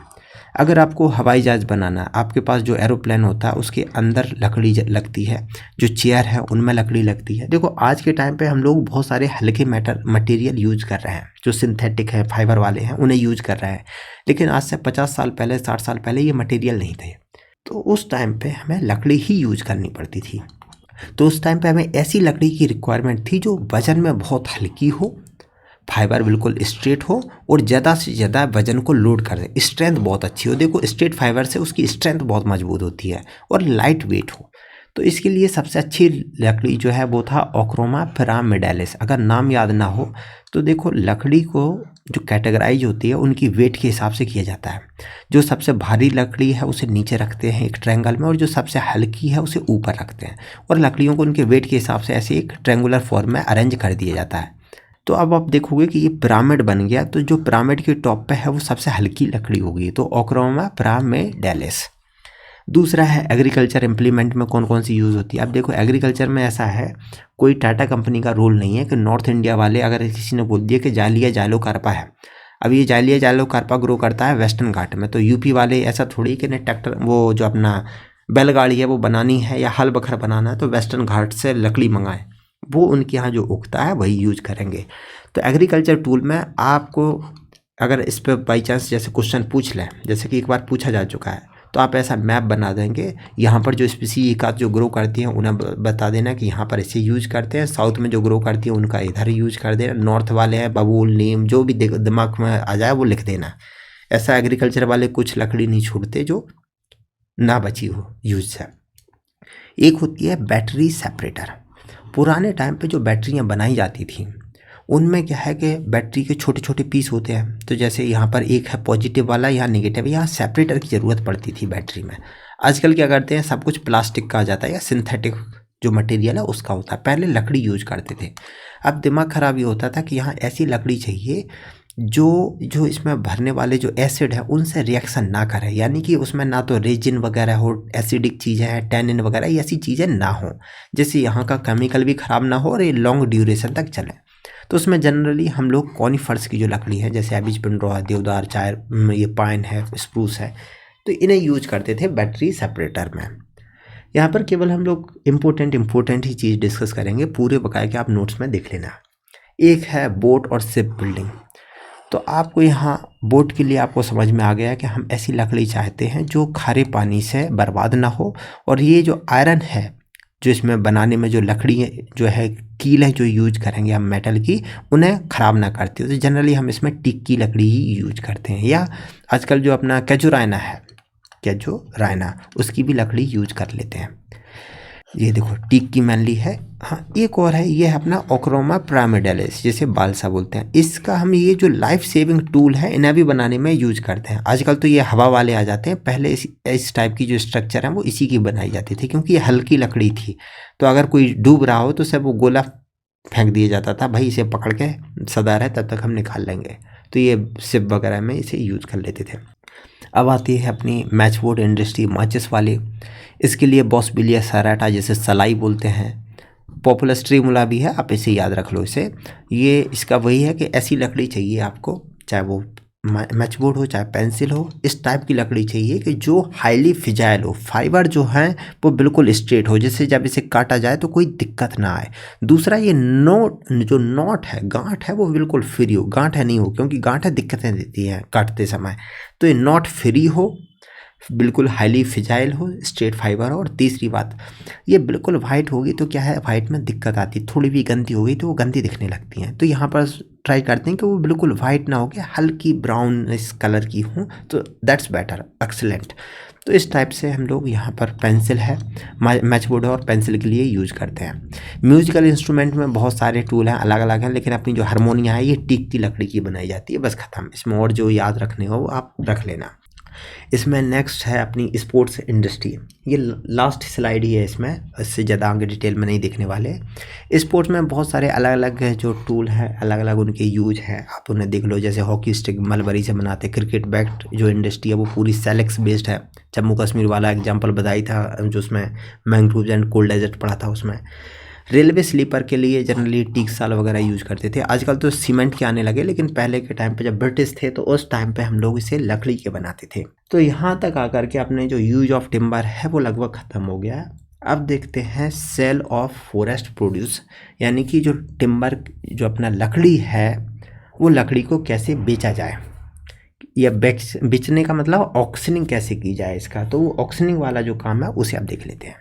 अगर आपको हवाई जहाज बनाना है, आपके पास जो एरोप्लेन होता है उसके अंदर लकड़ी लगती है, जो चेयर है उनमें लकड़ी लगती है। देखो आज के टाइम पे हम लोग बहुत सारे हल्के मटेरियल यूज कर रहे हैं, जो सिंथेटिक है, फाइबर वाले हैं, उन्हें यूज कर रहे हैं, लेकिन आज से 50 साल पहले, 60 साल पहले ये मटेरियल नहीं थे, तो उस टाइम पे हमें लकड़ी ही यूज करनी पड़ती थी। तो उस टाइम पे हमें ऐसी लकड़ी की रिक्वायरमेंट थी जो वजन में बहुत हल्की हो, फाइबर बिल्कुल स्ट्रेट हो और ज़्यादा से ज़्यादा वजन को लोड कर दे, स्ट्रेंथ बहुत अच्छी हो। देखो स्ट्रेट फाइबर से उसकी स्ट्रेंथ बहुत मजबूत होती है और लाइट वेट हो। तो इसके लिए सबसे अच्छी लकड़ी जो है वो था ओक्रोमा पिरामिडालिस। अगर नाम याद ना हो तो देखो लकड़ी को जो कैटेगराइज होती है उनकी वेट के हिसाब से किया जाता है। जो सबसे भारी लकड़ी है उसे नीचे रखते हैं एक ट्रायंगल में, और जो सबसे हल्की है उसे ऊपर रखते हैं, और लकड़ियों को उनके वेट के हिसाब से ऐसे एक ट्रायंगुलर फॉर्म में अरेंज कर दिया जाता है। तो अब आप देखोगे कि ये पिरामिड बन गया, तो जो पिरामिड के टॉप पे है वो सबसे हल्की लकड़ी होगी, तो ओक्रोमा पिरामिडालिस। दूसरा है एग्रीकल्चर इम्प्लीमेंट में कौन कौन सी यूज़ होती है। अब देखो एग्रीकल्चर में ऐसा है, कोई टाटा कंपनी का रोल नहीं है कि नॉर्थ इंडिया वाले अगर किसी ने बोल दिया कि जालिया जाइलोकार्पा है, अब ये जालिया जाइलोकार्पा ग्रो करता है वेस्टर्न घाट में, तो यूपी वाले ऐसा थोड़ी कि ने ट्रैक्टर वो जो अपना बैलगाड़ी है वो बनानी है या हल बखर बनाना है तो वेस्टर्न घाट से लकड़ी मंगाएं, वो उनके यहाँ जो उगता है वही यूज करेंगे। तो एग्रीकल्चर टूल में आपको अगर इस पर बाई चांस जैसे क्वेश्चन पूछ लें, जैसे कि एक बार पूछा जा चुका है, तो आप ऐसा मैप बना देंगे, यहाँ पर जो स्पीसी का जो ग्रो करती हैं उन्हें बता देना कि यहाँ पर इसे यूज करते हैं, साउथ में जो ग्रो करती है उनका इधर यूज कर देना, नॉर्थ वाले हैं बबूल नीम जो भी दिमाग में आ जाए वो लिख देना। ऐसा एग्रीकल्चर वाले कुछ लकड़ी नहीं छोड़ते जो ना बची हो यूज से। एक होती है बैटरी सेपरेटर। पुराने टाइम पे जो बैटरियाँ बनाई जाती थी उनमें क्या है कि बैटरी के छोटे छोटे पीस होते हैं, तो जैसे यहाँ पर एक है पॉजिटिव वाला या नेगेटिव, यहाँ सेपरेटर की ज़रूरत पड़ती थी बैटरी में। आजकल क्या करते हैं सब कुछ प्लास्टिक का आ जाता है या सिंथेटिक जो मटेरियल है उसका होता है, पहले लकड़ी यूज करते थे। अब दिमाग ख़राब ये होता था कि यहाँ ऐसी लकड़ी चाहिए जो इसमें भरने वाले जो एसिड है उनसे रिएक्शन ना करे, यानी कि उसमें ना तो रेजिन वगैरह हो, एसिडिक चीज़ें हैं, टैनिन वगैरह ऐसी चीज़ें ना हो, जैसे यहाँ का केमिकल भी ख़राब ना हो और ये लॉन्ग ड्यूरेशन तक चले। तो उसमें जनरली हम लोग कॉनिफर्स की जो लकड़ी है जैसे एबिज पिंडोरा, देवदार, चाय, ये पाइन है, स्प्रूस है, तो इन्हें यूज करते थे बैटरी सेपरेटर में। यहाँ पर केवल हम लोग इम्पोर्टेंट ही चीज़ डिस्कस करेंगे, पूरे बकाया के आप नोट्स में देख लेना। एक है बोट और शिप बिल्डिंग। तो आपको यहाँ बोट के लिए आपको समझ में आ गया कि हम ऐसी लकड़ी चाहते हैं जो खारे पानी से बर्बाद ना हो, और ये जो आयरन है जो इसमें बनाने में जो लकड़ी जो है कील है जो यूज करेंगे हम मेटल की, उन्हें ख़राब ना करती हो। तो जनरली हम इसमें टिक की लकड़ी ही यूज करते हैं, या आजकल जो अपना कैचुरायना है, कैचुरायना, उसकी भी लकड़ी यूज कर लेते हैं। ये देखो टीक की मैनली है। हाँ एक और है, ये है अपना ओक्रोमा पिरामिडालिस जिसे बालसा बोलते हैं। इसका हम ये जो लाइफ सेविंग टूल है इन्हें भी बनाने में यूज करते हैं। आजकल तो ये हवा वाले आ जाते हैं, पहले इस टाइप की जो स्ट्रक्चर है वो इसी की बनाई जाती थी, क्योंकि ये हल्की लकड़ी थी, तो अगर कोई डूब रहा हो तो सब वो गोला फेंक दिया जाता था, भाई इसे पकड़ के सदा रहे तब तक हम निकाल लेंगे, तो ये सिप वगैरह में इसे यूज कर लेते थे। अब आती है अपनी मैचवुड इंडस्ट्री, माचिस वाली। इसके लिए बॉसबिलिया सराटा जिसे सलाई बोलते हैं, पॉपुलर स्ट्रीमुला भी है, आप इसे याद रख लो इसे। ये इसका वही है कि ऐसी लकड़ी चाहिए आपको, चाहे वो मैचवुड हो चाहे पेंसिल हो, इस टाइप की लकड़ी चाहिए कि जो हाईली फिजाइल हो, फाइबर जो है वो बिल्कुल स्ट्रेट हो, जिससे जब इसे काटा जाए तो कोई दिक्कत ना आए। दूसरा ये जो नॉट है, गांठ है, वो बिल्कुल फ्री हो, गांठ है नहीं हो, क्योंकि गांठ है दिक्कतें देती हैं काटते समय, तो ये नॉट फ्री हो, बिल्कुल हाईली फिजाइल हो, स्ट्रेट फाइबर हो। और तीसरी बात ये बिल्कुल वाइट होगी, तो क्या है वाइट में दिक्कत आती है, थोड़ी भी गंदी होगी तो वो गंदी दिखने लगती हैं, तो यहाँ पर ट्राई करते हैं कि वो बिल्कुल वाइट ना हो के हल्की ब्राउन इस कलर की हो, तो दैट्स बेटर, एक्सीलेंट। तो इस टाइप से हम लोग यहाँ पर पेंसिल है, मैचवुड और पेंसिल के लिए यूज करते हैं। म्यूजिकल इंस्ट्रूमेंट में बहुत सारे टूल हैं, अलग अलग हैं, लेकिन अपनी जो हारमोनिया है ये टीक की लकड़ी की बनाई जाती है, बस खत्म। इसमें और जो याद रखने हो वो आप रख लेना। इसमें नेक्स्ट है अपनी स्पोर्ट्स इंडस्ट्री, ये लास्ट स्लाइड ही है, इसमें इससे ज़्यादा आगे डिटेल में नहीं देखने वाले। स्पोर्ट्स में बहुत सारे अलग अलग जो टूल हैं, अलग अलग उनके यूज हैं, आप उन्हें देख लो। जैसे हॉकी स्टिक मलबरी से बनाते, क्रिकेट बैट जो इंडस्ट्री है वो पूरी सेलेक्स बेस्ड है, जम्मू कश्मीर वाला एग्जाम्पल बताई था जो उसमें मैंग्रोव एंड कोल्ड डेजर्ट पड़ा था उसमें। रेलवे स्लीपर के लिए जनरली टीक साल वगैरह यूज करते थे, आजकल तो सीमेंट के आने लगे, लेकिन पहले के टाइम पे जब ब्रिटिश थे तो उस टाइम पे हम लोग इसे लकड़ी के बनाते थे। तो यहाँ तक आकर के अपने जो यूज ऑफ टिम्बर है वो लगभग ख़त्म हो गया है। अब देखते हैं सेल ऑफ फॉरेस्ट प्रोड्यूस, यानी कि जो टिम्बर जो अपना लकड़ी है वो लकड़ी को कैसे बेचा जाए, या बेचने का मतलब ऑक्शनिंग कैसे की जाए इसका, तो वो ऑक्शनिंग वाला जो काम है उसे आप देख लेते हैं।